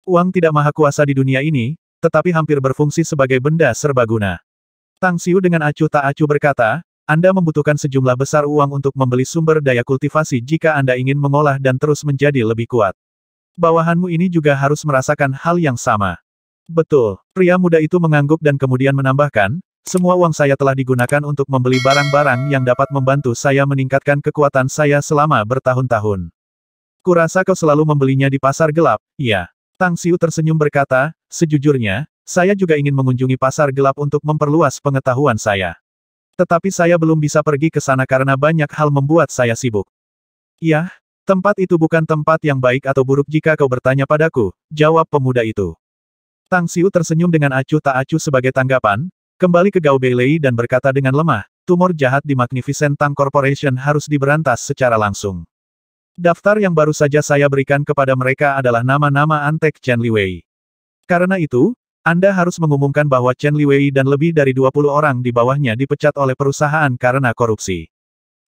Uang tidak maha kuasa di dunia ini, tetapi hampir berfungsi sebagai benda serbaguna. Tang Xiu dengan acuh tak acuh berkata, Anda membutuhkan sejumlah besar uang untuk membeli sumber daya kultivasi jika Anda ingin mengolah dan terus menjadi lebih kuat. Bawahanmu ini juga harus merasakan hal yang sama. Betul. Pria muda itu mengangguk dan kemudian menambahkan, semua uang saya telah digunakan untuk membeli barang-barang yang dapat membantu saya meningkatkan kekuatan saya selama bertahun-tahun. Kurasa kau selalu membelinya di pasar gelap, iya. Tang Xiu tersenyum berkata, sejujurnya, saya juga ingin mengunjungi pasar gelap untuk memperluas pengetahuan saya. Tetapi saya belum bisa pergi ke sana karena banyak hal membuat saya sibuk. Ya, tempat itu bukan tempat yang baik atau buruk jika kau bertanya padaku, jawab pemuda itu. Tang Xiu tersenyum dengan acuh tak acuh sebagai tanggapan, kembali ke Gao Beilei dan berkata dengan lemah, tumor jahat di Magnificent Tang Corporation harus diberantas secara langsung. Daftar yang baru saja saya berikan kepada mereka adalah nama-nama antek Chen Liwei. Karena itu, Anda harus mengumumkan bahwa Chen Liwei dan lebih dari 20 orang di bawahnya dipecat oleh perusahaan karena korupsi.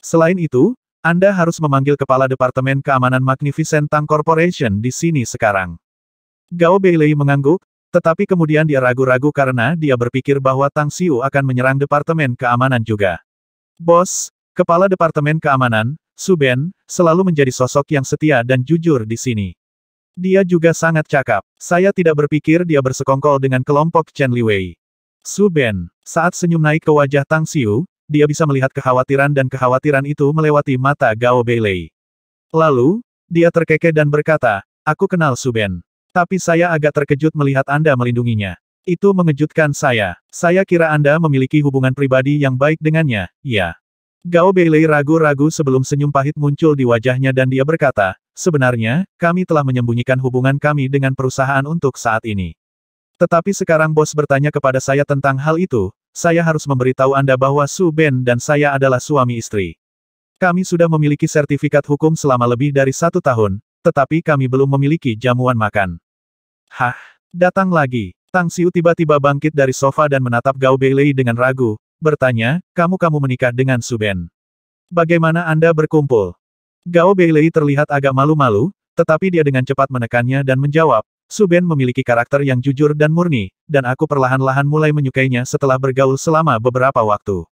Selain itu, Anda harus memanggil Kepala Departemen Keamanan Magnificent Tang Corporation di sini sekarang. Gao Beilei mengangguk, tetapi kemudian dia ragu-ragu karena dia berpikir bahwa Tang Xiu akan menyerang Departemen Keamanan juga. Bos, Kepala Departemen Keamanan, Su Ben, selalu menjadi sosok yang setia dan jujur di sini. Dia juga sangat cakap. Saya tidak berpikir dia bersekongkol dengan kelompok Chen Liwei. Su Ben, saat senyum naik ke wajah Tang Xiu, dia bisa melihat kekhawatiran dan kekhawatiran itu melewati mata Gao Beilei. Lalu, dia terkekeh dan berkata, aku kenal Su Ben. Tapi saya agak terkejut melihat Anda melindunginya. Itu mengejutkan saya. Saya kira Anda memiliki hubungan pribadi yang baik dengannya, ya. Gao Beilei ragu-ragu sebelum senyum pahit muncul di wajahnya dan dia berkata, sebenarnya, kami telah menyembunyikan hubungan kami dengan perusahaan untuk saat ini. Tetapi sekarang bos bertanya kepada saya tentang hal itu, saya harus memberitahu Anda bahwa Su Ben dan saya adalah suami istri. Kami sudah memiliki sertifikat hukum selama lebih dari 1 tahun, tetapi kami belum memiliki jamuan makan. Hah? Datang lagi. Tang Xiu tiba-tiba bangkit dari sofa dan menatap Gao Beilei dengan ragu, bertanya, kamu menikah dengan Su Ben. Bagaimana Anda berkumpul? Gao Beilei terlihat agak malu-malu, tetapi dia dengan cepat menekannya dan menjawab, Su Ben memiliki karakter yang jujur dan murni, dan aku perlahan-lahan mulai menyukainya setelah bergaul selama beberapa waktu.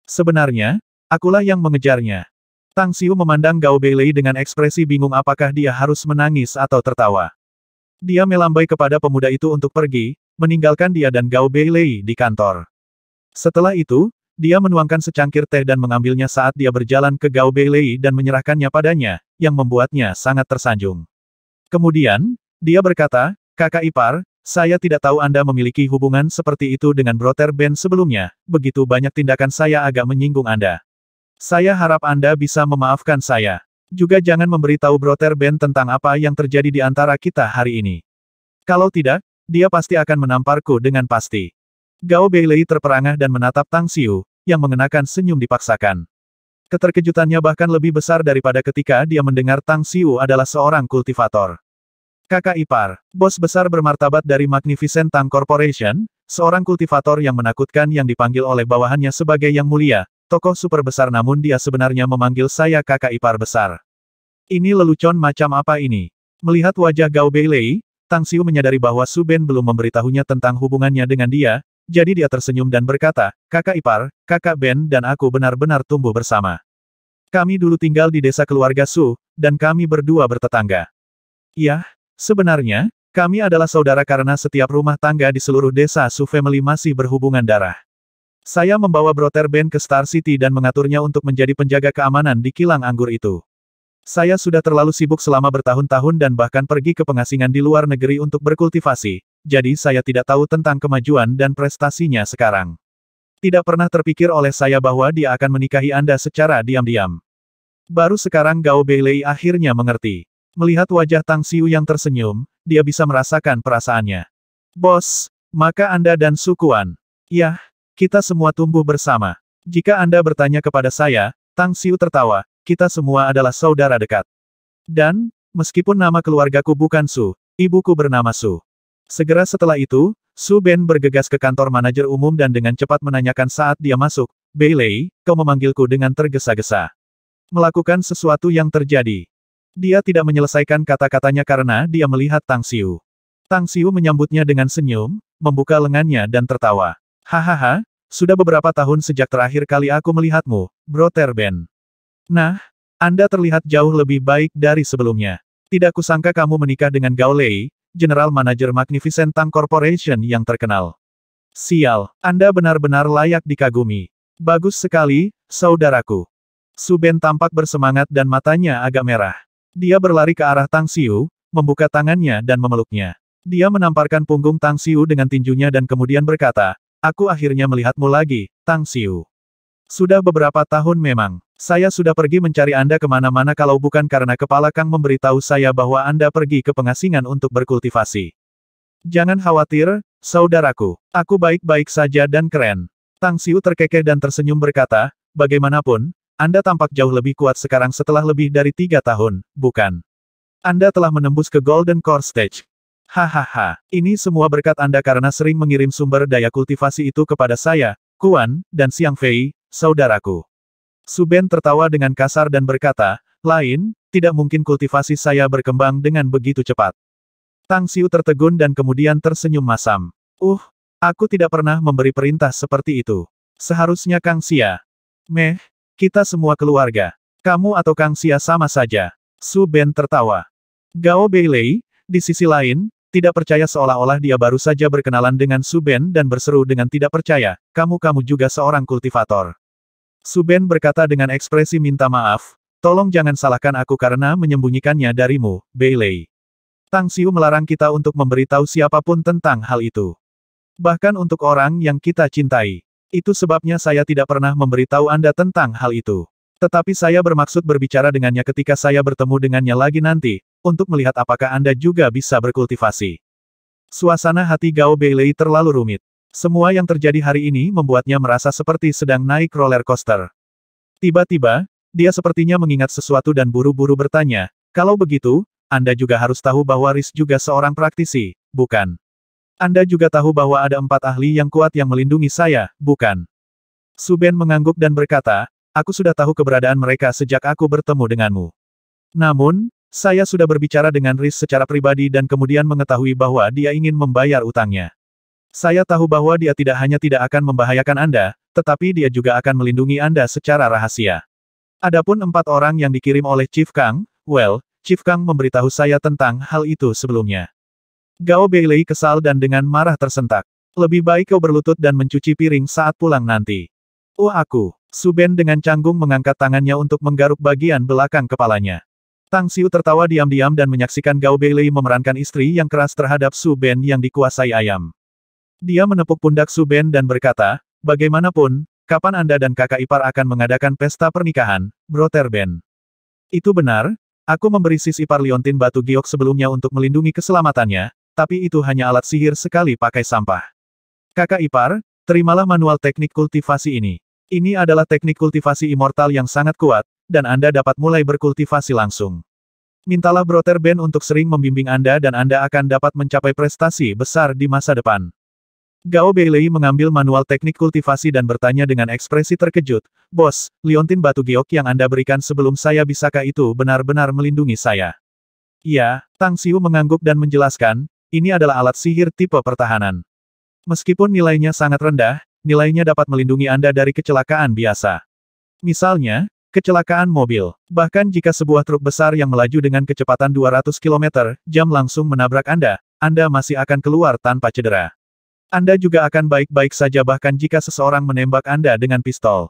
Sebenarnya, akulah yang mengejarnya. Tang Xiu memandang Gao Beilei dengan ekspresi bingung apakah dia harus menangis atau tertawa. Dia melambai kepada pemuda itu untuk pergi, meninggalkan dia dan Gao Beilei di kantor. Setelah itu, dia menuangkan secangkir teh dan mengambilnya saat dia berjalan ke Gao Beilei dan menyerahkannya padanya, yang membuatnya sangat tersanjung. Kemudian, dia berkata, kakak ipar, saya tidak tahu Anda memiliki hubungan seperti itu dengan Brother Ben sebelumnya, begitu banyak tindakan saya agak menyinggung Anda. Saya harap Anda bisa memaafkan saya. Juga jangan memberitahu Brother Ben tentang apa yang terjadi di antara kita hari ini. Kalau tidak, dia pasti akan menamparku dengan pasti. Gao Beilei terperangah dan menatap Tang Xiu, yang mengenakan senyum dipaksakan. Keterkejutannya bahkan lebih besar daripada ketika dia mendengar Tang Xiu adalah seorang kultivator. Kakak ipar, bos besar bermartabat dari Magnificent Tang Corporation, seorang kultivator yang menakutkan yang dipanggil oleh bawahannya sebagai yang mulia, tokoh super besar namun dia sebenarnya memanggil saya kakak ipar besar. Ini lelucon macam apa ini? Melihat wajah Gao Beilei, Tang Xiu menyadari bahwa Su Ben belum memberitahunya tentang hubungannya dengan dia, jadi dia tersenyum dan berkata, kakak ipar, kakak Ben dan aku benar-benar tumbuh bersama. Kami dulu tinggal di desa keluarga Su, dan kami berdua bertetangga. Iya, sebenarnya, kami adalah saudara karena setiap rumah tangga di seluruh desa Su Family masih berhubungan darah. Saya membawa Brother Ben ke Star City dan mengaturnya untuk menjadi penjaga keamanan di kilang anggur itu. Saya sudah terlalu sibuk selama bertahun-tahun dan bahkan pergi ke pengasingan di luar negeri untuk berkultivasi, jadi saya tidak tahu tentang kemajuan dan prestasinya sekarang. Tidak pernah terpikir oleh saya bahwa dia akan menikahi Anda secara diam-diam. Baru sekarang Gao Beilei akhirnya mengerti. Melihat wajah Tang Xiu yang tersenyum, dia bisa merasakan perasaannya. Bos, maka Anda dan Sukuan. Yah, kita semua tumbuh bersama. Jika Anda bertanya kepada saya, Tang Xiu tertawa, kita semua adalah saudara dekat. Dan, meskipun nama keluargaku bukan Su, ibuku bernama Su. Segera setelah itu, Su Ben bergegas ke kantor manajer umum dan dengan cepat menanyakan saat dia masuk, Beilei, kau memanggilku dengan tergesa-gesa. Melakukan sesuatu yang terjadi. Dia tidak menyelesaikan kata-katanya karena dia melihat Tang Xiu. Tang Xiu menyambutnya dengan senyum, membuka lengannya dan tertawa. Hahaha, sudah beberapa tahun sejak terakhir kali aku melihatmu, Brother Ben. Nah, Anda terlihat jauh lebih baik dari sebelumnya. Tidak kusangka kamu menikah dengan Gao Lei, General Manager Magnificent Tang Corporation yang terkenal. Sial, Anda benar-benar layak dikagumi. Bagus sekali, saudaraku. Su Ben tampak bersemangat dan matanya agak merah. Dia berlari ke arah Tang Xiu, membuka tangannya dan memeluknya. Dia menamparkan punggung Tang Xiu dengan tinjunya dan kemudian berkata, "Aku akhirnya melihatmu lagi, Tang Xiu. Sudah beberapa tahun memang. Saya sudah pergi mencari Anda kemana-mana kalau bukan karena kepala Kang memberitahu saya bahwa Anda pergi ke pengasingan untuk berkultivasi. Jangan khawatir, saudaraku. Aku baik-baik saja dan keren." Tang Xiu terkekeh dan tersenyum berkata, "Bagaimanapun, Anda tampak jauh lebih kuat sekarang setelah lebih dari 3 tahun, bukan? Anda telah menembus ke Golden Core Stage. Hahaha, ini semua berkat Anda karena sering mengirim sumber daya kultivasi itu kepada saya, Kuan, dan Xiang Fei, saudaraku." Su Ben tertawa dengan kasar dan berkata, "Lain, tidak mungkin kultivasi saya berkembang dengan begitu cepat." Tang Xiu tertegun dan kemudian tersenyum masam. Aku tidak pernah memberi perintah seperti itu. Seharusnya Kang Xia. Meh, kita semua keluarga. Kamu atau Kang Xia sama saja." Su Ben tertawa. Gao Beilei, di sisi lain, tidak percaya seolah-olah dia baru saja berkenalan dengan Su Ben dan berseru dengan tidak percaya, kamu juga seorang kultivator." Su Ben berkata dengan ekspresi minta maaf, "Tolong jangan salahkan aku karena menyembunyikannya darimu, Beilei. Tang Xiu melarang kita untuk memberitahu siapapun tentang hal itu. Bahkan untuk orang yang kita cintai. Itu sebabnya saya tidak pernah memberitahu Anda tentang hal itu. Tetapi saya bermaksud berbicara dengannya ketika saya bertemu dengannya lagi nanti, untuk melihat apakah Anda juga bisa berkultivasi." Suasana hati Gao Beilei terlalu rumit. Semua yang terjadi hari ini membuatnya merasa seperti sedang naik roller coaster. Tiba-tiba, dia sepertinya mengingat sesuatu dan buru-buru bertanya, "Kalau begitu, Anda juga harus tahu bahwa Riz juga seorang praktisi, bukan? Anda juga tahu bahwa ada 4 ahli yang kuat yang melindungi saya, bukan?" Su Ben mengangguk dan berkata, "Aku sudah tahu keberadaan mereka sejak aku bertemu denganmu. Namun, saya sudah berbicara dengan Riz secara pribadi dan kemudian mengetahui bahwa dia ingin membayar utangnya. Saya tahu bahwa dia tidak hanya tidak akan membahayakan Anda, tetapi dia juga akan melindungi Anda secara rahasia. Adapun 4 orang yang dikirim oleh Chief Kang, Chief Kang memberitahu saya tentang hal itu sebelumnya." Gao Beilei kesal dan dengan marah tersentak. "Lebih baik kau berlutut dan mencuci piring saat pulang nanti." Aku." Su Ben dengan canggung mengangkat tangannya untuk menggaruk bagian belakang kepalanya. Tang Xiu tertawa diam-diam dan menyaksikan Gao Beilei memerankan istri yang keras terhadap Su Ben yang dikuasai ayam. Dia menepuk pundak Su Ben dan berkata, "Bagaimanapun, kapan Anda dan kakak ipar akan mengadakan pesta pernikahan, Brother Ben?" "Itu benar, aku memberi sis ipar liontin batu giok sebelumnya untuk melindungi keselamatannya, tapi itu hanya alat sihir sekali pakai sampah. Kakak ipar, terimalah manual teknik kultivasi ini. Ini adalah teknik kultivasi immortal yang sangat kuat, dan Anda dapat mulai berkultivasi langsung. Mintalah Brother Ben untuk sering membimbing Anda dan Anda akan dapat mencapai prestasi besar di masa depan." Gao Beilei mengambil manual teknik kultivasi dan bertanya dengan ekspresi terkejut, "Bos, liontin batu giok yang Anda berikan sebelum saya bisakah itu benar-benar melindungi saya?" "Iya," Tang Xiu mengangguk dan menjelaskan, "ini adalah alat sihir tipe pertahanan. Meskipun nilainya sangat rendah, nilainya dapat melindungi Anda dari kecelakaan biasa. Misalnya, kecelakaan mobil. Bahkan jika sebuah truk besar yang melaju dengan kecepatan 200 km jam langsung menabrak Anda masih akan keluar tanpa cedera. Anda juga akan baik-baik saja bahkan jika seseorang menembak Anda dengan pistol.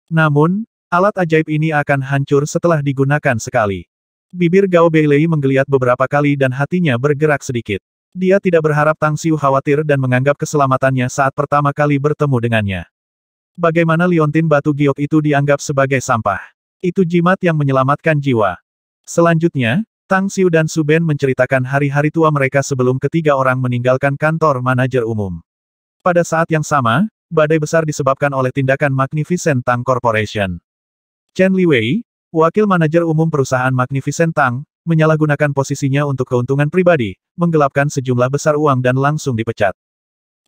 Namun, alat ajaib ini akan hancur setelah digunakan sekali." Bibir Gao Beilei menggeliat beberapa kali dan hatinya bergerak sedikit. Dia tidak berharap Tang Xiu khawatir dan menganggap keselamatannya saat pertama kali bertemu dengannya. Bagaimana liontin batu giok itu dianggap sebagai sampah? Itu jimat yang menyelamatkan jiwa. Selanjutnya, Tang Xiu dan Su Ben menceritakan hari-hari tua mereka sebelum ketiga orang meninggalkan kantor manajer umum. Pada saat yang sama, badai besar disebabkan oleh tindakan Magnificent Tang Corporation. Chen Liwei, wakil manajer umum perusahaan Magnificent Tang, menyalahgunakan posisinya untuk keuntungan pribadi, menggelapkan sejumlah besar uang dan langsung dipecat.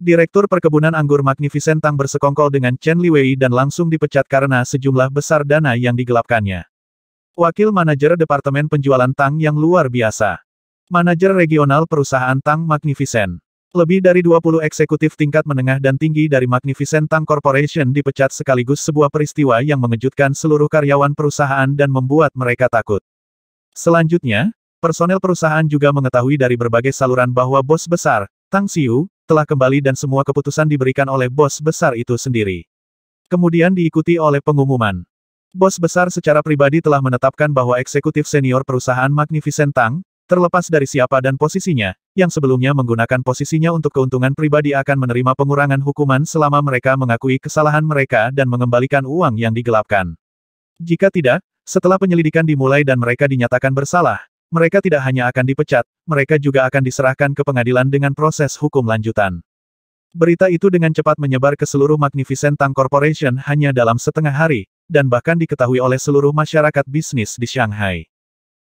Direktur Perkebunan Anggur Magnificent Tang bersekongkol dengan Chen Liwei dan langsung dipecat karena sejumlah besar dana yang digelapkannya. Wakil manajer Departemen Penjualan Tang yang luar biasa. Manajer regional perusahaan Tang Magnificent. Lebih dari 20 eksekutif tingkat menengah dan tinggi dari Magnificent Tang Corporation dipecat sekaligus sebuah peristiwa yang mengejutkan seluruh karyawan perusahaan dan membuat mereka takut. Selanjutnya, personel perusahaan juga mengetahui dari berbagai saluran bahwa bos besar, Tang Xiu, telah kembali dan semua keputusan diberikan oleh bos besar itu sendiri. Kemudian diikuti oleh pengumuman. Bos besar secara pribadi telah menetapkan bahwa eksekutif senior perusahaan Magnificent Tang, terlepas dari siapa dan posisinya, yang sebelumnya menggunakan posisinya untuk keuntungan pribadi akan menerima pengurangan hukuman selama mereka mengakui kesalahan mereka dan mengembalikan uang yang digelapkan. Jika tidak, setelah penyelidikan dimulai dan mereka dinyatakan bersalah, mereka tidak hanya akan dipecat, mereka juga akan diserahkan ke pengadilan dengan proses hukum lanjutan. Berita itu dengan cepat menyebar ke seluruh Magnificent Tang Corporation hanya dalam setengah hari, dan bahkan diketahui oleh seluruh masyarakat bisnis di Shanghai.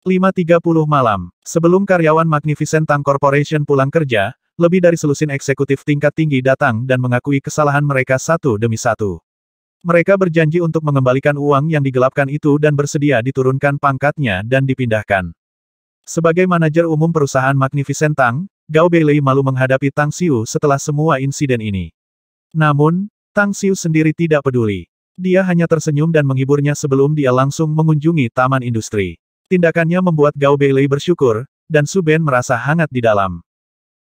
5.30 malam, sebelum karyawan Magnificent Tang Corporation pulang kerja, lebih dari selusin eksekutif tingkat tinggi datang dan mengakui kesalahan mereka satu demi satu. Mereka berjanji untuk mengembalikan uang yang digelapkan itu dan bersedia diturunkan pangkatnya dan dipindahkan. Sebagai manajer umum perusahaan Magnificent Tang, Gao Beilei malu menghadapi Tang Xiu setelah semua insiden ini. Namun, Tang Xiu sendiri tidak peduli. Dia hanya tersenyum dan menghiburnya sebelum dia langsung mengunjungi taman industri. Tindakannya membuat Gao Beilei bersyukur, dan Su Ben merasa hangat di dalam.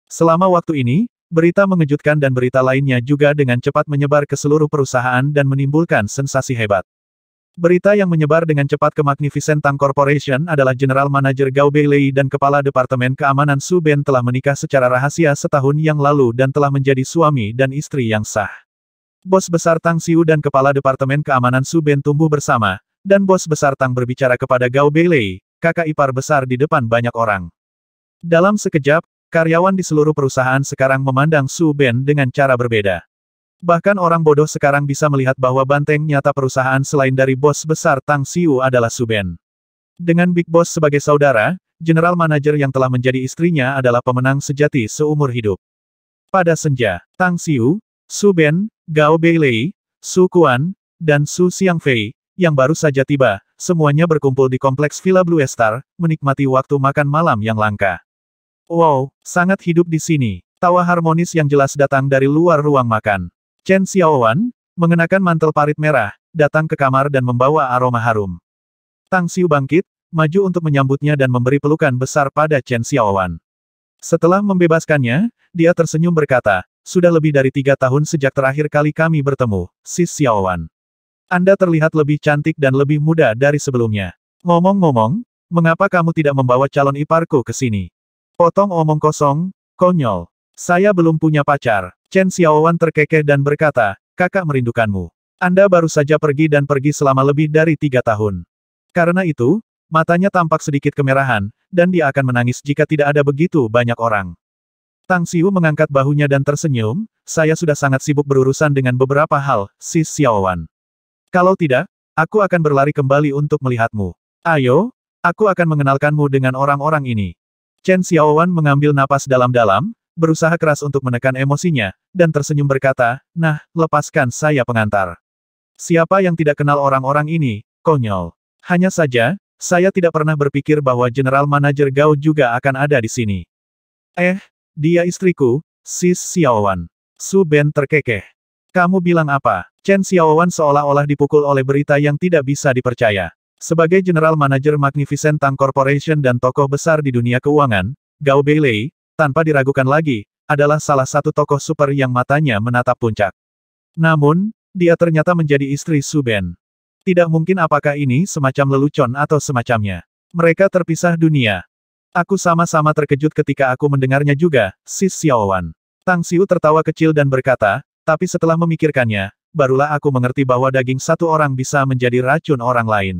Selama waktu ini, berita mengejutkan dan berita lainnya juga dengan cepat menyebar ke seluruh perusahaan dan menimbulkan sensasi hebat. Berita yang menyebar dengan cepat ke Magnificent Tang Corporation adalah General Manager Gao Beilei dan Kepala Departemen Keamanan Su Ben telah menikah secara rahasia setahun yang lalu dan telah menjadi suami dan istri yang sah. Bos besar Tang Xiu dan Kepala Departemen Keamanan Su Ben tumbuh bersama, dan bos besar Tang berbicara kepada Gao Beilei, kakak ipar besar di depan banyak orang. Dalam sekejap, karyawan di seluruh perusahaan sekarang memandang Su Ben dengan cara berbeda. Bahkan orang bodoh sekarang bisa melihat bahwa banteng nyata perusahaan selain dari bos besar Tang Xiu adalah Su Ben. Dengan Big Boss sebagai saudara, General Manager yang telah menjadi istrinya adalah pemenang sejati seumur hidup. Pada senja, Tang Xiu, Su Ben, Gao Beilei, Su Quan, dan Su Xiangfei, yang baru saja tiba, semuanya berkumpul di kompleks Villa Blue Star, menikmati waktu makan malam yang langka. Wow, sangat hidup di sini. Tawa harmonis yang jelas datang dari luar ruang makan. Chen Xiaowan, mengenakan mantel parit merah, datang ke kamar dan membawa aroma harum. Tang Xiu bangkit, maju untuk menyambutnya dan memberi pelukan besar pada Chen Xiaowan. Setelah membebaskannya, dia tersenyum berkata, sudah lebih dari 3 tahun sejak terakhir kali kami bertemu, Sis Xiaowan. Anda terlihat lebih cantik dan lebih muda dari sebelumnya. Ngomong-ngomong, mengapa kamu tidak membawa calon iparku ke sini? Potong omong kosong, konyol. Saya belum punya pacar. Chen Xiaowan terkekeh dan berkata, kakak merindukanmu. Anda baru saja pergi dan pergi selama lebih dari 3 tahun. Karena itu, matanya tampak sedikit kemerahan, dan dia akan menangis jika tidak ada begitu banyak orang. Tang Xiu mengangkat bahunya dan tersenyum, saya sudah sangat sibuk berurusan dengan beberapa hal, Sis Xiaowan. Kalau tidak, aku akan berlari kembali untuk melihatmu. Ayo, aku akan mengenalkanmu dengan orang-orang ini. Chen Xiaowan mengambil napas dalam-dalam, berusaha keras untuk menekan emosinya, dan tersenyum berkata, nah, lepaskan saya pengantar. Siapa yang tidak kenal orang-orang ini, konyol. Hanya saja, saya tidak pernah berpikir bahwa General Manager Gao juga akan ada di sini. Dia istriku, Sis Xiaowan. Su Ben terkekeh. Kamu bilang apa? Chen Xiaowan seolah-olah dipukul oleh berita yang tidak bisa dipercaya. Sebagai General Manager Magnificent Tang Corporation dan tokoh besar di dunia keuangan, Gao Beilei, tanpa diragukan lagi, adalah salah satu tokoh super yang matanya menatap puncak. Namun, dia ternyata menjadi istri Su Ben. Tidak mungkin apakah ini semacam lelucon atau semacamnya. Mereka terpisah dunia. Aku sama-sama terkejut ketika aku mendengarnya juga, Sis Xiaowan. Tang Xiu tertawa kecil dan berkata, tapi setelah memikirkannya, barulah aku mengerti bahwa daging satu orang bisa menjadi racun orang lain.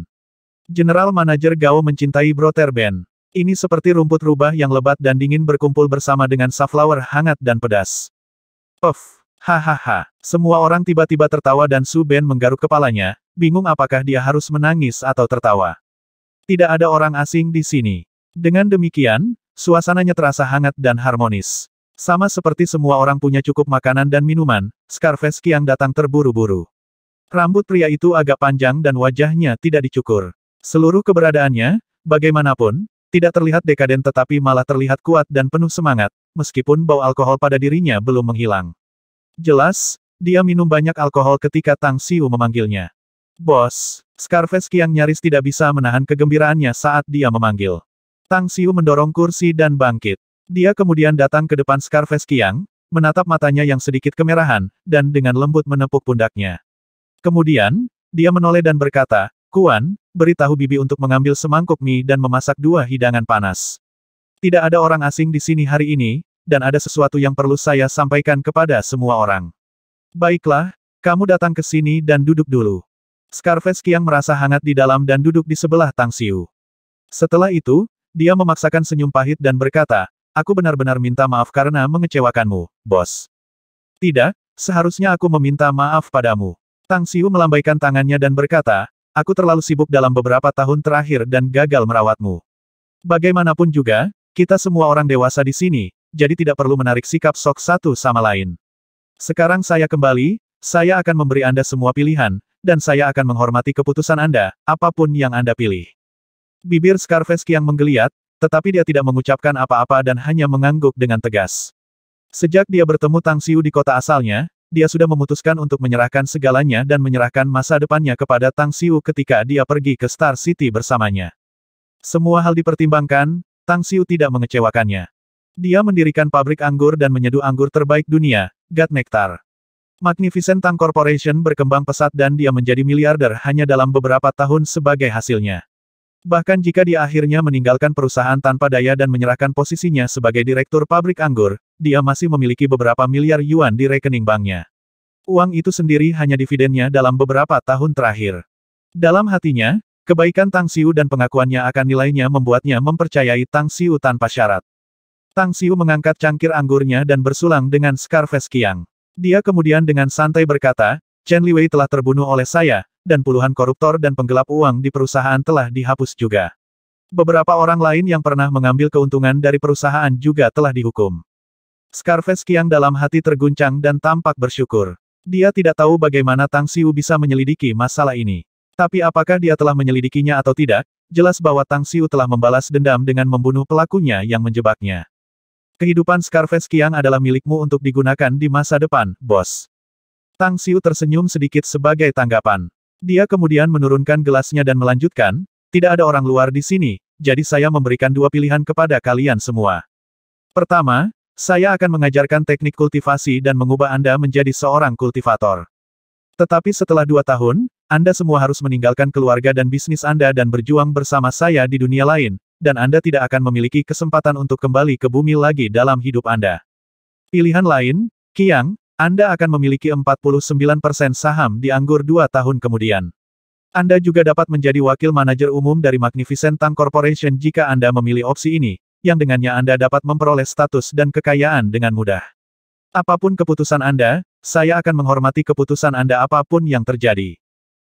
General Manager Gao mencintai Brother Ben. Ini seperti rumput rubah yang lebat dan dingin berkumpul bersama dengan safflower hangat dan pedas. Puff. Hahaha. Semua orang tiba-tiba tertawa dan Su Ben menggaruk kepalanya, bingung apakah dia harus menangis atau tertawa. Tidak ada orang asing di sini. Dengan demikian, suasananya terasa hangat dan harmonis. Sama seperti semua orang punya cukup makanan dan minuman, Scarface Qiang datang terburu-buru. Rambut pria itu agak panjang dan wajahnya tidak dicukur. Seluruh keberadaannya, bagaimanapun, Tidak terlihat dekaden tetapi malah terlihat kuat dan penuh semangat, meskipun bau alkohol pada dirinya belum menghilang. Jelas, dia minum banyak alkohol ketika Tang Xiu memanggilnya. Bos, Scarface Qiang nyaris tidak bisa menahan kegembiraannya saat dia memanggil. Tang Xiu mendorong kursi dan bangkit. Dia kemudian datang ke depan Scarface Qiang, menatap matanya yang sedikit kemerahan, dan dengan lembut menepuk pundaknya. Kemudian, dia menoleh dan berkata, "Kuan, beritahu bibi untuk mengambil semangkuk mie dan memasak 2 hidangan panas. Tidak ada orang asing di sini hari ini, dan ada sesuatu yang perlu saya sampaikan kepada semua orang." "Baiklah, kamu datang ke sini dan duduk dulu." Scarface Qiang merasa hangat di dalam dan duduk di sebelah Tang Xiu. Setelah itu, dia memaksakan senyum pahit dan berkata, "Aku benar-benar minta maaf karena mengecewakanmu, bos." "Tidak, seharusnya aku meminta maaf padamu." Tang Xiu melambaikan tangannya dan berkata, "Aku terlalu sibuk dalam beberapa tahun terakhir dan gagal merawatmu. Bagaimanapun juga, kita semua orang dewasa di sini, jadi tidak perlu menarik sikap sok satu sama lain. Sekarang saya kembali, saya akan memberi Anda semua pilihan, dan saya akan menghormati keputusan Anda, apapun yang Anda pilih." Bibir Scarface Qiang menggeliat, tetapi dia tidak mengucapkan apa-apa dan hanya mengangguk dengan tegas. Sejak dia bertemu Tang Xiu di kota asalnya, dia sudah memutuskan untuk menyerahkan segalanya dan menyerahkan masa depannya kepada Tang Xiu ketika dia pergi ke Star City bersamanya. Semua hal dipertimbangkan, Tang Xiu tidak mengecewakannya. Dia mendirikan pabrik anggur dan menyeduh anggur terbaik dunia, God Nectar. Magnificent Tang Corporation berkembang pesat dan dia menjadi miliarder hanya dalam beberapa tahun sebagai hasilnya. Bahkan jika dia akhirnya meninggalkan perusahaan tanpa daya dan menyerahkan posisinya sebagai direktur pabrik anggur, dia masih memiliki beberapa miliar yuan di rekening banknya. Uang itu sendiri hanya dividennya dalam beberapa tahun terakhir. Dalam hatinya, kebaikan Tang Xiu dan pengakuannya akan nilainya membuatnya mempercayai Tang Xiu tanpa syarat. Tang Xiu mengangkat cangkir anggurnya dan bersulang dengan Scarface Qiang. Dia kemudian dengan santai berkata, "Chen Liwei telah terbunuh oleh saya, dan puluhan koruptor dan penggelap uang di perusahaan telah dihapus juga. Beberapa orang lain yang pernah mengambil keuntungan dari perusahaan juga telah dihukum." Scarface Qiang dalam hati terguncang dan tampak bersyukur. Dia tidak tahu bagaimana Tang Xiu bisa menyelidiki masalah ini. Tapi apakah dia telah menyelidikinya atau tidak, jelas bahwa Tang Xiu telah membalas dendam dengan membunuh pelakunya yang menjebaknya. "Kehidupan Scarface Qiang adalah milikmu untuk digunakan di masa depan, bos." Tang Xiu tersenyum sedikit sebagai tanggapan. Dia kemudian menurunkan gelasnya dan melanjutkan, "Tidak ada orang luar di sini, jadi saya memberikan 2 pilihan kepada kalian semua. Pertama, saya akan mengajarkan teknik kultivasi dan mengubah Anda menjadi seorang kultivator. Tetapi setelah 2 tahun, Anda semua harus meninggalkan keluarga dan bisnis Anda dan berjuang bersama saya di dunia lain, dan Anda tidak akan memiliki kesempatan untuk kembali ke bumi lagi dalam hidup Anda. Pilihan lain, Qiang, Anda akan memiliki 49% saham di Anggur 2 tahun kemudian. Anda juga dapat menjadi wakil manajer umum dari Magnificent Tang Corporation jika Anda memilih opsi ini, yang dengannya Anda dapat memperoleh status dan kekayaan dengan mudah. Apapun keputusan Anda, saya akan menghormati keputusan Anda apapun yang terjadi."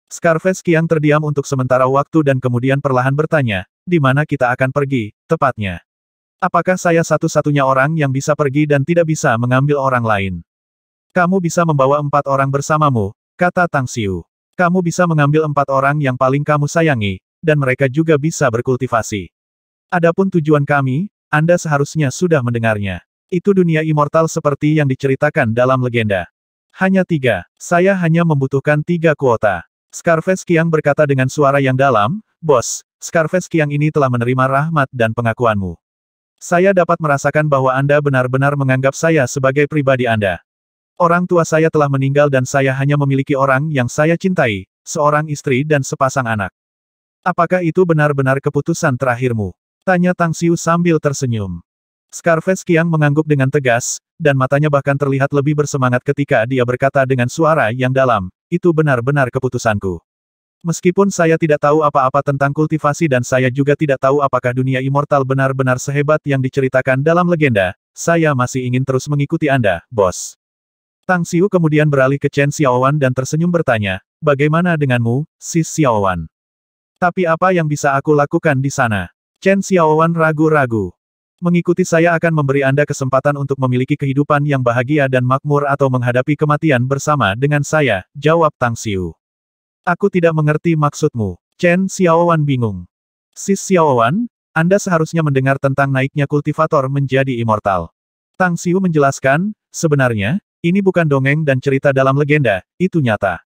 Scarface Qiang terdiam untuk sementara waktu dan kemudian perlahan bertanya, "Di mana kita akan pergi, tepatnya? Apakah saya satu-satunya orang yang bisa pergi dan tidak bisa mengambil orang lain?" "Kamu bisa membawa 4 orang bersamamu," kata Tang Xiu. "Kamu bisa mengambil 4 orang yang paling kamu sayangi, dan mereka juga bisa berkultivasi. Adapun tujuan kami, Anda seharusnya sudah mendengarnya. Itu dunia immortal seperti yang diceritakan dalam legenda. Hanya 3. Saya hanya membutuhkan 3 kuota." Scarface Qiang berkata dengan suara yang dalam, "Bos, Scarface Qiang ini telah menerima rahmat dan pengakuanmu. Saya dapat merasakan bahwa Anda benar-benar menganggap saya sebagai pribadi Anda. Orang tua saya telah meninggal dan saya hanya memiliki orang yang saya cintai, seorang istri dan sepasang anak. Apakah itu benar-benar keputusan terakhirmu?" tanya Tang Xiu sambil tersenyum. Scarface Qiang mengangguk dengan tegas, dan matanya bahkan terlihat lebih bersemangat ketika dia berkata dengan suara yang dalam, "Itu benar-benar keputusanku. Meskipun saya tidak tahu apa-apa tentang kultivasi dan saya juga tidak tahu apakah dunia immortal benar-benar sehebat yang diceritakan dalam legenda, saya masih ingin terus mengikuti Anda, bos." Tang Xiu kemudian beralih ke Chen Xiaowan dan tersenyum bertanya, "Bagaimana denganmu, Sis Xiaowan? Tapi apa yang bisa aku lakukan di sana?" Chen Xiaowan ragu-ragu. "Mengikuti saya akan memberi Anda kesempatan untuk memiliki kehidupan yang bahagia dan makmur atau menghadapi kematian bersama dengan saya," jawab Tang Xiu. "Aku tidak mengerti maksudmu." Chen Xiaowan bingung. "Sis Xiaowan, Anda seharusnya mendengar tentang naiknya kultivator menjadi immortal. Tang Xiu menjelaskan, sebenarnya, ini bukan dongeng dan cerita dalam legenda, itu nyata.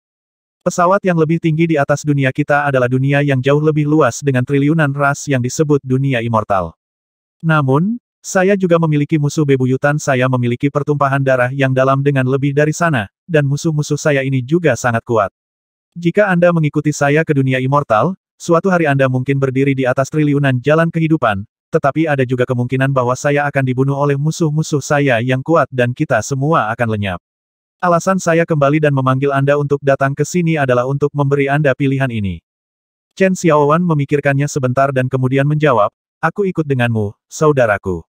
Pesawat yang lebih tinggi di atas dunia kita adalah dunia yang jauh lebih luas dengan triliunan ras yang disebut dunia immortal. Namun, saya juga memiliki musuh bebuyutan, saya memiliki pertumpahan darah yang dalam dengan lebih dari sana, dan musuh-musuh saya ini juga sangat kuat. Jika Anda mengikuti saya ke dunia immortal, suatu hari Anda mungkin berdiri di atas triliunan jalan kehidupan, tetapi ada juga kemungkinan bahwa saya akan dibunuh oleh musuh-musuh saya yang kuat dan kita semua akan lenyap. Alasan saya kembali dan memanggil Anda untuk datang ke sini adalah untuk memberi Anda pilihan ini. Chen Xiaowan memikirkannya sebentar dan kemudian menjawab, aku ikut denganmu, saudaraku.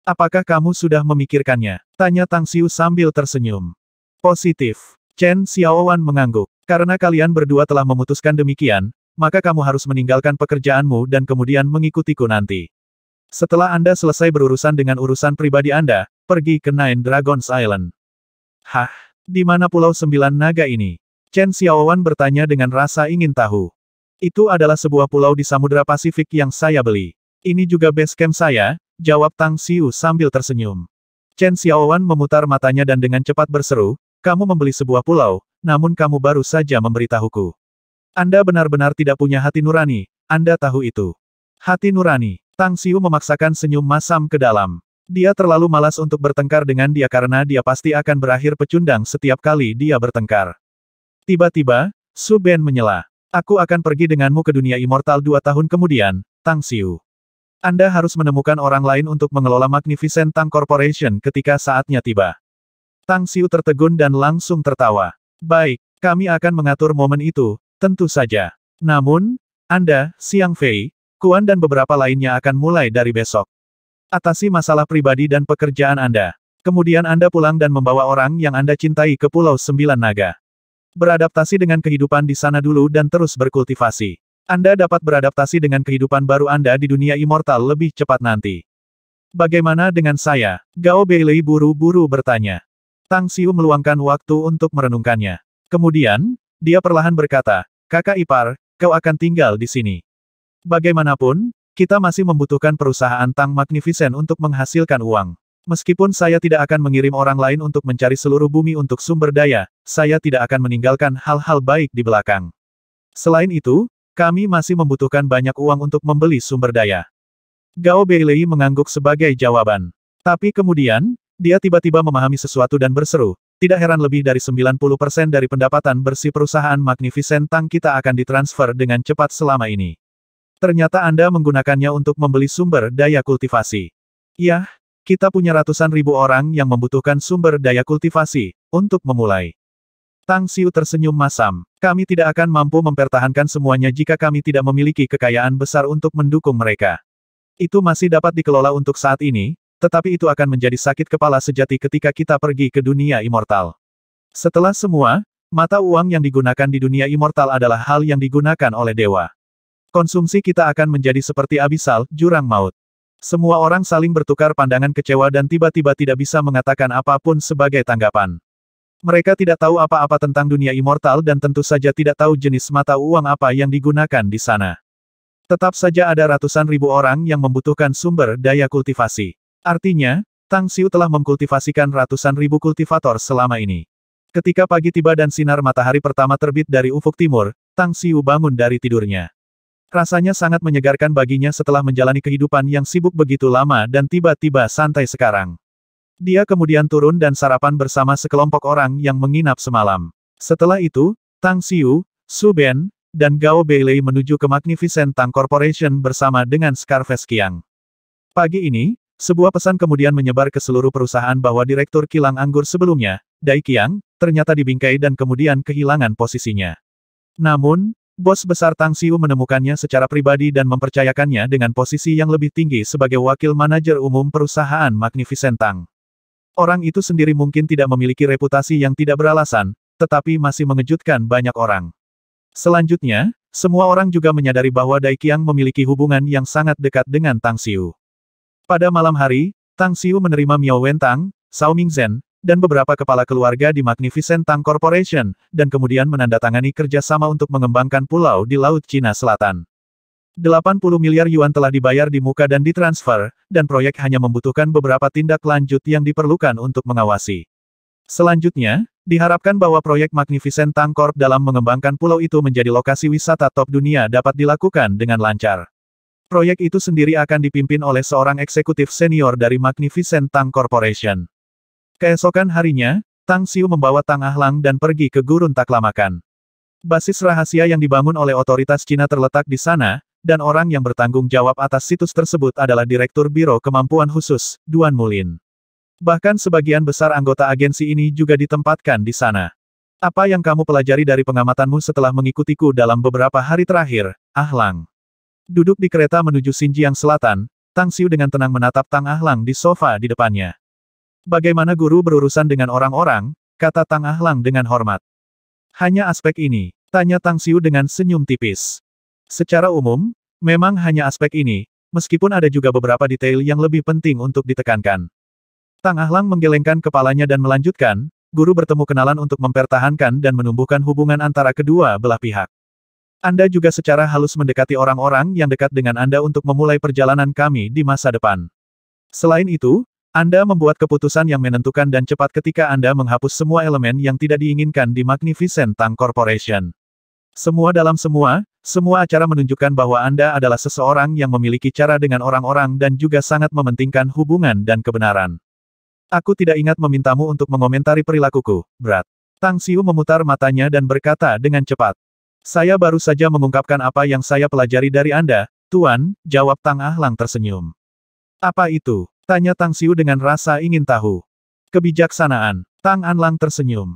Apakah kamu sudah memikirkannya? Tanya Tang Xiu sambil tersenyum. Positif. Chen Xiaowan mengangguk. Karena kalian berdua telah memutuskan demikian, maka kamu harus meninggalkan pekerjaanmu dan kemudian mengikutiku nanti. Setelah Anda selesai berurusan dengan urusan pribadi Anda, pergi ke Nine Dragons Island. Hah? Di mana Pulau Sembilan Naga ini? Chen Xiaowan bertanya dengan rasa ingin tahu. Itu adalah sebuah pulau di Samudra Pasifik yang saya beli. Ini juga base camp saya, jawab Tang Xiu sambil tersenyum. Chen Xiaowan memutar matanya dan dengan cepat berseru, kamu membeli sebuah pulau, namun kamu baru saja memberitahuku. Anda benar-benar tidak punya hati nurani, Anda tahu itu. Hati nurani. Tang Xiu memaksakan senyum masam ke dalam. Dia terlalu malas untuk bertengkar dengan dia karena dia pasti akan berakhir pecundang setiap kali dia bertengkar. Tiba-tiba, Su Ben menyela. Aku akan pergi denganmu ke dunia immortal 2 tahun kemudian, Tang Xiu. Anda harus menemukan orang lain untuk mengelola Magnificent Tang Corporation ketika saatnya tiba. Tang Xiu tertegun dan langsung tertawa. Baik, kami akan mengatur momen itu, tentu saja. Namun, Anda, Xiang Fei, Kuan dan beberapa lainnya akan mulai dari besok. Atasi masalah pribadi dan pekerjaan Anda. Kemudian Anda pulang dan membawa orang yang Anda cintai ke Pulau Sembilan Naga. Beradaptasi dengan kehidupan di sana dulu dan terus berkultivasi. Anda dapat beradaptasi dengan kehidupan baru Anda di dunia immortal lebih cepat nanti. Bagaimana dengan saya? Gao Beilei buru-buru bertanya. Tang Xiu meluangkan waktu untuk merenungkannya. Kemudian, dia perlahan berkata, kakak ipar, kau akan tinggal di sini. Bagaimanapun, kita masih membutuhkan perusahaan Tang Magnificent untuk menghasilkan uang. Meskipun saya tidak akan mengirim orang lain untuk mencari seluruh bumi untuk sumber daya, saya tidak akan meninggalkan hal-hal baik di belakang. Selain itu, kami masih membutuhkan banyak uang untuk membeli sumber daya. Gao Beilei mengangguk sebagai jawaban. Tapi kemudian, dia tiba-tiba memahami sesuatu dan berseru, tidak heran lebih dari 90% dari pendapatan bersih perusahaan Magnificent Tang kita akan ditransfer dengan cepat selama ini. Ternyata Anda menggunakannya untuk membeli sumber daya kultivasi. Yah, kita punya ratusan ribu orang yang membutuhkan sumber daya kultivasi, untuk memulai. Tang Xiu tersenyum masam. Kami tidak akan mampu mempertahankan semuanya jika kami tidak memiliki kekayaan besar untuk mendukung mereka. Itu masih dapat dikelola untuk saat ini, tetapi itu akan menjadi sakit kepala sejati ketika kita pergi ke dunia immortal. Setelah semua, mata uang yang digunakan di dunia immortal adalah hal yang digunakan oleh dewa. Konsumsi kita akan menjadi seperti abisal, jurang maut. Semua orang saling bertukar pandangan kecewa dan tiba-tiba tidak bisa mengatakan apapun sebagai tanggapan. Mereka tidak tahu apa-apa tentang dunia immortal dan tentu saja tidak tahu jenis mata uang apa yang digunakan di sana. Tetap saja ada ratusan ribu orang yang membutuhkan sumber daya kultivasi. Artinya, Tang Xiu telah mengkultivasikan ratusan ribu kultivator selama ini. Ketika pagi tiba dan sinar matahari pertama terbit dari ufuk timur, Tang Xiu bangun dari tidurnya. Rasanya sangat menyegarkan baginya setelah menjalani kehidupan yang sibuk begitu lama dan tiba-tiba santai sekarang. Dia kemudian turun dan sarapan bersama sekelompok orang yang menginap semalam. Setelah itu, Tang Xiu, Su Ben, dan Gao Beilei menuju ke Magnificent Tang Corporation bersama dengan Scarface Qiang. Pagi ini, sebuah pesan kemudian menyebar ke seluruh perusahaan bahwa Direktur Kilang Anggur sebelumnya, Dai Qiang, ternyata dibingkai dan kemudian kehilangan posisinya. Namun, bos besar Tang Xiu menemukannya secara pribadi dan mempercayakannya dengan posisi yang lebih tinggi sebagai wakil manajer umum perusahaan Magnificent Tang. Orang itu sendiri mungkin tidak memiliki reputasi yang tidak beralasan, tetapi masih mengejutkan banyak orang. Selanjutnya, semua orang juga menyadari bahwa Dai Qiang memiliki hubungan yang sangat dekat dengan Tang Xiu. Pada malam hari, Tang Xiu menerima Miao Wentang, Cao Mingzhen, dan beberapa kepala keluarga di Magnificent Tang Corporation, dan kemudian menandatangani kerjasama untuk mengembangkan pulau di Laut Cina Selatan. 80 miliar yuan telah dibayar di muka dan ditransfer, dan proyek hanya membutuhkan beberapa tindak lanjut yang diperlukan untuk mengawasi. Selanjutnya, diharapkan bahwa proyek Magnificent Tank Corp dalam mengembangkan pulau itu menjadi lokasi wisata top dunia dapat dilakukan dengan lancar. Proyek itu sendiri akan dipimpin oleh seorang eksekutif senior dari Magnificent Tank Corporation. Keesokan harinya, Tang Xiu membawa Tang Ahlang dan pergi ke gurun taklamakan. Basis rahasia yang dibangun oleh otoritas Cina terletak di sana, dan orang yang bertanggung jawab atas situs tersebut adalah Direktur Biro Kemampuan Khusus, Duan Mulin. Bahkan sebagian besar anggota agensi ini juga ditempatkan di sana. Apa yang kamu pelajari dari pengamatanmu setelah mengikutiku dalam beberapa hari terakhir, Ahlang? Duduk di kereta menuju Xinjiang Selatan, Tang Xiu dengan tenang menatap Tang Ahlang di sofa di depannya. Bagaimana guru berurusan dengan orang-orang, kata Tang Ahlang dengan hormat. Hanya aspek ini, tanya Tang Xiu dengan senyum tipis. Secara umum, memang hanya aspek ini, meskipun ada juga beberapa detail yang lebih penting untuk ditekankan. Tang Ahlang menggelengkan kepalanya dan melanjutkan, guru bertemu kenalan untuk mempertahankan dan menumbuhkan hubungan antara kedua belah pihak. Anda juga secara halus mendekati orang-orang yang dekat dengan Anda untuk memulai perjalanan kami di masa depan. Selain itu, Anda membuat keputusan yang menentukan dan cepat ketika Anda menghapus semua elemen yang tidak diinginkan di Magnificent Tank Corporation. Semua dalam semua acara menunjukkan bahwa Anda adalah seseorang yang memiliki cara dengan orang-orang dan juga sangat mementingkan hubungan dan kebenaran. Aku tidak ingat memintamu untuk mengomentari perilakuku, Brad. Tang Xiu memutar matanya dan berkata dengan cepat. Saya baru saja mengungkapkan apa yang saya pelajari dari Anda, Tuan, jawab Tang Ahlang tersenyum. Apa itu? Tanya Tang Xiu dengan rasa ingin tahu. Kebijaksanaan. Tang Ahlang tersenyum.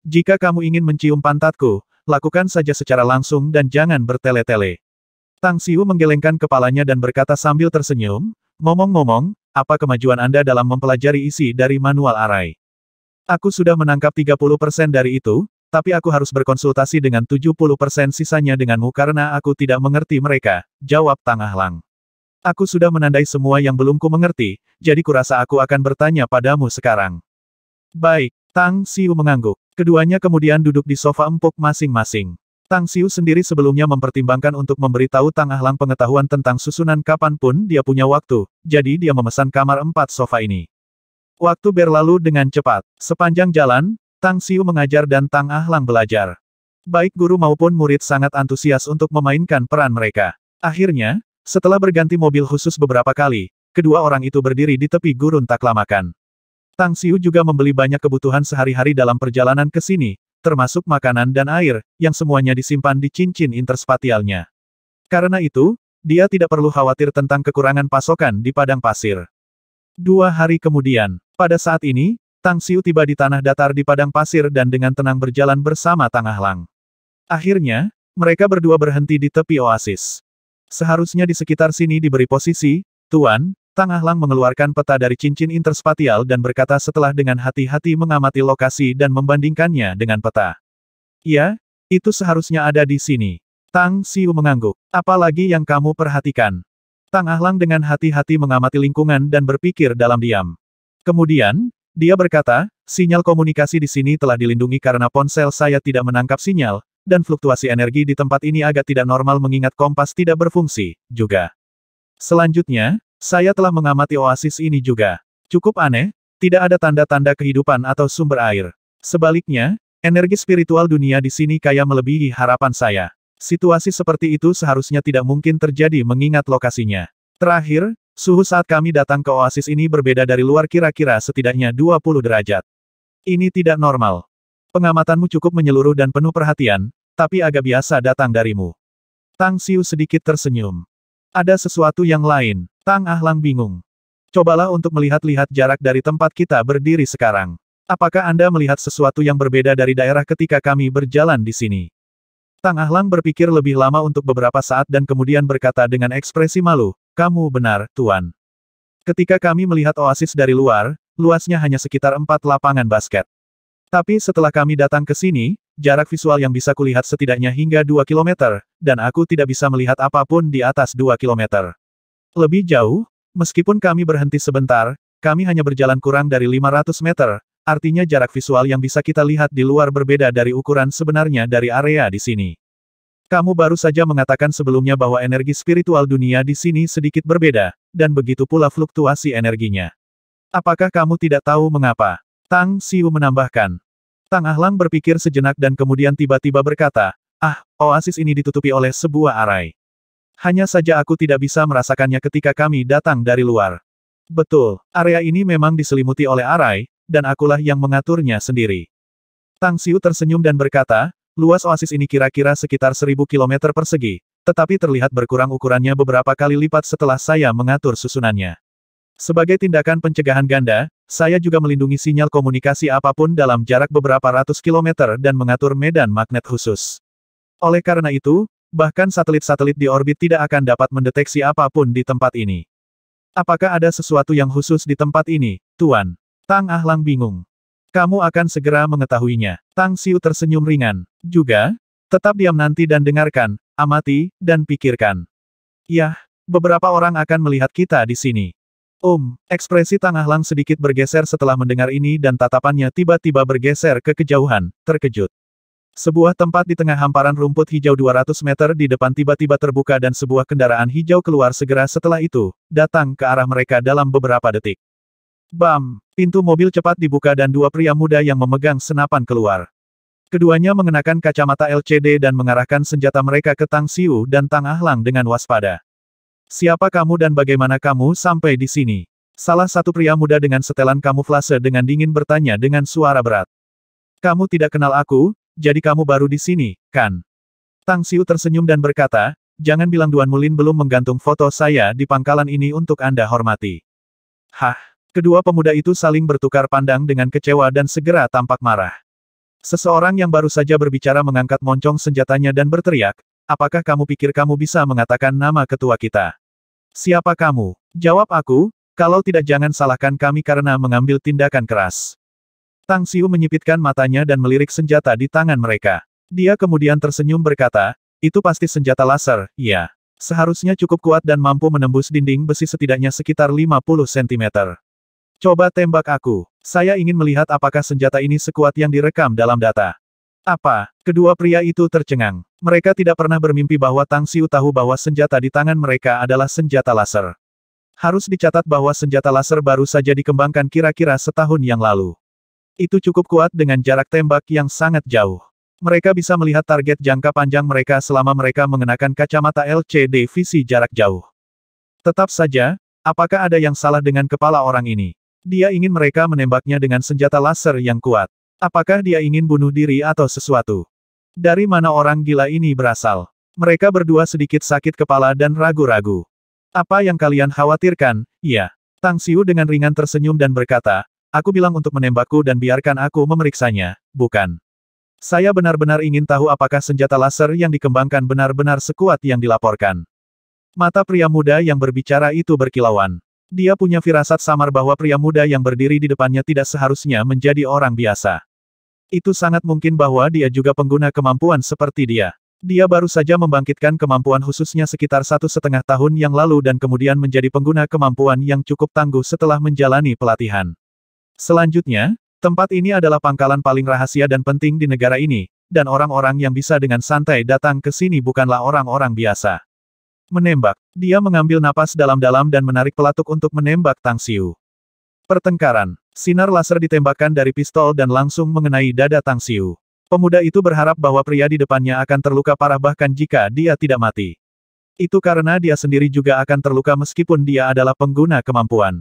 Jika kamu ingin mencium pantatku, lakukan saja secara langsung dan jangan bertele-tele. Tang Xiu menggelengkan kepalanya dan berkata sambil tersenyum, ngomong-ngomong, apa kemajuan Anda dalam mempelajari isi dari manual arai? Aku sudah menangkap 30% dari itu, tapi aku harus berkonsultasi dengan 70% sisanya denganmu karena aku tidak mengerti mereka, jawab Tang Ahlang. Aku sudah menandai semua yang belum ku mengerti, jadi kurasa aku akan bertanya padamu sekarang. Baik, Tang Xiu mengangguk. Keduanya kemudian duduk di sofa empuk masing-masing. Tang Xiu sendiri sebelumnya mempertimbangkan untuk memberitahu Tang Ahlang pengetahuan tentang susunan kapanpun dia punya waktu, jadi dia memesan kamar 4 sofa ini. Waktu berlalu dengan cepat. Sepanjang jalan, Tang Xiu mengajar dan Tang Ahlang belajar. Baik guru maupun murid sangat antusias untuk memainkan peran mereka. Akhirnya, setelah berganti mobil khusus beberapa kali, kedua orang itu berdiri di tepi gurun taklamakan. Tang Xiu juga membeli banyak kebutuhan sehari-hari dalam perjalanan ke sini, termasuk makanan dan air, yang semuanya disimpan di cincin interspatialnya. Karena itu, dia tidak perlu khawatir tentang kekurangan pasokan di padang pasir. 2 hari kemudian, pada saat ini, Tang Xiu tiba di tanah datar di padang pasir dan dengan tenang berjalan bersama Tang Ahlang. Akhirnya, mereka berdua berhenti di tepi oasis. Seharusnya di sekitar sini diberi posisi, Tuan, Tang Ahlang mengeluarkan peta dari cincin interspatial dan berkata setelah dengan hati-hati mengamati lokasi dan membandingkannya dengan peta. Ya, itu seharusnya ada di sini. Tang Xiu mengangguk. Apalagi yang kamu perhatikan? Tang Ahlang dengan hati-hati mengamati lingkungan dan berpikir dalam diam. Kemudian, dia berkata, sinyal komunikasi di sini telah dilindungi karena ponsel saya tidak menangkap sinyal, dan fluktuasi energi di tempat ini agak tidak normal mengingat kompas tidak berfungsi, juga. Selanjutnya, saya telah mengamati oasis ini juga. Cukup aneh, tidak ada tanda-tanda kehidupan atau sumber air. Sebaliknya, energi spiritual dunia di sini kaya melebihi harapan saya. Situasi seperti itu seharusnya tidak mungkin terjadi mengingat lokasinya. Terakhir, suhu saat kami datang ke oasis ini berbeda dari luar kira-kira setidaknya 20 derajat. Ini tidak normal. Pengamatanmu cukup menyeluruh dan penuh perhatian, tapi agak biasa datang darimu. Tang Xiu sedikit tersenyum. Ada sesuatu yang lain. Tang Ahlang bingung. Cobalah untuk melihat-lihat jarak dari tempat kita berdiri sekarang. Apakah Anda melihat sesuatu yang berbeda dari daerah ketika kami berjalan di sini? Tang Ahlang berpikir lebih lama untuk beberapa saat dan kemudian berkata dengan ekspresi malu, kamu benar, Tuan. Ketika kami melihat oasis dari luar, luasnya hanya sekitar 4 lapangan basket. Tapi setelah kami datang ke sini, jarak visual yang bisa kulihat setidaknya hingga 2 km, dan aku tidak bisa melihat apapun di atas 2 km. Lebih jauh, meskipun kami berhenti sebentar, kami hanya berjalan kurang dari 500 meter, artinya jarak visual yang bisa kita lihat di luar berbeda dari ukuran sebenarnya dari area di sini. Kamu baru saja mengatakan sebelumnya bahwa energi spiritual dunia di sini sedikit berbeda, dan begitu pula fluktuasi energinya. Apakah kamu tidak tahu mengapa? Tang Xiu menambahkan. Tang Ahlang berpikir sejenak dan kemudian tiba-tiba berkata, oasis ini ditutupi oleh sebuah arai. Hanya saja aku tidak bisa merasakannya ketika kami datang dari luar. Betul, area ini memang diselimuti oleh arai, dan akulah yang mengaturnya sendiri. Tang Xiu tersenyum dan berkata, luas oasis ini kira-kira sekitar 1000 km persegi, tetapi terlihat berkurang ukurannya beberapa kali lipat setelah saya mengatur susunannya. Sebagai tindakan pencegahan ganda, saya juga melindungi sinyal komunikasi apapun dalam jarak beberapa ratus kilometer dan mengatur medan magnet khusus. Oleh karena itu, bahkan satelit-satelit di orbit tidak akan dapat mendeteksi apapun di tempat ini. Apakah ada sesuatu yang khusus di tempat ini, Tuan? Tang Ahlang bingung. Kamu akan segera mengetahuinya. Tang Xiu tersenyum ringan. Juga, tetap diam nanti dan dengarkan, amati, dan pikirkan. Yah, beberapa orang akan melihat kita di sini. Ekspresi Tang Ahlang sedikit bergeser setelah mendengar ini dan tatapannya tiba-tiba bergeser ke kejauhan, terkejut. Sebuah tempat di tengah hamparan rumput hijau 200 meter di depan tiba-tiba terbuka dan sebuah kendaraan hijau keluar segera setelah itu, datang ke arah mereka dalam beberapa detik. Bam! Pintu mobil cepat dibuka dan dua pria muda yang memegang senapan keluar. Keduanya mengenakan kacamata LCD dan mengarahkan senjata mereka ke Tang Xiu dan Tang Ahlang dengan waspada. Siapa kamu dan bagaimana kamu sampai di sini? Salah satu pria muda dengan setelan kamuflase dengan dingin bertanya dengan suara berat. Kamu tidak kenal aku, jadi kamu baru di sini, kan? Tang Xiu tersenyum dan berkata, jangan bilang Duan Mulin belum menggantung foto saya di pangkalan ini untuk Anda hormati. Hah? Kedua pemuda itu saling bertukar pandang dengan kecewa dan segera tampak marah. Seseorang yang baru saja berbicara mengangkat moncong senjatanya dan berteriak, apakah kamu pikir kamu bisa mengatakan nama ketua kita? Siapa kamu? Jawab aku, kalau tidak jangan salahkan kami karena mengambil tindakan keras. Tang Xiu menyipitkan matanya dan melirik senjata di tangan mereka. Dia kemudian tersenyum berkata, itu pasti senjata laser, ya. Seharusnya cukup kuat dan mampu menembus dinding besi setidaknya sekitar 50 cm. Coba tembak aku. Saya ingin melihat apakah senjata ini sekuat yang direkam dalam data. Apa? Kedua pria itu tercengang. Mereka tidak pernah bermimpi bahwa Tang Xiu tahu bahwa senjata di tangan mereka adalah senjata laser. Harus dicatat bahwa senjata laser baru saja dikembangkan kira-kira setahun yang lalu. Itu cukup kuat dengan jarak tembak yang sangat jauh. Mereka bisa melihat target jangka panjang mereka selama mereka mengenakan kacamata LCD visi jarak jauh. Tetap saja, apakah ada yang salah dengan kepala orang ini? Dia ingin mereka menembaknya dengan senjata laser yang kuat. Apakah dia ingin bunuh diri atau sesuatu? Dari mana orang gila ini berasal? Mereka berdua sedikit sakit kepala dan ragu-ragu. Apa yang kalian khawatirkan? Iya. Tang Xiu dengan ringan tersenyum dan berkata, aku bilang untuk menembakku dan biarkan aku memeriksanya, bukan. Saya benar-benar ingin tahu apakah senjata laser yang dikembangkan benar-benar sekuat yang dilaporkan. Mata pria muda yang berbicara itu berkilauan. Dia punya firasat samar bahwa pria muda yang berdiri di depannya tidak seharusnya menjadi orang biasa. Itu sangat mungkin bahwa dia juga pengguna kemampuan seperti dia. Dia baru saja membangkitkan kemampuan khususnya sekitar 1,5 tahun yang lalu dan kemudian menjadi pengguna kemampuan yang cukup tangguh setelah menjalani pelatihan. Selanjutnya, tempat ini adalah pangkalan paling rahasia dan penting di negara ini, dan orang-orang yang bisa dengan santai datang ke sini bukanlah orang-orang biasa. Menembak. Dia mengambil napas dalam-dalam dan menarik pelatuk untuk menembak Tang Xiu. Pertengkaran. Sinar laser ditembakkan dari pistol dan langsung mengenai dada Tang Xiu. Pemuda itu berharap bahwa pria di depannya akan terluka parah bahkan jika dia tidak mati. Itu karena dia sendiri juga akan terluka meskipun dia adalah pengguna kemampuan.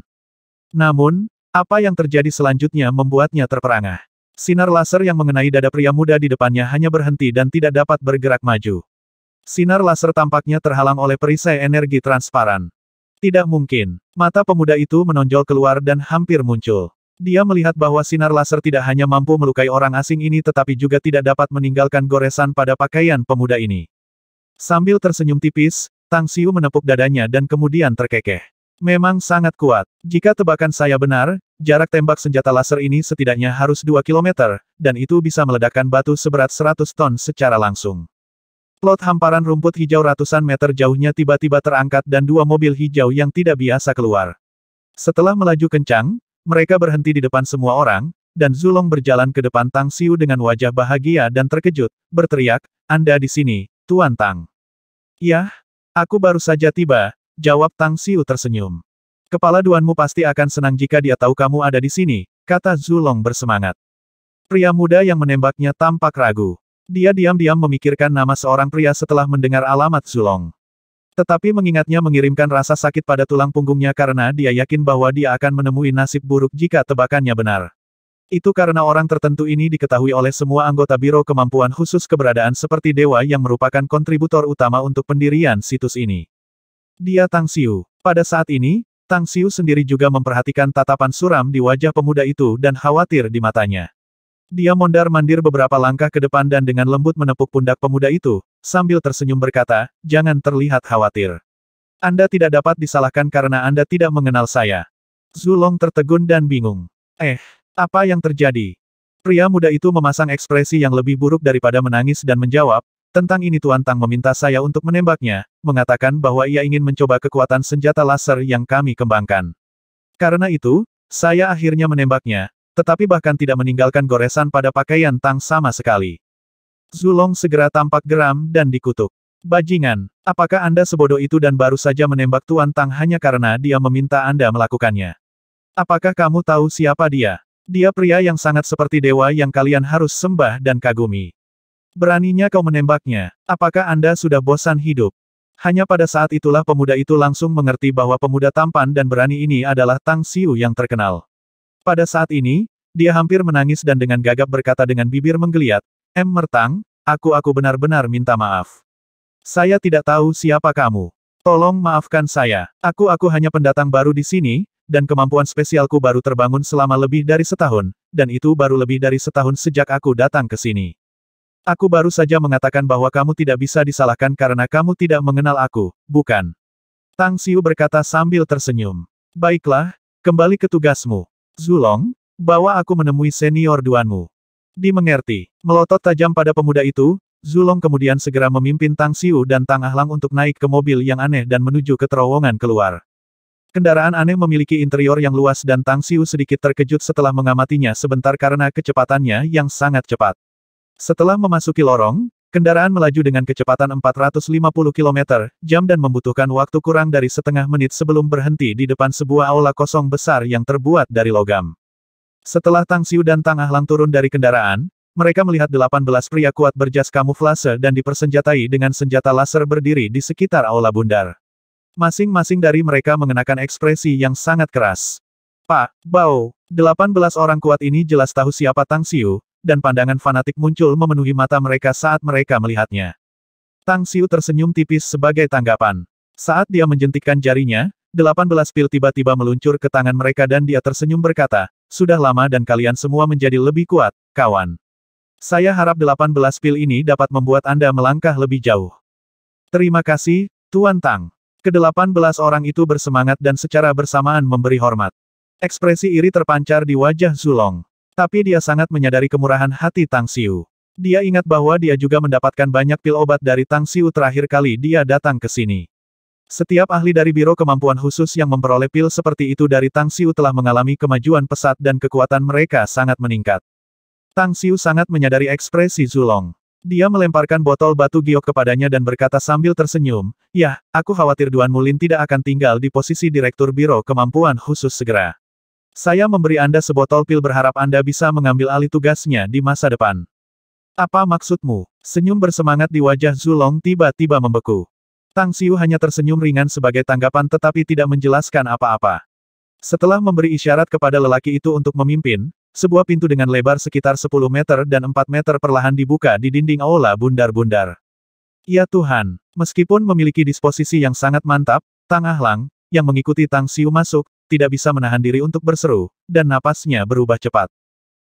Namun, apa yang terjadi selanjutnya membuatnya terperangah. Sinar laser yang mengenai dada pria muda di depannya hanya berhenti dan tidak dapat bergerak maju. Sinar laser tampaknya terhalang oleh perisai energi transparan. Tidak mungkin. Mata pemuda itu menonjol keluar dan hampir muncul. Dia melihat bahwa sinar laser tidak hanya mampu melukai orang asing ini tetapi juga tidak dapat meninggalkan goresan pada pakaian pemuda ini. Sambil tersenyum tipis, Tang Xiu menepuk dadanya dan kemudian terkekeh. Memang sangat kuat. Jika tebakan saya benar, jarak tembak senjata laser ini setidaknya harus 2 km, dan itu bisa meledakkan batu seberat 100 ton secara langsung. Plot hamparan rumput hijau ratusan meter jauhnya tiba-tiba terangkat dan dua mobil hijau yang tidak biasa keluar. Setelah melaju kencang, mereka berhenti di depan semua orang, dan Zulong berjalan ke depan Tang Xiu dengan wajah bahagia dan terkejut, berteriak, Anda di sini, Tuan Tang. Yah, aku baru saja tiba, jawab Tang Xiu tersenyum. Kepala Duanmu pasti akan senang jika dia tahu kamu ada di sini, kata Zulong bersemangat. Pria muda yang menembaknya tampak ragu. Dia diam-diam memikirkan nama seorang pria setelah mendengar alamat Zulong. Tetapi mengingatnya mengirimkan rasa sakit pada tulang punggungnya karena dia yakin bahwa dia akan menemui nasib buruk jika tebakannya benar. Itu karena orang tertentu ini diketahui oleh semua anggota Biro Kemampuan Khusus Keberadaan seperti dewa yang merupakan kontributor utama untuk pendirian situs ini. Dia Tang Xiu. Pada saat ini, Tang Xiu sendiri juga memperhatikan tatapan suram di wajah pemuda itu dan khawatir di matanya. Dia mondar-mandir beberapa langkah ke depan dan dengan lembut menepuk pundak pemuda itu, sambil tersenyum berkata, "Jangan terlihat khawatir. Anda tidak dapat disalahkan karena Anda tidak mengenal saya." Zulong tertegun dan bingung. Apa yang terjadi? Pria muda itu memasang ekspresi yang lebih buruk daripada menangis dan menjawab, "Tentang ini Tuan Tang meminta saya untuk menembaknya, mengatakan bahwa ia ingin mencoba kekuatan senjata laser yang kami kembangkan. Karena itu, saya akhirnya menembaknya. Tetapi bahkan tidak meninggalkan goresan pada pakaian Tang sama sekali." Zulong segera tampak geram dan dikutuk. "Bajingan, apakah Anda sebodoh itu dan baru saja menembak Tuan Tang hanya karena dia meminta Anda melakukannya? Apakah kamu tahu siapa dia? Dia pria yang sangat seperti dewa yang kalian harus sembah dan kagumi. Beraninya kau menembaknya, apakah Anda sudah bosan hidup?" Hanya pada saat itulah pemuda itu langsung mengerti bahwa pemuda tampan dan berani ini adalah Tang Xiu yang terkenal. Pada saat ini, dia hampir menangis dan dengan gagap berkata dengan bibir menggeliat, Mertang, aku benar-benar minta maaf. Saya tidak tahu siapa kamu. Tolong maafkan saya. Aku hanya pendatang baru di sini, dan kemampuan spesialku baru terbangun selama lebih dari setahun, dan itu baru lebih dari setahun sejak aku datang ke sini. Aku baru saja mengatakan bahwa kamu tidak bisa disalahkan karena kamu tidak mengenal aku, bukan?" Tang Xiu berkata sambil tersenyum. "Baiklah, kembali ke tugasmu. Zulong, bawa aku menemui senior Duanmu." Dimengerti. Melotot tajam pada pemuda itu, Zulong kemudian segera memimpin Tang Xiu dan Tang Ahlang untuk naik ke mobil yang aneh dan menuju ke terowongan keluar. Kendaraan aneh memiliki interior yang luas dan Tang Xiu sedikit terkejut setelah mengamatinya sebentar karena kecepatannya yang sangat cepat. Setelah memasuki lorong, kendaraan melaju dengan kecepatan 450 km/jam dan membutuhkan waktu kurang dari setengah menit sebelum berhenti di depan sebuah aula kosong besar yang terbuat dari logam. Setelah Tang Xiu dan Tang Ahlang turun dari kendaraan, mereka melihat 18 pria kuat berjas kamuflase dan dipersenjatai dengan senjata laser berdiri di sekitar aula bundar. Masing-masing dari mereka mengenakan ekspresi yang sangat keras. "Pak, Bao, 18 orang kuat ini jelas tahu siapa Tang Xiu, dan pandangan fanatik muncul memenuhi mata mereka saat mereka melihatnya." Tang Xiu tersenyum tipis sebagai tanggapan. Saat dia menjentikkan jarinya, 18 pil tiba-tiba meluncur ke tangan mereka dan dia tersenyum berkata, "Sudah lama dan kalian semua menjadi lebih kuat, kawan. Saya harap 18 pil ini dapat membuat Anda melangkah lebih jauh." "Terima kasih, Tuan Tang." Ke-18 orang itu bersemangat dan secara bersamaan memberi hormat. Ekspresi iri terpancar di wajah Zulong. Tapi dia sangat menyadari kemurahan hati Tang Xiu. Dia ingat bahwa dia juga mendapatkan banyak pil obat dari Tang Xiu terakhir kali dia datang ke sini. Setiap ahli dari Biro Kemampuan Khusus yang memperoleh pil seperti itu dari Tang Xiu telah mengalami kemajuan pesat dan kekuatan mereka sangat meningkat. Tang Xiu sangat menyadari ekspresi Zulong. Dia melemparkan botol batu giok kepadanya dan berkata sambil tersenyum, "Yah, aku khawatir Duan Mulin tidak akan tinggal di posisi Direktur Biro Kemampuan Khusus segera. Saya memberi Anda sebotol pil berharap Anda bisa mengambil alih tugasnya di masa depan." "Apa maksudmu?" Senyum bersemangat di wajah Zulong tiba-tiba membeku. Tang Xiu hanya tersenyum ringan sebagai tanggapan tetapi tidak menjelaskan apa-apa. Setelah memberi isyarat kepada lelaki itu untuk memimpin, sebuah pintu dengan lebar sekitar 10 meter dan 4 meter perlahan dibuka di dinding aula bundar-bundar. Ya Tuhan, meskipun memiliki disposisi yang sangat mantap, Tang Ahlang, yang mengikuti Tang Xiu masuk, tidak bisa menahan diri untuk berseru, dan napasnya berubah cepat.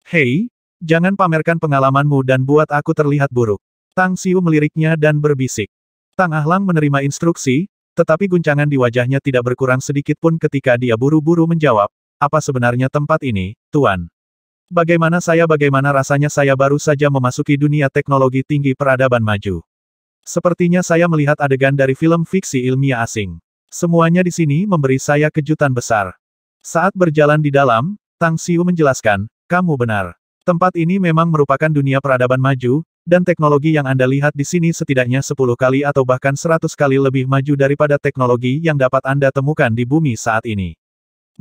"Hei, jangan pamerkan pengalamanmu dan buat aku terlihat buruk." Tang Xiu meliriknya dan berbisik. Tang Ahlang menerima instruksi, tetapi guncangan di wajahnya tidak berkurang sedikit pun ketika dia buru-buru menjawab, "Apa sebenarnya tempat ini, Tuan? Bagaimana rasanya saya baru saja memasuki dunia teknologi tinggi peradaban maju. Sepertinya saya melihat adegan dari film fiksi ilmiah asing. Semuanya di sini memberi saya kejutan besar." Saat berjalan di dalam, Tang Xiu menjelaskan, "Kamu benar. Tempat ini memang merupakan dunia peradaban maju, Dan teknologi yang Anda lihat di sini setidaknya 10 kali atau bahkan 100 kali lebih maju daripada teknologi yang dapat Anda temukan di bumi saat ini.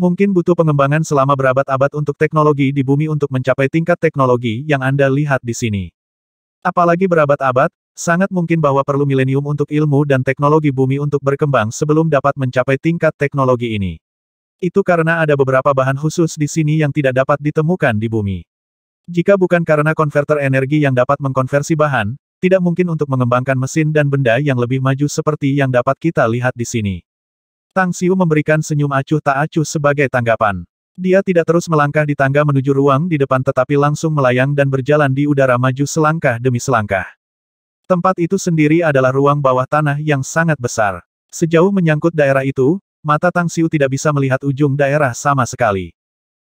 Mungkin butuh pengembangan selama berabad-abad untuk teknologi di bumi untuk mencapai tingkat teknologi yang Anda lihat di sini. Apalagi berabad-abad, sangat mungkin bahwa perlu milenium untuk ilmu dan teknologi bumi untuk berkembang sebelum dapat mencapai tingkat teknologi ini. Itu karena ada beberapa bahan khusus di sini yang tidak dapat ditemukan di bumi. Jika bukan karena konverter energi yang dapat mengkonversi bahan, tidak mungkin untuk mengembangkan mesin dan benda yang lebih maju seperti yang dapat kita lihat di sini. Tang Xiu memberikan senyum acuh tak acuh sebagai tanggapan. Dia tidak terus melangkah di tangga menuju ruang di depan tetapi langsung melayang dan berjalan di udara maju selangkah demi selangkah. Tempat itu sendiri adalah ruang bawah tanah yang sangat besar. Sejauh menyangkut daerah itu, mata Tang Xiu tidak bisa melihat ujung daerah sama sekali.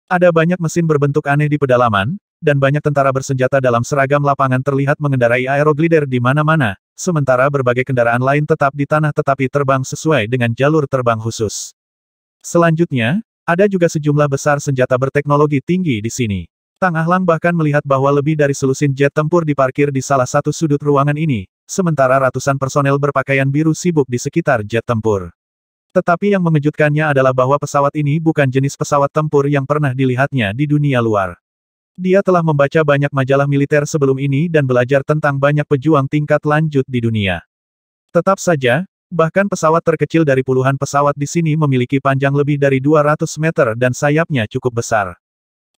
Ada banyak mesin berbentuk aneh di pedalaman, dan banyak tentara bersenjata dalam seragam lapangan terlihat mengendarai aeroglider di mana-mana, sementara berbagai kendaraan lain tetap di tanah tetapi terbang sesuai dengan jalur terbang khusus. Selanjutnya, ada juga sejumlah besar senjata berteknologi tinggi di sini. Tang Ahlang bahkan melihat bahwa lebih dari selusin jet tempur diparkir di salah satu sudut ruangan ini, sementara ratusan personel berpakaian biru sibuk di sekitar jet tempur. Tetapi yang mengejutkannya adalah bahwa pesawat ini bukan jenis pesawat tempur yang pernah dilihatnya di dunia luar. Dia telah membaca banyak majalah militer sebelum ini dan belajar tentang banyak pejuang tingkat lanjut di dunia. Tetap saja, bahkan pesawat terkecil dari puluhan pesawat di sini memiliki panjang lebih dari 200 meter dan sayapnya cukup besar.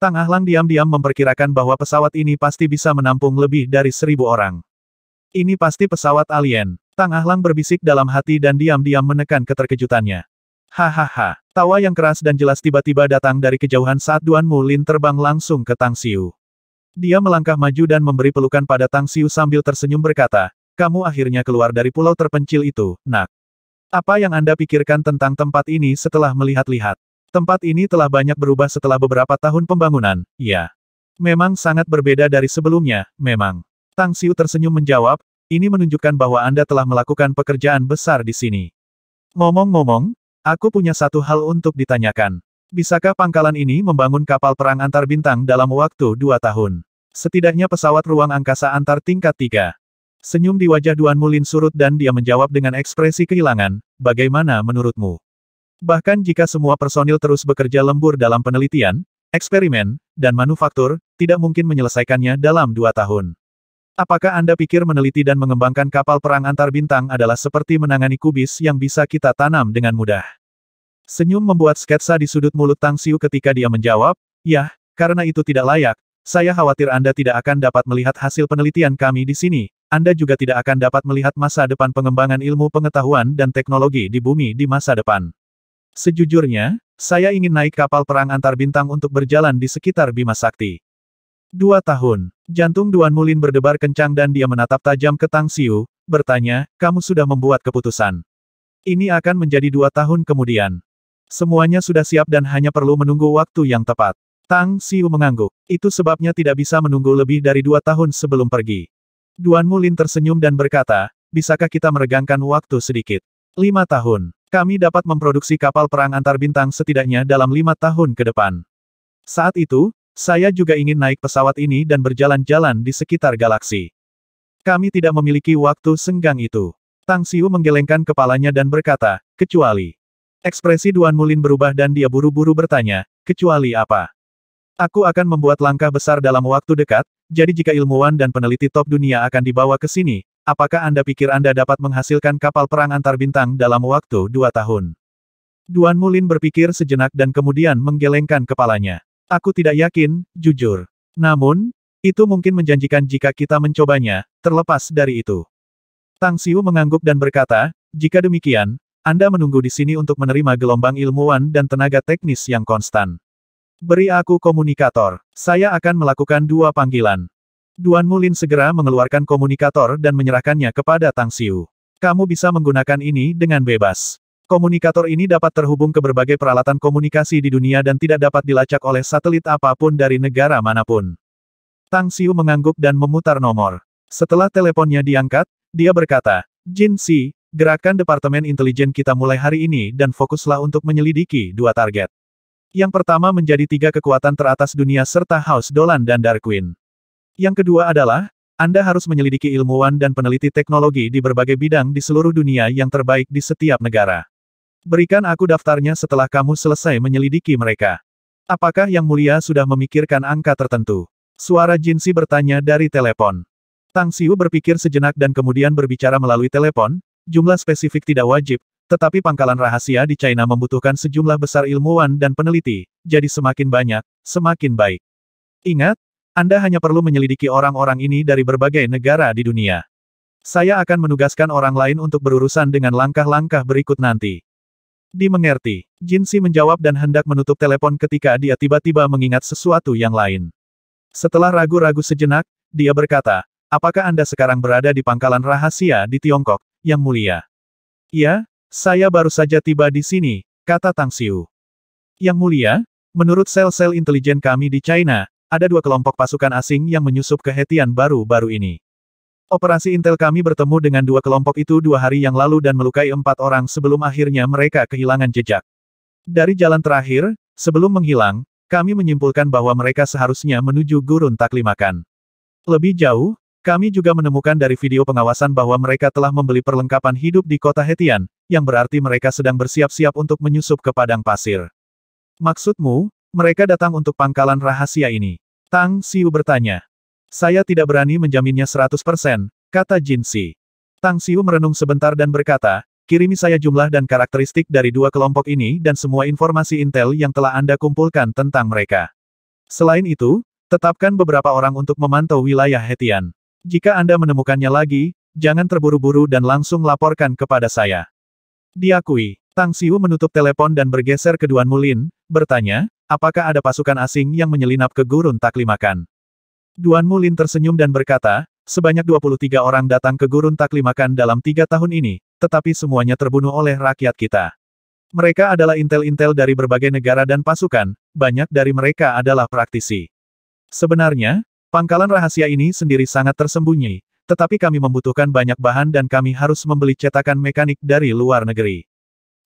Tang Ahlang diam-diam memperkirakan bahwa pesawat ini pasti bisa menampung lebih dari 1000 orang. Ini pasti pesawat alien. Tang Ahlang berbisik dalam hati dan diam-diam menekan keterkejutannya. Hahaha. Tawa yang keras dan jelas tiba-tiba datang dari kejauhan saat Duan Mulin terbang langsung ke Tang Xiu. Dia melangkah maju dan memberi pelukan pada Tang Xiu sambil tersenyum berkata, "Kamu akhirnya keluar dari pulau terpencil itu, nak. Apa yang Anda pikirkan tentang tempat ini setelah melihat-lihat? Tempat ini telah banyak berubah setelah beberapa tahun pembangunan, ya. Memang sangat berbeda dari sebelumnya, memang." Tang Xiu tersenyum menjawab, "Ini menunjukkan bahwa Anda telah melakukan pekerjaan besar di sini. Ngomong-ngomong, aku punya satu hal untuk ditanyakan. Bisakah pangkalan ini membangun kapal perang antar bintang dalam waktu 2 tahun? Setidaknya pesawat ruang angkasa antar tingkat 3. Senyum di wajah Duan Mulin surut dan dia menjawab dengan ekspresi kehilangan, "Bagaimana menurutmu? Bahkan jika semua personil terus bekerja lembur dalam penelitian, eksperimen, dan manufaktur, tidak mungkin menyelesaikannya dalam 2 tahun. Apakah Anda pikir meneliti dan mengembangkan kapal perang antar bintang adalah seperti menangani kubis yang bisa kita tanam dengan mudah?" Senyum membuat sketsa di sudut mulut Tang Xiu ketika dia menjawab, "Yah, karena itu tidak layak. Saya khawatir Anda tidak akan dapat melihat hasil penelitian kami di sini. Anda juga tidak akan dapat melihat masa depan pengembangan ilmu pengetahuan dan teknologi di bumi di masa depan. Sejujurnya, saya ingin naik kapal perang antar bintang untuk berjalan di sekitar Bima Sakti." 2 tahun. Jantung Duan Mulin berdebar kencang dan dia menatap tajam ke Tang Xiu, bertanya, "Kamu sudah membuat keputusan? Ini akan menjadi 2 tahun kemudian. Semuanya sudah siap dan hanya perlu menunggu waktu yang tepat." Tang Xiu mengangguk. "Itu sebabnya tidak bisa menunggu lebih dari 2 tahun sebelum pergi." Duan Mulin tersenyum dan berkata, "Bisakah kita meregangkan waktu sedikit? 5 tahun. Kami dapat memproduksi kapal perang antar bintang setidaknya dalam 5 tahun ke depan. Saat itu, saya juga ingin naik pesawat ini dan berjalan-jalan di sekitar galaksi. Kami tidak memiliki waktu senggang itu." Tang Xiu menggelengkan kepalanya dan berkata, "Kecuali." Ekspresi Duan Mulin berubah dan dia buru-buru bertanya, "Kecuali apa?" "Aku akan membuat langkah besar dalam waktu dekat, jadi jika ilmuwan dan peneliti top dunia akan dibawa ke sini, apakah Anda pikir Anda dapat menghasilkan kapal perang antar bintang dalam waktu 2 tahun?" Duan Mulin berpikir sejenak dan kemudian menggelengkan kepalanya. "Aku tidak yakin, jujur. Namun, itu mungkin menjanjikan jika kita mencobanya, terlepas dari itu." Tang Xiu mengangguk dan berkata, "Jika demikian, Anda menunggu di sini untuk menerima gelombang ilmuwan dan tenaga teknis yang konstan. Beri aku komunikator. Saya akan melakukan 2 panggilan." Duan Mulin segera mengeluarkan komunikator dan menyerahkannya kepada Tang Xiu. "Kamu bisa menggunakan ini dengan bebas. Komunikator ini dapat terhubung ke berbagai peralatan komunikasi di dunia dan tidak dapat dilacak oleh satelit apapun dari negara manapun." Tang Xiu mengangguk dan memutar nomor. Setelah teleponnya diangkat, dia berkata, "Jin Si, gerakan Departemen Intelijen kita mulai hari ini dan fokuslah untuk menyelidiki 2 target. Yang pertama menjadi 3 kekuatan teratas dunia serta House Dolan dan Dark Queen. Yang kedua adalah, Anda harus menyelidiki ilmuwan dan peneliti teknologi di berbagai bidang di seluruh dunia yang terbaik di setiap negara. Berikan aku daftarnya setelah kamu selesai menyelidiki mereka. Apakah Yang Mulia sudah memikirkan angka tertentu? Suara Jinsi bertanya dari telepon. Tang Xiu berpikir sejenak dan kemudian berbicara melalui telepon, jumlah spesifik tidak wajib, tetapi pangkalan rahasia di China membutuhkan sejumlah besar ilmuwan dan peneliti, jadi semakin banyak, semakin baik. Ingat, Anda hanya perlu menyelidiki orang-orang ini dari berbagai negara di dunia. Saya akan menugaskan orang lain untuk berurusan dengan langkah-langkah berikut nanti. Dimengerti. Jinsi menjawab dan hendak menutup telepon ketika dia tiba-tiba mengingat sesuatu yang lain. Setelah ragu-ragu sejenak, dia berkata, apakah Anda sekarang berada di pangkalan rahasia di Tiongkok, Yang Mulia? Ya, saya baru saja tiba di sini, kata Tang Xiu. Yang Mulia, menurut sel-sel intelijen kami di China, ada 2 kelompok pasukan asing yang menyusup ke Hetian baru-baru ini. Operasi intel kami bertemu dengan 2 kelompok itu 2 hari yang lalu dan melukai 4 orang sebelum akhirnya mereka kehilangan jejak. Dari jalan terakhir, sebelum menghilang, kami menyimpulkan bahwa mereka seharusnya menuju Gurun Taklimakan. Lebih jauh, kami juga menemukan dari video pengawasan bahwa mereka telah membeli perlengkapan hidup di kota Hetian, yang berarti mereka sedang bersiap-siap untuk menyusup ke padang pasir. Maksudmu, mereka datang untuk pangkalan rahasia ini? Tang Xiu bertanya. Saya tidak berani menjaminnya 100%, kata Jinsi. Tang Xiu merenung sebentar dan berkata, kirimi saya jumlah dan karakteristik dari 2 kelompok ini dan semua informasi intel yang telah Anda kumpulkan tentang mereka. Selain itu, tetapkan beberapa orang untuk memantau wilayah Hetian. Jika Anda menemukannya lagi, jangan terburu-buru dan langsung laporkan kepada saya. Diakui. Tang Xiu menutup telepon dan bergeser ke Duan Mulin, bertanya, apakah ada pasukan asing yang menyelinap ke Gurun Taklimakan? Duan Mulin tersenyum dan berkata, sebanyak 23 orang datang ke Gurun Taklimakan dalam 3 tahun ini, tetapi semuanya terbunuh oleh rakyat kita. Mereka adalah intel-intel dari berbagai negara dan pasukan, banyak dari mereka adalah praktisi. Sebenarnya, pangkalan rahasia ini sendiri sangat tersembunyi, tetapi kami membutuhkan banyak bahan dan kami harus membeli cetakan mekanik dari luar negeri.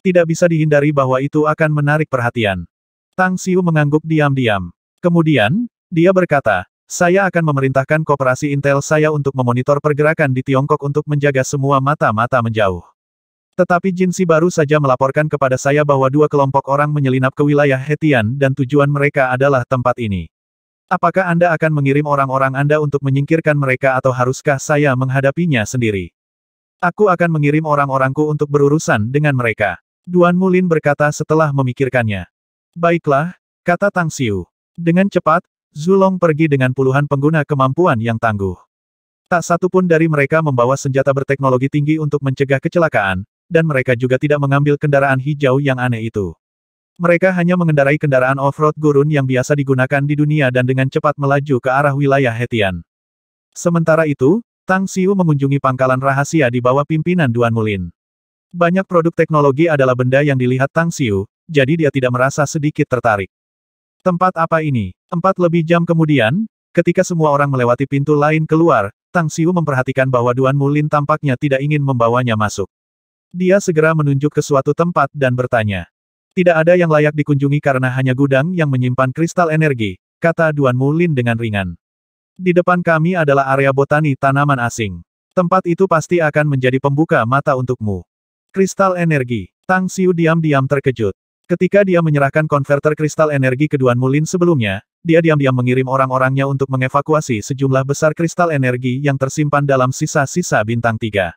Tidak bisa dihindari bahwa itu akan menarik perhatian. Tang Xiu mengangguk diam-diam. Kemudian, dia berkata, saya akan memerintahkan koperasi intel saya untuk memonitor pergerakan di Tiongkok untuk menjaga semua mata-mata menjauh. Tetapi Jinsi baru saja melaporkan kepada saya bahwa 2 kelompok orang menyelinap ke wilayah Hetian dan tujuan mereka adalah tempat ini. Apakah Anda akan mengirim orang-orang Anda untuk menyingkirkan mereka atau haruskah saya menghadapinya sendiri? Aku akan mengirim orang-orangku untuk berurusan dengan mereka. Duan Mulin berkata setelah memikirkannya. Baiklah, kata Tang Xiu. Dengan cepat, Zulong pergi dengan puluhan pengguna kemampuan yang tangguh. Tak satu pun dari mereka membawa senjata berteknologi tinggi untuk mencegah kecelakaan, dan mereka juga tidak mengambil kendaraan hijau yang aneh itu. Mereka hanya mengendarai kendaraan off-road gurun yang biasa digunakan di dunia dan dengan cepat melaju ke arah wilayah Hetian. Sementara itu, Tang Xiu mengunjungi pangkalan rahasia di bawah pimpinan Duan Mulin. Banyak produk teknologi adalah benda yang dilihat Tang Xiu, jadi dia tidak merasa sedikit tertarik. Tempat apa ini? 4 lebih jam kemudian, ketika semua orang melewati pintu lain keluar, Tang Xiu memperhatikan bahwa Duan Mulin tampaknya tidak ingin membawanya masuk. Dia segera menunjuk ke suatu tempat dan bertanya. Tidak ada yang layak dikunjungi karena hanya gudang yang menyimpan kristal energi, kata Duan Mulin dengan ringan. Di depan kami adalah area botani tanaman asing. Tempat itu pasti akan menjadi pembuka mata untukmu. Kristal energi. Tang Xiu diam-diam terkejut. Ketika dia menyerahkan konverter kristal energi ke Duan Mulin sebelumnya, dia diam-diam mengirim orang-orangnya untuk mengevakuasi sejumlah besar kristal energi yang tersimpan dalam sisa-sisa bintang 3.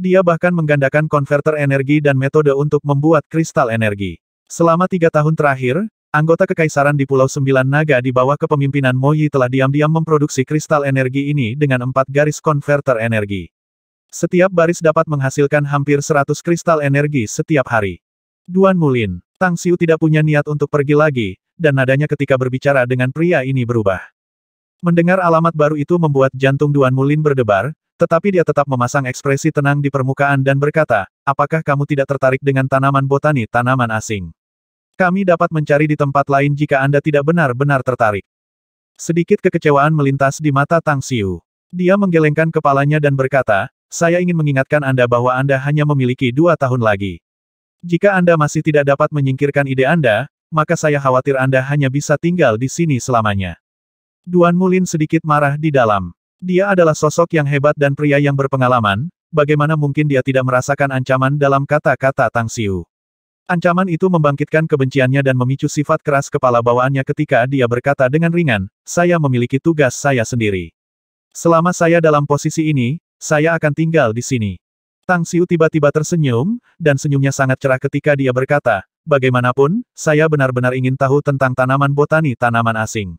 Dia bahkan menggandakan konverter energi dan metode untuk membuat kristal energi. Selama 3 tahun terakhir, anggota kekaisaran di Pulau Sembilan Naga di bawah kepemimpinan Mo Yi telah diam-diam memproduksi kristal energi ini dengan 4 garis konverter energi. Setiap baris dapat menghasilkan hampir 100 kristal energi setiap hari. Duan Mulin. Tang Xiu tidak punya niat untuk pergi lagi, dan nadanya ketika berbicara dengan pria ini berubah. Mendengar alamat baru itu membuat jantung Duan Mulin berdebar, tetapi dia tetap memasang ekspresi tenang di permukaan dan berkata, apakah kamu tidak tertarik dengan tanaman botani tanaman asing? Kami dapat mencari di tempat lain jika Anda tidak benar-benar tertarik. Sedikit kekecewaan melintas di mata Tang Xiu. Dia menggelengkan kepalanya dan berkata, saya ingin mengingatkan Anda bahwa Anda hanya memiliki 2 tahun lagi. Jika Anda masih tidak dapat menyingkirkan ide Anda, maka saya khawatir Anda hanya bisa tinggal di sini selamanya. Duan Mulin sedikit marah di dalam. Dia adalah sosok yang hebat dan pria yang berpengalaman, bagaimana mungkin dia tidak merasakan ancaman dalam kata-kata Tang Xiu. Ancaman itu membangkitkan kebenciannya dan memicu sifat keras kepala bawaannya ketika dia berkata dengan ringan, saya memiliki tugas saya sendiri. Selama saya dalam posisi ini, saya akan tinggal di sini. Tang Xiu tiba-tiba tersenyum, dan senyumnya sangat cerah ketika dia berkata, bagaimanapun, saya benar-benar ingin tahu tentang tanaman botani tanaman asing.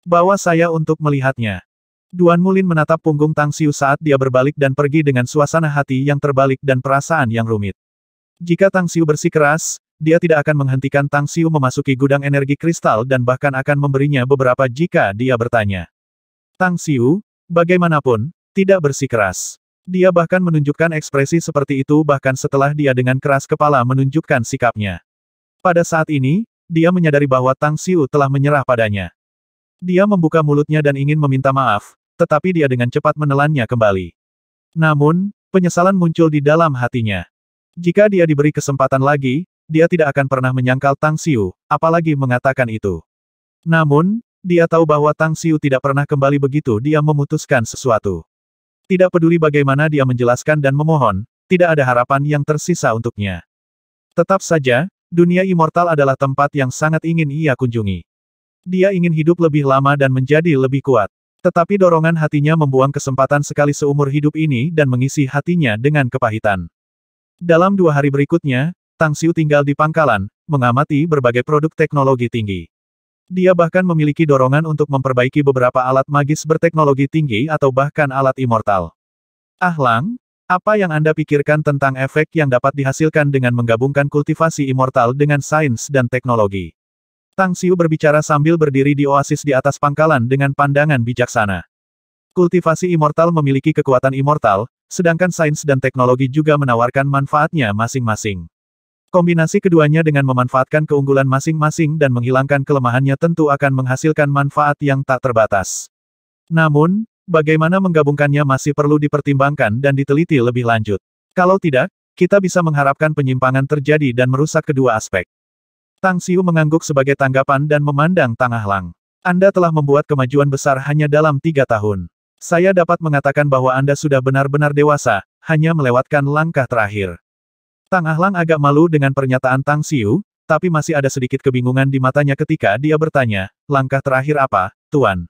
Bawa saya untuk melihatnya. Duan Mulin menatap punggung Tang Xiu saat dia berbalik dan pergi dengan suasana hati yang terbalik dan perasaan yang rumit. Jika Tang Xiu bersikeras, dia tidak akan menghentikan Tang Xiu memasuki gudang energi kristal dan bahkan akan memberinya beberapa jika dia bertanya. Tang Xiu, bagaimanapun, tidak bersikeras. Dia bahkan menunjukkan ekspresi seperti itu bahkan setelah dia dengan keras kepala menunjukkan sikapnya. Pada saat ini, dia menyadari bahwa Tang Xiu telah menyerah padanya. Dia membuka mulutnya dan ingin meminta maaf, tetapi dia dengan cepat menelannya kembali. Namun, penyesalan muncul di dalam hatinya. Jika dia diberi kesempatan lagi, dia tidak akan pernah menyangkal Tang Xiu, apalagi mengatakan itu. Namun, dia tahu bahwa Tang Xiu tidak pernah kembali begitu dia memutuskan sesuatu. Tidak peduli bagaimana dia menjelaskan dan memohon, tidak ada harapan yang tersisa untuknya. Tetap saja, dunia immortal adalah tempat yang sangat ingin ia kunjungi. Dia ingin hidup lebih lama dan menjadi lebih kuat. Tetapi dorongan hatinya membuang kesempatan sekali seumur hidup ini dan mengisi hatinya dengan kepahitan. Dalam 2 hari berikutnya, Tang Xiu tinggal di pangkalan, mengamati berbagai produk teknologi tinggi. Dia bahkan memiliki dorongan untuk memperbaiki beberapa alat magis berteknologi tinggi atau bahkan alat immortal. Lang, apa yang Anda pikirkan tentang efek yang dapat dihasilkan dengan menggabungkan kultivasi immortal dengan sains dan teknologi? Tang Xiu berbicara sambil berdiri di oasis di atas pangkalan dengan pandangan bijaksana. Kultivasi immortal memiliki kekuatan immortal, sedangkan sains dan teknologi juga menawarkan manfaatnya masing-masing. Kombinasi keduanya dengan memanfaatkan keunggulan masing-masing dan menghilangkan kelemahannya tentu akan menghasilkan manfaat yang tak terbatas. Namun, bagaimana menggabungkannya masih perlu dipertimbangkan dan diteliti lebih lanjut. Kalau tidak, kita bisa mengharapkan penyimpangan terjadi dan merusak kedua aspek. Tang Xiu mengangguk sebagai tanggapan dan memandang Tang Ahlang. Anda telah membuat kemajuan besar hanya dalam 3 tahun. Saya dapat mengatakan bahwa Anda sudah benar-benar dewasa, hanya melewatkan langkah terakhir. Tang Ahlang agak malu dengan pernyataan Tang Xiu, tapi masih ada sedikit kebingungan di matanya ketika dia bertanya, langkah terakhir apa, Tuan?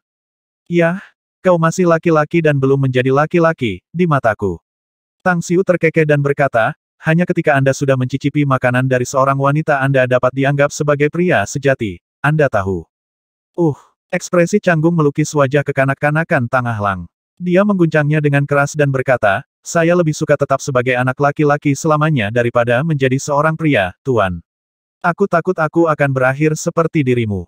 Yah, kau masih laki-laki dan belum menjadi laki-laki, di mataku. Tang Xiu terkekeh dan berkata, hanya ketika Anda sudah mencicipi makanan dari seorang wanita Anda dapat dianggap sebagai pria sejati, Anda tahu. Ekspresi canggung melukis wajah kekanak-kanakan Tang Ahlang. Dia mengguncangnya dengan keras dan berkata, saya lebih suka tetap sebagai anak laki-laki selamanya daripada menjadi seorang pria, Tuan. Aku takut aku akan berakhir seperti dirimu.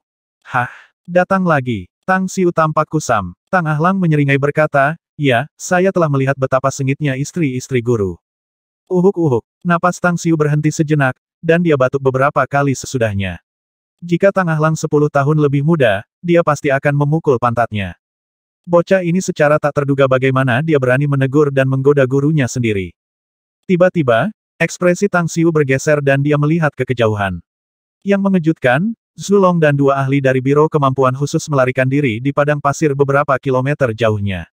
Hah, datang lagi. Tang Xiu tampak kusam. Tang Ahlang menyeringai berkata, ya, saya telah melihat betapa sengitnya istri-istri guru. Uhuk-uhuk. Napas Tang Xiu berhenti sejenak, dan dia batuk beberapa kali sesudahnya. Jika Tang Ahlang 10 tahun lebih muda, dia pasti akan memukul pantatnya. Bocah ini secara tak terduga bagaimana dia berani menegur dan menggoda gurunya sendiri. Tiba-tiba, ekspresi Tang Xiu bergeser dan dia melihat ke kejauhan. Yang mengejutkan, Zulong dan 2 ahli dari Biro Kemampuan Khusus melarikan diri di padang pasir beberapa kilometer jauhnya.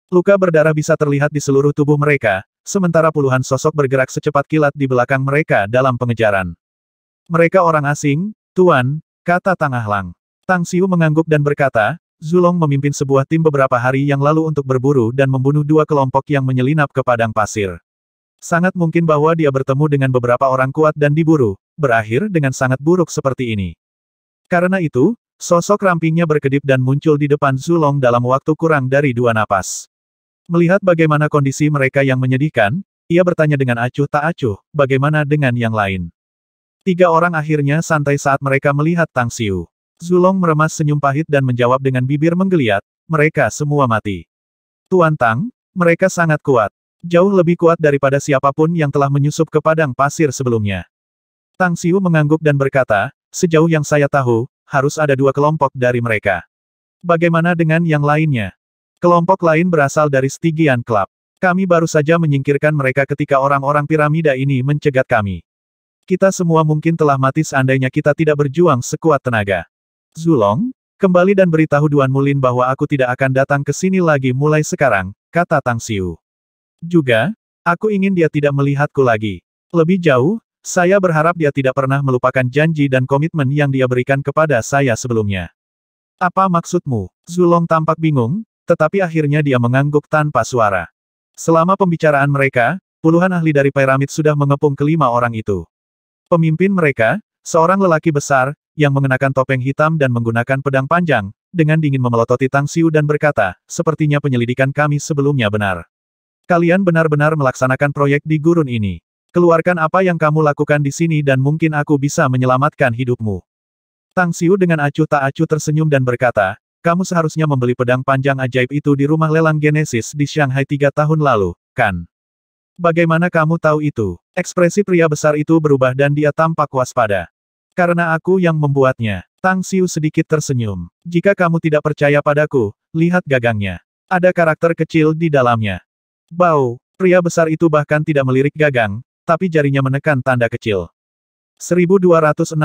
Luka berdarah bisa terlihat di seluruh tubuh mereka, sementara puluhan sosok bergerak secepat kilat di belakang mereka dalam pengejaran. Mereka orang asing, Tuan, kata Tang Ahlang. Tang Xiu mengangguk dan berkata, Zulong memimpin sebuah tim beberapa hari yang lalu untuk berburu dan membunuh 2 kelompok yang menyelinap ke padang pasir. Sangat mungkin bahwa dia bertemu dengan beberapa orang kuat dan diburu, berakhir dengan sangat buruk seperti ini. Karena itu, sosok rampingnya berkedip dan muncul di depan Zulong dalam waktu kurang dari 2 napas. Melihat bagaimana kondisi mereka yang menyedihkan, ia bertanya dengan acuh tak acuh, bagaimana dengan yang lain? 3 orang akhirnya santai saat mereka melihat Tang Xiu. Zulong meremas senyum pahit dan menjawab dengan bibir menggeliat, mereka semua mati. Tuan Tang, mereka sangat kuat. Jauh lebih kuat daripada siapapun yang telah menyusup ke padang pasir sebelumnya. Tang Xiu mengangguk dan berkata, sejauh yang saya tahu, harus ada 2 kelompok dari mereka. Bagaimana dengan yang lainnya? Kelompok lain berasal dari Stygian Club. Kami baru saja menyingkirkan mereka ketika orang-orang piramida ini mencegat kami. Kita semua mungkin telah mati seandainya kita tidak berjuang sekuat tenaga. Zulong, Kembali dan beritahu Duan Mulin bahwa aku tidak akan datang ke sini lagi mulai sekarang, kata Tang Xiu. Juga, aku ingin dia tidak melihatku lagi. Lebih jauh, saya berharap dia tidak pernah melupakan janji dan komitmen yang dia berikan kepada saya sebelumnya. Apa maksudmu? Zulong tampak bingung, tetapi akhirnya dia mengangguk tanpa suara. Selama pembicaraan mereka, puluhan ahli dari piramid sudah mengepung kelima orang itu. Pemimpin mereka, seorang lelaki besar, yang mengenakan topeng hitam dan menggunakan pedang panjang, dengan dingin memelototi Tang Xiu dan berkata, sepertinya penyelidikan kami sebelumnya benar. Kalian benar-benar melaksanakan proyek di gurun ini. Keluarkan apa yang kamu lakukan di sini dan mungkin aku bisa menyelamatkan hidupmu. Tang Xiu dengan acuh tak acuh tersenyum dan berkata, kamu seharusnya membeli pedang panjang ajaib itu di rumah lelang Genesis di Shanghai 3 tahun lalu, kan? Bagaimana kamu tahu itu? Ekspresi pria besar itu berubah dan dia tampak waspada. Karena aku yang membuatnya. Tang Xiu sedikit tersenyum. Jika kamu tidak percaya padaku, lihat gagangnya. Ada karakter kecil di dalamnya. Bau, pria besar itu bahkan tidak melirik gagang, tapi jarinya menekan tanda kecil. 1265.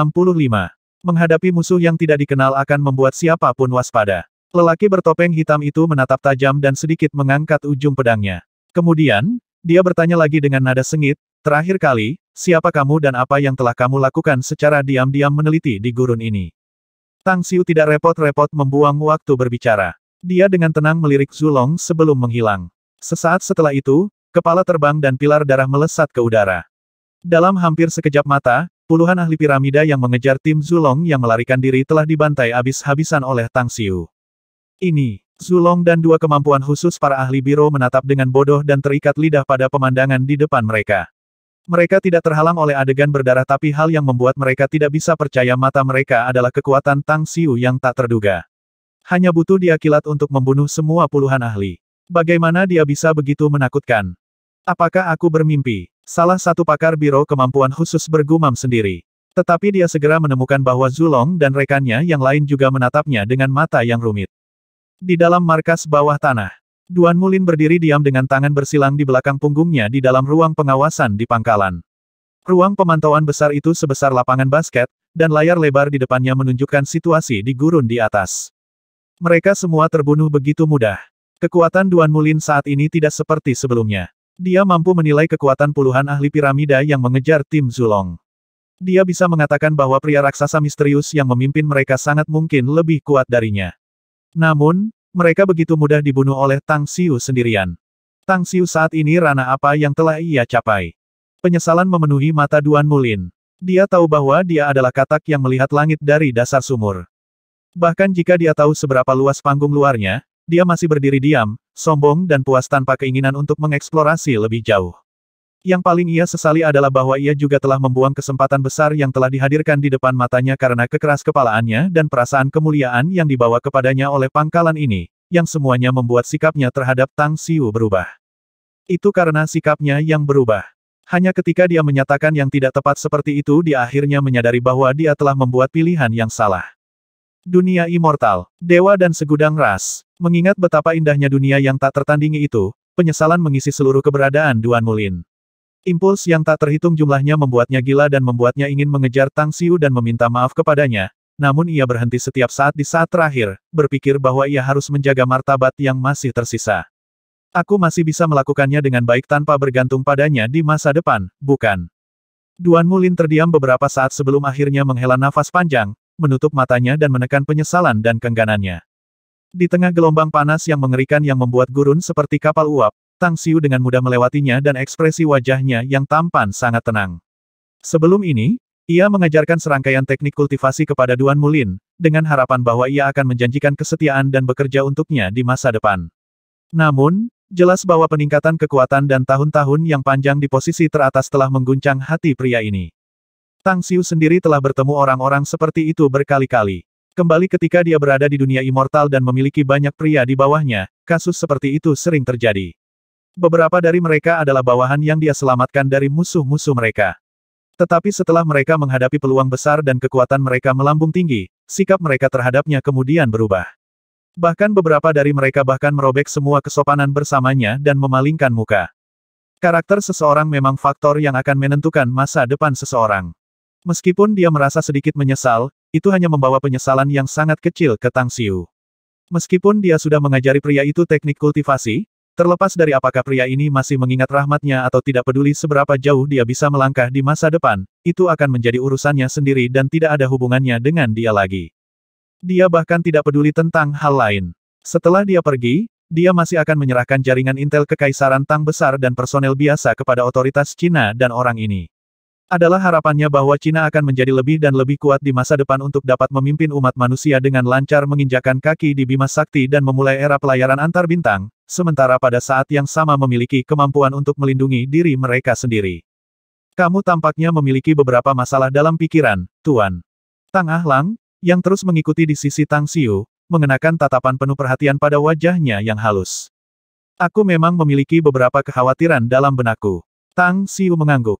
Menghadapi musuh yang tidak dikenal akan membuat siapapun waspada. Lelaki bertopeng hitam itu menatap tajam dan sedikit mengangkat ujung pedangnya. Kemudian, dia bertanya lagi dengan nada sengit, terakhir kali, siapa kamu dan apa yang telah kamu lakukan secara diam-diam meneliti di gurun ini? Tang Xiu tidak repot-repot membuang waktu berbicara. Dia dengan tenang melirik Zulong sebelum menghilang. Sesaat setelah itu, kepala terbang dan pilar darah melesat ke udara. Dalam hampir sekejap mata, puluhan ahli piramida yang mengejar tim Zulong yang melarikan diri telah dibantai habis-habisan oleh Tang Xiu. Ini, Zulong dan dua kemampuan khusus para ahli biro menatap dengan bodoh dan terikat lidah pada pemandangan di depan mereka. Mereka tidak terhalang oleh adegan berdarah tapi hal yang membuat mereka tidak bisa percaya mata mereka adalah kekuatan Tang Xiu yang tak terduga. Hanya butuh dia kilat untuk membunuh semua puluhan ahli. Bagaimana dia bisa begitu menakutkan? Apakah aku bermimpi? Salah satu pakar biro kemampuan khusus bergumam sendiri. Tetapi dia segera menemukan bahwa Zulong dan rekannya yang lain juga menatapnya dengan mata yang rumit. Di dalam markas bawah tanah, Duan Mulin berdiri diam dengan tangan bersilang di belakang punggungnya di dalam ruang pengawasan di pangkalan. Ruang pemantauan besar itu sebesar lapangan basket, dan layar lebar di depannya menunjukkan situasi di gurun di atas. Mereka semua terbunuh begitu mudah. Kekuatan Duan Mulin saat ini tidak seperti sebelumnya. Dia mampu menilai kekuatan puluhan ahli piramida yang mengejar tim Zulong. Dia bisa mengatakan bahwa pria raksasa misterius yang memimpin mereka sangat mungkin lebih kuat darinya. Namun, mereka begitu mudah dibunuh oleh Tang Xiu sendirian. Tang Xiu saat ini ranah apa yang telah ia capai? Penyesalan memenuhi mata Duan Mulin. Dia tahu bahwa dia adalah katak yang melihat langit dari dasar sumur. Bahkan jika dia tahu seberapa luas panggung luarnya, dia masih berdiri diam, sombong dan puas tanpa keinginan untuk mengeksplorasi lebih jauh. Yang paling ia sesali adalah bahwa ia juga telah membuang kesempatan besar yang telah dihadirkan di depan matanya karena kekeras kepalaannya dan perasaan kemuliaan yang dibawa kepadanya oleh pangkalan ini, yang semuanya membuat sikapnya terhadap Tang Xiu berubah. Itu karena sikapnya yang berubah. Hanya ketika dia menyatakan yang tidak tepat seperti itu dia akhirnya menyadari bahwa dia telah membuat pilihan yang salah. Dunia immortal, dewa dan segudang ras. Mengingat betapa indahnya dunia yang tak tertandingi itu, penyesalan mengisi seluruh keberadaan Duan Mulin. Impuls yang tak terhitung jumlahnya membuatnya gila dan membuatnya ingin mengejar Tang Xiu dan meminta maaf kepadanya, namun ia berhenti setiap saat di saat terakhir, berpikir bahwa ia harus menjaga martabat yang masih tersisa. Aku masih bisa melakukannya dengan baik tanpa bergantung padanya di masa depan, bukan? Duan Mulin terdiam beberapa saat sebelum akhirnya menghela nafas panjang, menutup matanya dan menekan penyesalan dan kengganannya. Di tengah gelombang panas yang mengerikan yang membuat gurun seperti kapal uap, Tang Xiu dengan mudah melewatinya dan ekspresi wajahnya yang tampan sangat tenang. Sebelum ini, ia mengajarkan serangkaian teknik kultivasi kepada Duan Mulin, dengan harapan bahwa ia akan menjanjikan kesetiaan dan bekerja untuknya di masa depan. Namun, jelas bahwa peningkatan kekuatan dan tahun-tahun yang panjang di posisi teratas telah mengguncang hati pria ini. Tang Xiu sendiri telah bertemu orang-orang seperti itu berkali-kali. Kembali ketika dia berada di dunia immortal dan memiliki banyak pria di bawahnya, kasus seperti itu sering terjadi. Beberapa dari mereka adalah bawahan yang dia selamatkan dari musuh-musuh mereka. Tetapi setelah mereka menghadapi peluang besar dan kekuatan mereka melambung tinggi, sikap mereka terhadapnya kemudian berubah. Bahkan beberapa dari mereka bahkan merobek semua kesopanan bersamanya dan memalingkan muka. Karakter seseorang memang faktor yang akan menentukan masa depan seseorang. Meskipun dia merasa sedikit menyesal, itu hanya membawa penyesalan yang sangat kecil ke Tang Xiu. Meskipun dia sudah mengajari pria itu teknik kultivasi, terlepas dari apakah pria ini masih mengingat rahmatnya atau tidak peduli seberapa jauh dia bisa melangkah di masa depan, itu akan menjadi urusannya sendiri dan tidak ada hubungannya dengan dia lagi. Dia bahkan tidak peduli tentang hal lain. Setelah dia pergi, dia masih akan menyerahkan jaringan intel Kekaisaran Tang Besar dan personel biasa kepada otoritas Cina dan orang ini. Adalah harapannya bahwa Cina akan menjadi lebih dan lebih kuat di masa depan untuk dapat memimpin umat manusia dengan lancar menginjakkan kaki di Bima Sakti dan memulai era pelayaran antar bintang, sementara pada saat yang sama memiliki kemampuan untuk melindungi diri mereka sendiri. Kamu tampaknya memiliki beberapa masalah dalam pikiran, Tuan. Tang Ahlang, yang terus mengikuti di sisi Tang Xiu, mengenakan tatapan penuh perhatian pada wajahnya yang halus. Aku memang memiliki beberapa kekhawatiran dalam benakku. Tang Xiu mengangguk.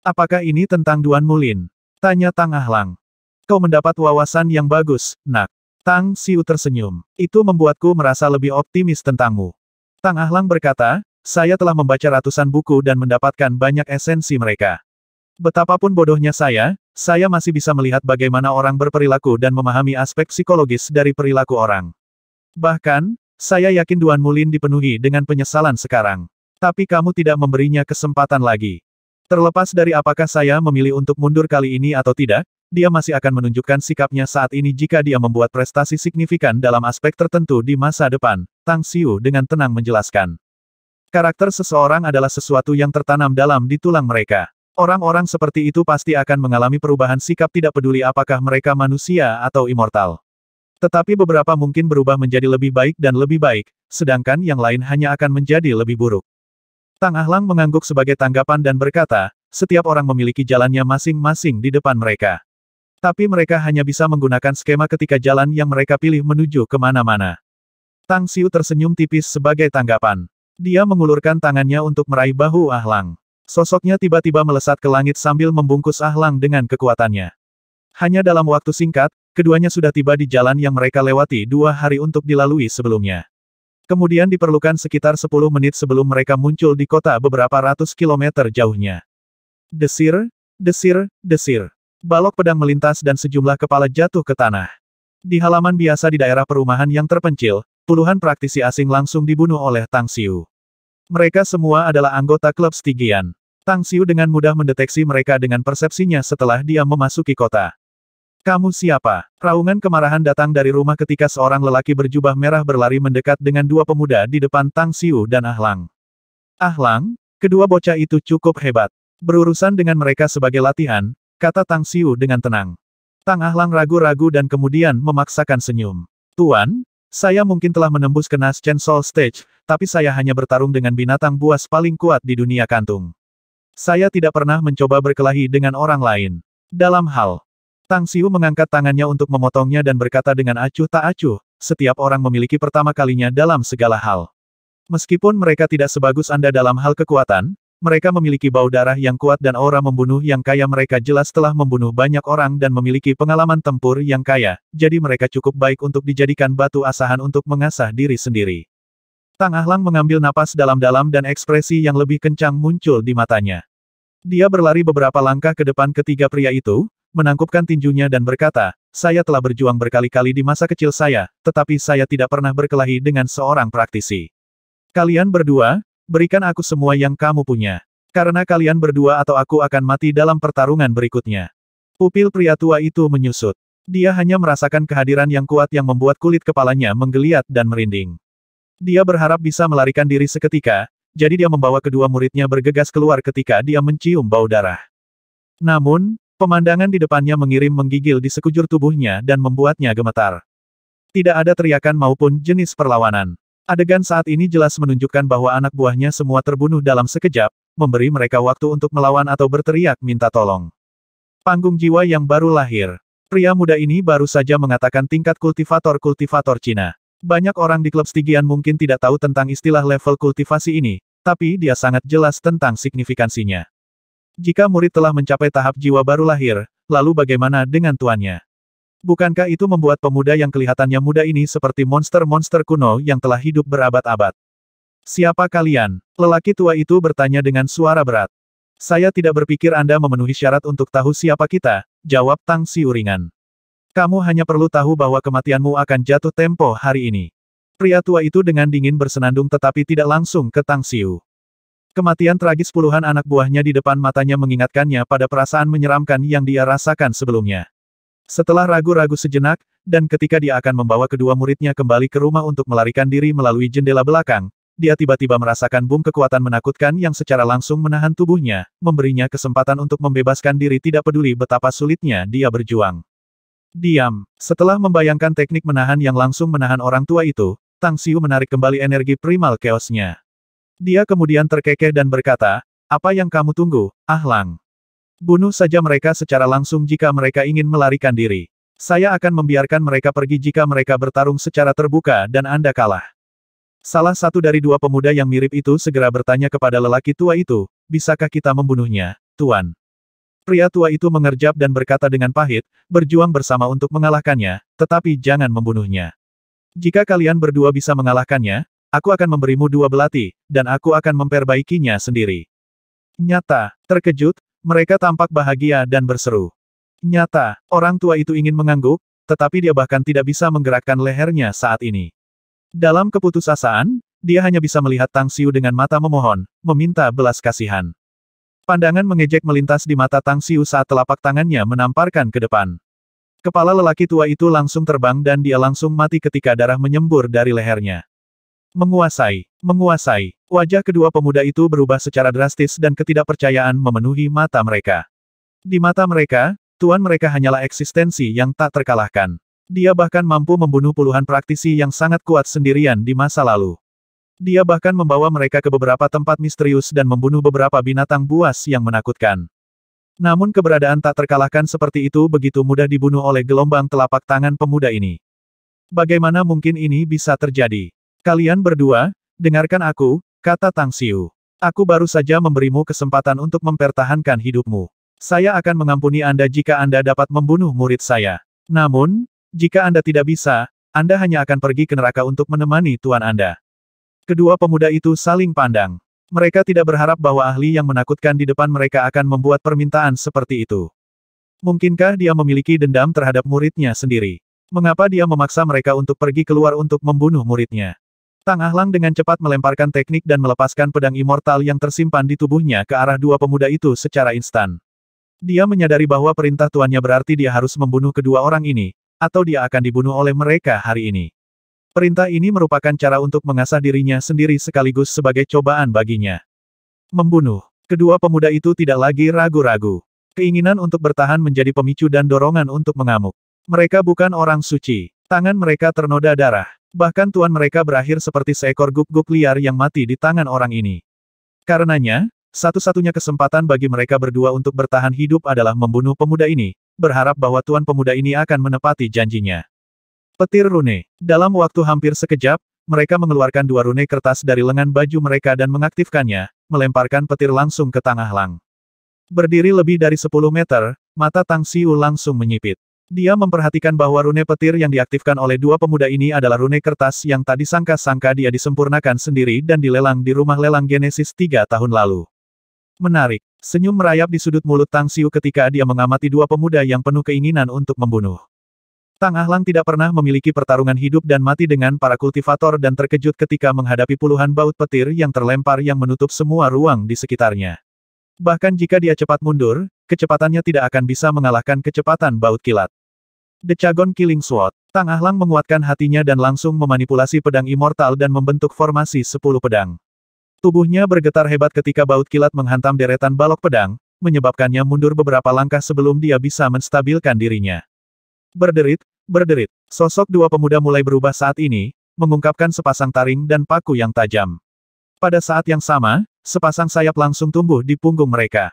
Apakah ini tentang Duan Mulin? Tanya Tang Ahlang. Kau mendapat wawasan yang bagus, nak. Tang Xiu tersenyum. Itu membuatku merasa lebih optimis tentangmu. Tang Ahlang berkata, saya telah membaca ratusan buku dan mendapatkan banyak esensi mereka. Betapapun bodohnya saya masih bisa melihat bagaimana orang berperilaku dan memahami aspek psikologis dari perilaku orang. Bahkan, saya yakin Duan Mulin dipenuhi dengan penyesalan sekarang. Tapi kamu tidak memberinya kesempatan lagi. Terlepas dari apakah saya memilih untuk mundur kali ini atau tidak, dia masih akan menunjukkan sikapnya saat ini jika dia membuat prestasi signifikan dalam aspek tertentu di masa depan, Tang Xiu dengan tenang menjelaskan. Karakter seseorang adalah sesuatu yang tertanam dalam di tulang mereka. Orang-orang seperti itu pasti akan mengalami perubahan sikap tidak peduli apakah mereka manusia atau immortal. Tetapi beberapa mungkin berubah menjadi lebih baik dan lebih baik, sedangkan yang lain hanya akan menjadi lebih buruk. Tang Ahlang mengangguk sebagai tanggapan dan berkata, setiap orang memiliki jalannya masing-masing di depan mereka. Tapi mereka hanya bisa menggunakan skema ketika jalan yang mereka pilih menuju kemana-mana. Tang Xiu tersenyum tipis sebagai tanggapan. Dia mengulurkan tangannya untuk meraih bahu Ahlang. Sosoknya tiba-tiba melesat ke langit sambil membungkus Ahlang dengan kekuatannya. Hanya dalam waktu singkat, keduanya sudah tiba di jalan yang mereka lewati 2 hari untuk dilalui sebelumnya. Kemudian diperlukan sekitar 10 menit sebelum mereka muncul di kota beberapa ratus kilometer jauhnya. Desir, desir, desir. Balok pedang melintas dan sejumlah kepala jatuh ke tanah. Di halaman biasa di daerah perumahan yang terpencil, puluhan praktisi asing langsung dibunuh oleh Tang Xiu. Mereka semua adalah anggota klub Stygian. Tang Xiu dengan mudah mendeteksi mereka dengan persepsinya setelah dia memasuki kota. Kamu siapa? Raungan kemarahan datang dari rumah ketika seorang lelaki berjubah merah berlari mendekat dengan 2 pemuda di depan Tang Xiu dan Ahlang. Ahlang, kedua bocah itu cukup hebat. Berurusan dengan mereka sebagai latihan, kata Tang Xiu dengan tenang. Tang Ahlang ragu-ragu dan kemudian memaksakan senyum. Tuan, saya mungkin telah menembus ke Naschen Soul Stage, tapi saya hanya bertarung dengan binatang buas paling kuat di dunia kantung. Saya tidak pernah mencoba berkelahi dengan orang lain. Dalam hal Tang Xiu mengangkat tangannya untuk memotongnya dan berkata dengan acuh tak acuh, setiap orang memiliki pertama kalinya dalam segala hal. Meskipun mereka tidak sebagus Anda dalam hal kekuatan, mereka memiliki bau darah yang kuat dan aura membunuh yang kaya. Mereka jelas telah membunuh banyak orang dan memiliki pengalaman tempur yang kaya, jadi mereka cukup baik untuk dijadikan batu asahan untuk mengasah diri sendiri. Tang Ahlang mengambil napas dalam-dalam dan ekspresi yang lebih kencang muncul di matanya. Dia berlari beberapa langkah ke depan ketiga pria itu, menangkupkan tinjunya dan berkata, saya telah berjuang berkali-kali di masa kecil saya, tetapi saya tidak pernah berkelahi dengan seorang praktisi. Kalian berdua, berikan aku semua yang kamu punya. Karena kalian berdua atau aku akan mati dalam pertarungan berikutnya. Pupil pria tua itu menyusut. Dia hanya merasakan kehadiran yang kuat yang membuat kulit kepalanya menggeliat dan merinding. Dia berharap bisa melarikan diri seketika, jadi dia membawa kedua muridnya bergegas keluar ketika dia mencium bau darah. Namun, pemandangan di depannya menggigil di sekujur tubuhnya dan membuatnya gemetar. Tidak ada teriakan maupun jenis perlawanan. Adegan saat ini jelas menunjukkan bahwa anak buahnya semua terbunuh dalam sekejap, memberi mereka waktu untuk melawan atau berteriak minta tolong. Panggung jiwa yang baru lahir. Pria muda ini baru saja mengatakan tingkat kultivator-kultivator Cina. Banyak orang di klub Stygian mungkin tidak tahu tentang istilah level kultivasi ini, tapi dia sangat jelas tentang signifikansinya. Jika murid telah mencapai tahap jiwa baru lahir, lalu bagaimana dengan tuannya? Bukankah itu membuat pemuda yang kelihatannya muda ini seperti monster-monster kuno yang telah hidup berabad-abad? Siapa kalian? Lelaki tua itu bertanya dengan suara berat. Saya tidak berpikir Anda memenuhi syarat untuk tahu siapa kita, jawab Tang Xiu ringan. Kamu hanya perlu tahu bahwa kematianmu akan jatuh tempo hari ini. Pria tua itu dengan dingin bersenandung tetapi tidak langsung ke Tang Xiu. Kematian tragis puluhan anak buahnya di depan matanya mengingatkannya pada perasaan menyeramkan yang dia rasakan sebelumnya. Setelah ragu-ragu sejenak, dan ketika dia akan membawa kedua muridnya kembali ke rumah untuk melarikan diri melalui jendela belakang, dia tiba-tiba merasakan boom kekuatan menakutkan yang secara langsung menahan tubuhnya, memberinya kesempatan untuk membebaskan diri tidak peduli betapa sulitnya dia berjuang. Diam. Setelah membayangkan teknik menahan yang langsung menahan orang tua itu, Tang Xiu menarik kembali energi primal chaos-nya. Dia kemudian terkekeh dan berkata, "Apa yang kamu tunggu, Ahlang? Bunuh saja mereka secara langsung jika mereka ingin melarikan diri. Saya akan membiarkan mereka pergi jika mereka bertarung secara terbuka dan Anda kalah." Salah satu dari dua pemuda yang mirip itu segera bertanya kepada lelaki tua itu, "Bisakah kita membunuhnya, Tuan?" Pria tua itu mengerjap dan berkata dengan pahit, "Berjuang bersama untuk mengalahkannya, tetapi jangan membunuhnya. Jika kalian berdua bisa mengalahkannya, aku akan memberimu dua belati, dan aku akan memperbaikinya sendiri." Nyata, terkejut, mereka tampak bahagia dan berseru. Nyata, orang tua itu ingin mengangguk, tetapi dia bahkan tidak bisa menggerakkan lehernya saat ini. Dalam keputusasaan, dia hanya bisa melihat Tang Xiu dengan mata memohon, meminta belas kasihan. Pandangan mengejek melintas di mata Tang Xiu saat telapak tangannya menamparkan ke depan. Kepala lelaki tua itu langsung terbang dan dia langsung mati ketika darah menyembur dari lehernya. Menguasai. Wajah kedua pemuda itu berubah secara drastis dan ketidakpercayaan memenuhi mata mereka. Di mata mereka, tuan mereka hanyalah eksistensi yang tak terkalahkan. Dia bahkan mampu membunuh puluhan praktisi yang sangat kuat sendirian di masa lalu. Dia bahkan membawa mereka ke beberapa tempat misterius dan membunuh beberapa binatang buas yang menakutkan. Namun keberadaan tak terkalahkan seperti itu begitu mudah dibunuh oleh gelombang telapak tangan pemuda ini. Bagaimana mungkin ini bisa terjadi? Kalian berdua, dengarkan aku, kata Tang Xiu. Aku baru saja memberimu kesempatan untuk mempertahankan hidupmu. Saya akan mengampuni Anda jika Anda dapat membunuh murid saya. Namun, jika Anda tidak bisa, Anda hanya akan pergi ke neraka untuk menemani tuan Anda. Kedua pemuda itu saling pandang. Mereka tidak berharap bahwa ahli yang menakutkan di depan mereka akan membuat permintaan seperti itu. Mungkinkah dia memiliki dendam terhadap muridnya sendiri? Mengapa dia memaksa mereka untuk pergi keluar untuk membunuh muridnya? Tang Ahlang dengan cepat melemparkan teknik dan melepaskan pedang immortal yang tersimpan di tubuhnya ke arah dua pemuda itu secara instan. Dia menyadari bahwa perintah tuannya berarti dia harus membunuh kedua orang ini, atau dia akan dibunuh oleh mereka hari ini. Perintah ini merupakan cara untuk mengasah dirinya sendiri sekaligus sebagai cobaan baginya. Membunuh. Kedua pemuda itu tidak lagi ragu-ragu. Keinginan untuk bertahan menjadi pemicu dan dorongan untuk mengamuk. Mereka bukan orang suci. Tangan mereka ternoda darah. Bahkan tuan mereka berakhir seperti seekor guk-guk liar yang mati di tangan orang ini. Karenanya, satu-satunya kesempatan bagi mereka berdua untuk bertahan hidup adalah membunuh pemuda ini, berharap bahwa tuan pemuda ini akan menepati janjinya. Petir rune. Dalam waktu hampir sekejap, mereka mengeluarkan dua rune kertas dari lengan baju mereka dan mengaktifkannya, melemparkan petir langsung ke Tang Ahlang. Berdiri lebih dari 10 meter, mata Tang Xiu langsung menyipit. Dia memperhatikan bahwa rune petir yang diaktifkan oleh dua pemuda ini adalah rune kertas yang tak disangka-sangka dia disempurnakan sendiri dan dilelang di rumah lelang Genesis 3 tahun lalu. Menarik. Senyum merayap di sudut mulut Tang Xiu ketika dia mengamati dua pemuda yang penuh keinginan untuk membunuh. Tang Ahlang tidak pernah memiliki pertarungan hidup dan mati dengan para kultivator dan terkejut ketika menghadapi puluhan baut petir yang terlempar yang menutup semua ruang di sekitarnya. Bahkan jika dia cepat mundur, kecepatannya tidak akan bisa mengalahkan kecepatan baut kilat. The Chagon Killing Sword. Tang Ahlang menguatkan hatinya dan langsung memanipulasi pedang immortal dan membentuk formasi 10 pedang. Tubuhnya bergetar hebat ketika baut kilat menghantam deretan balok pedang, menyebabkannya mundur beberapa langkah sebelum dia bisa menstabilkan dirinya. Berderit, berderit. Sosok dua pemuda mulai berubah saat ini, mengungkapkan sepasang taring dan paku yang tajam. Pada saat yang sama, sepasang sayap langsung tumbuh di punggung mereka.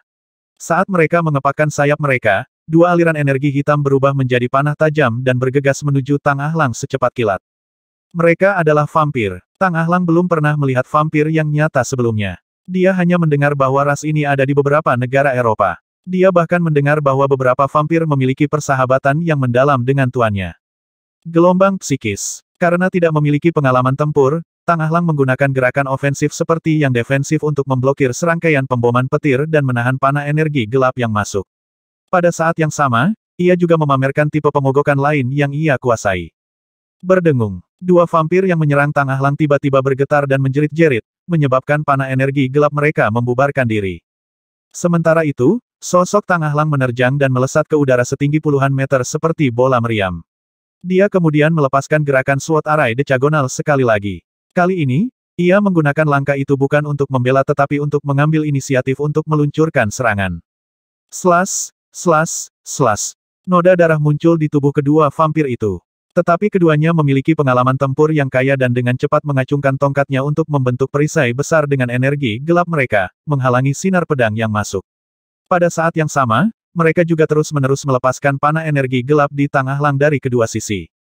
Saat mereka mengepakkan sayap mereka, dua aliran energi hitam berubah menjadi panah tajam dan bergegas menuju Tang Ahlang secepat kilat. Mereka adalah vampir. Tang Ahlang belum pernah melihat vampir yang nyata sebelumnya. Dia hanya mendengar bahwa ras ini ada di beberapa negara Eropa. Dia bahkan mendengar bahwa beberapa vampir memiliki persahabatan yang mendalam dengan tuannya. Gelombang psikis. Karena tidak memiliki pengalaman tempur, Tang Ahlang menggunakan gerakan ofensif seperti yang defensif untuk memblokir serangkaian pemboman petir dan menahan panah energi gelap yang masuk. Pada saat yang sama, ia juga memamerkan tipe pemogokan lain yang ia kuasai. Berdengung, dua vampir yang menyerang Tang Ahlang tiba-tiba bergetar dan menjerit-jerit, menyebabkan panah energi gelap mereka membubarkan diri. Sementara itu, sosok Tang Ahlang menerjang dan melesat ke udara setinggi puluhan meter seperti bola meriam. Dia kemudian melepaskan gerakan Sword Array Decagonal sekali lagi. Kali ini, ia menggunakan langkah itu bukan untuk membela tetapi untuk mengambil inisiatif untuk meluncurkan serangan. Slash, slash, slash. Noda darah muncul di tubuh kedua vampir itu. Tetapi keduanya memiliki pengalaman tempur yang kaya dan dengan cepat mengacungkan tongkatnya untuk membentuk perisai besar dengan energi gelap mereka, menghalangi sinar pedang yang masuk. Pada saat yang sama, mereka juga terus-menerus melepaskan panah energi gelap di Tang Ahlang dari kedua sisi.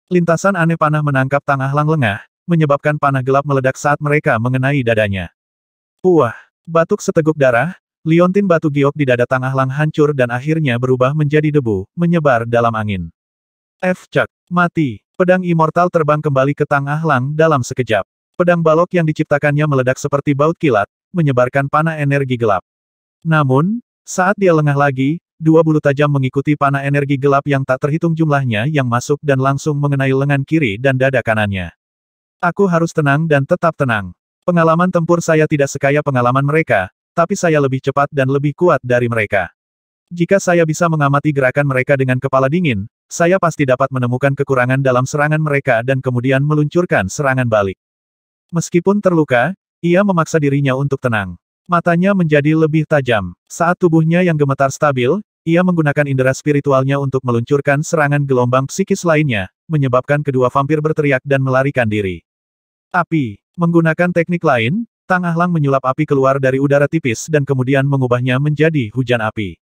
Lintasan aneh panah menangkap Tang Ahlang lengah, menyebabkan panah gelap meledak saat mereka mengenai dadanya. Puah! Batuk seteguk darah, liontin batu giok di dada Tang Ahlang hancur dan akhirnya berubah menjadi debu, menyebar dalam angin. Cak! Mati! Pedang immortal terbang kembali ke Tang Ahlang dalam sekejap. Pedang balok yang diciptakannya meledak seperti baut kilat, menyebarkan panah energi gelap. Namun, saat dia lengah lagi, dua bulu tajam mengikuti panah energi gelap yang tak terhitung jumlahnya yang masuk dan langsung mengenai lengan kiri dan dada kanannya. Aku harus tenang dan tetap tenang. Pengalaman tempur saya tidak sekaya pengalaman mereka, tapi saya lebih cepat dan lebih kuat dari mereka. Jika saya bisa mengamati gerakan mereka dengan kepala dingin, saya pasti dapat menemukan kekurangan dalam serangan mereka dan kemudian meluncurkan serangan balik. Meskipun terluka, ia memaksa dirinya untuk tenang. Matanya menjadi lebih tajam. Saat tubuhnya yang gemetar stabil, ia menggunakan indera spiritualnya untuk meluncurkan serangan gelombang psikis lainnya, menyebabkan kedua vampir berteriak dan melarikan diri. Api. Menggunakan teknik lain, Tang Ahlang menyulap api keluar dari udara tipis dan kemudian mengubahnya menjadi hujan api.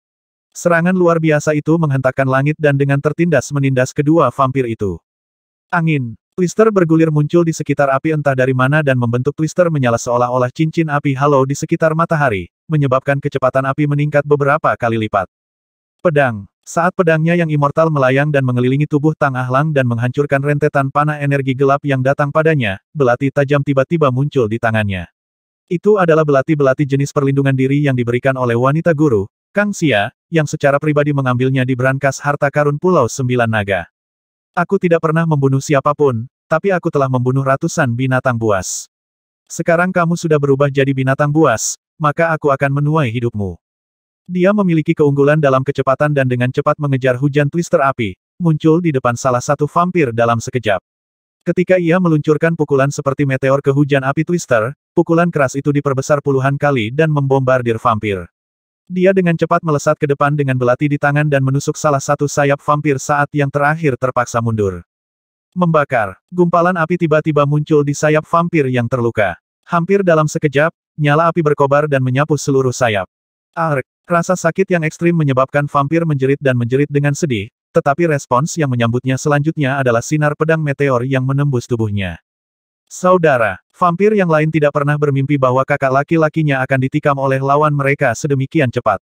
Serangan luar biasa itu menghentakkan langit dan dengan tertindas menindas kedua vampir itu. Angin. Twister bergulir muncul di sekitar api entah dari mana dan membentuk twister menyala seolah-olah cincin api halo di sekitar matahari, menyebabkan kecepatan api meningkat beberapa kali lipat. Pedang. Saat pedangnya yang immortal melayang dan mengelilingi tubuh Tang Ahlang dan menghancurkan rentetan panah energi gelap yang datang padanya, belati tajam tiba-tiba muncul di tangannya. Itu adalah belati-belati jenis perlindungan diri yang diberikan oleh wanita guru, Kang Xia, yang secara pribadi mengambilnya di berangkas harta karun Pulau Sembilan Naga. Aku tidak pernah membunuh siapapun, tapi aku telah membunuh ratusan binatang buas. Sekarang kamu sudah berubah jadi binatang buas, maka aku akan menuai hidupmu. Dia memiliki keunggulan dalam kecepatan dan dengan cepat mengejar hujan twister api, muncul di depan salah satu vampir dalam sekejap. Ketika ia meluncurkan pukulan seperti meteor ke hujan api twister, pukulan keras itu diperbesar puluhan kali dan membombardir vampir. Dia dengan cepat melesat ke depan dengan belati di tangan dan menusuk salah satu sayap vampir saat yang terakhir terpaksa mundur. Membakar. Gumpalan api tiba-tiba muncul di sayap vampir yang terluka. Hampir dalam sekejap, nyala api berkobar dan menyapu seluruh sayap. Ark. Rasa sakit yang ekstrim menyebabkan vampir menjerit dan menjerit dengan sedih, tetapi respons yang menyambutnya selanjutnya adalah sinar pedang meteor yang menembus tubuhnya. Saudara, vampir yang lain tidak pernah bermimpi bahwa kakak laki-lakinya akan ditikam oleh lawan mereka sedemikian cepat.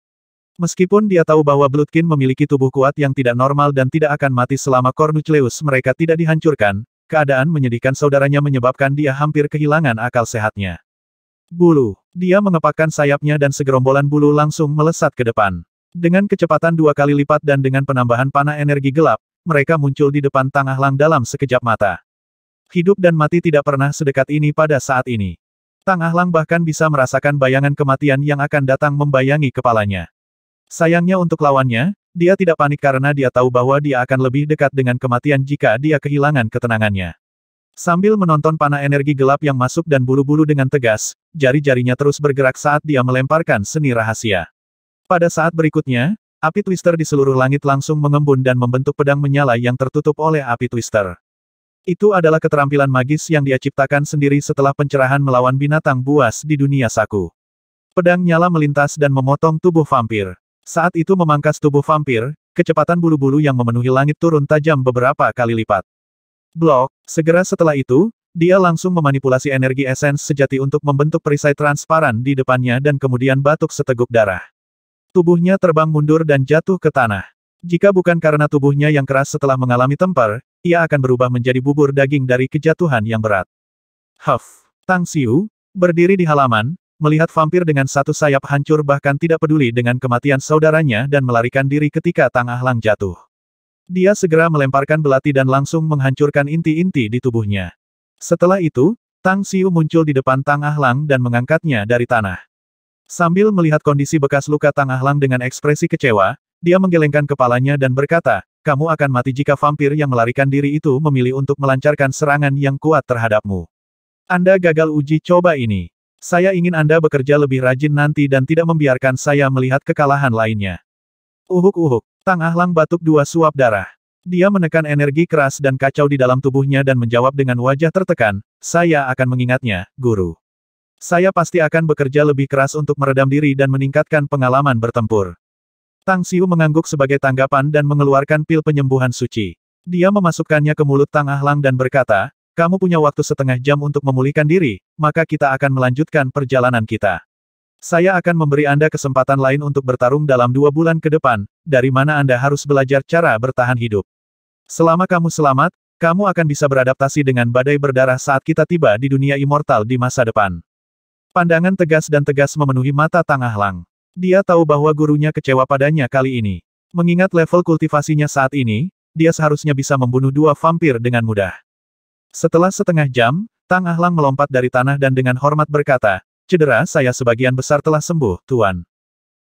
Meskipun dia tahu bahwa Bloodkin memiliki tubuh kuat yang tidak normal dan tidak akan mati selama Cornucleus mereka tidak dihancurkan, keadaan menyedihkan saudaranya menyebabkan dia hampir kehilangan akal sehatnya. Bulu. Dia mengepakkan sayapnya dan segerombolan bulu langsung melesat ke depan. Dengan kecepatan 2 kali lipat dan dengan penambahan panah energi gelap, mereka muncul di depan Tang Ahlang dalam sekejap mata. Hidup dan mati tidak pernah sedekat ini pada saat ini. Tang Ahlang bahkan bisa merasakan bayangan kematian yang akan datang membayangi kepalanya. Sayangnya untuk lawannya, dia tidak panik karena dia tahu bahwa dia akan lebih dekat dengan kematian jika dia kehilangan ketenangannya. Sambil menonton panah energi gelap yang masuk dan bulu-bulu dengan tegas, jari-jarinya terus bergerak saat dia melemparkan seni rahasia. Pada saat berikutnya, api twister di seluruh langit langsung mengembun dan membentuk pedang menyala yang tertutup oleh api twister. Itu adalah keterampilan magis yang dia ciptakan sendiri setelah pencerahan melawan binatang buas di dunia saku. Pedang nyala melintas dan memotong tubuh vampir. Saat itu memangkas tubuh vampir, kecepatan bulu-bulu yang memenuhi langit turun tajam beberapa kali lipat. Blok. Segera setelah itu, dia langsung memanipulasi energi esens sejati untuk membentuk perisai transparan di depannya dan kemudian batuk seteguk darah. Tubuhnya terbang mundur dan jatuh ke tanah. Jika bukan karena tubuhnya yang keras setelah mengalami tempur, ia akan berubah menjadi bubur daging dari kejatuhan yang berat. Huff. Tang Xiu, berdiri di halaman, melihat vampir dengan satu sayap hancur bahkan tidak peduli dengan kematian saudaranya dan melarikan diri ketika Tang Ahlang jatuh. Dia segera melemparkan belati dan langsung menghancurkan inti-inti di tubuhnya. Setelah itu, Tang Xiu muncul di depan Tang Ahlang dan mengangkatnya dari tanah. Sambil melihat kondisi bekas luka Tang Ahlang dengan ekspresi kecewa, dia menggelengkan kepalanya dan berkata, "Kamu akan mati jika vampir yang melarikan diri itu memilih untuk melancarkan serangan yang kuat terhadapmu. Anda gagal uji coba ini. Saya ingin Anda bekerja lebih rajin nanti dan tidak membiarkan saya melihat kekalahan lainnya." Uhuk-uhuk, Tang Ahlang batuk 2 suap darah. Dia menekan energi keras dan kacau di dalam tubuhnya dan menjawab dengan wajah tertekan, "Saya akan mengingatnya, Guru. Saya pasti akan bekerja lebih keras untuk meredam diri dan meningkatkan pengalaman bertempur." Tang Xiu mengangguk sebagai tanggapan dan mengeluarkan pil penyembuhan suci. Dia memasukkannya ke mulut Tang Ahlang dan berkata, "Kamu punya waktu setengah jam untuk memulihkan diri, maka kita akan melanjutkan perjalanan kita. Saya akan memberi Anda kesempatan lain untuk bertarung dalam 2 bulan ke depan, dari mana Anda harus belajar cara bertahan hidup. Selama kamu selamat, kamu akan bisa beradaptasi dengan badai berdarah saat kita tiba di dunia immortal di masa depan." Pandangan tegas dan tegas memenuhi mata Tang Ahlang. Dia tahu bahwa gurunya kecewa padanya kali ini. Mengingat level kultivasinya saat ini, dia seharusnya bisa membunuh 2 vampir dengan mudah. Setelah setengah jam, Tang Ahlang melompat dari tanah dan dengan hormat berkata, "Cedera saya sebagian besar telah sembuh, Tuan."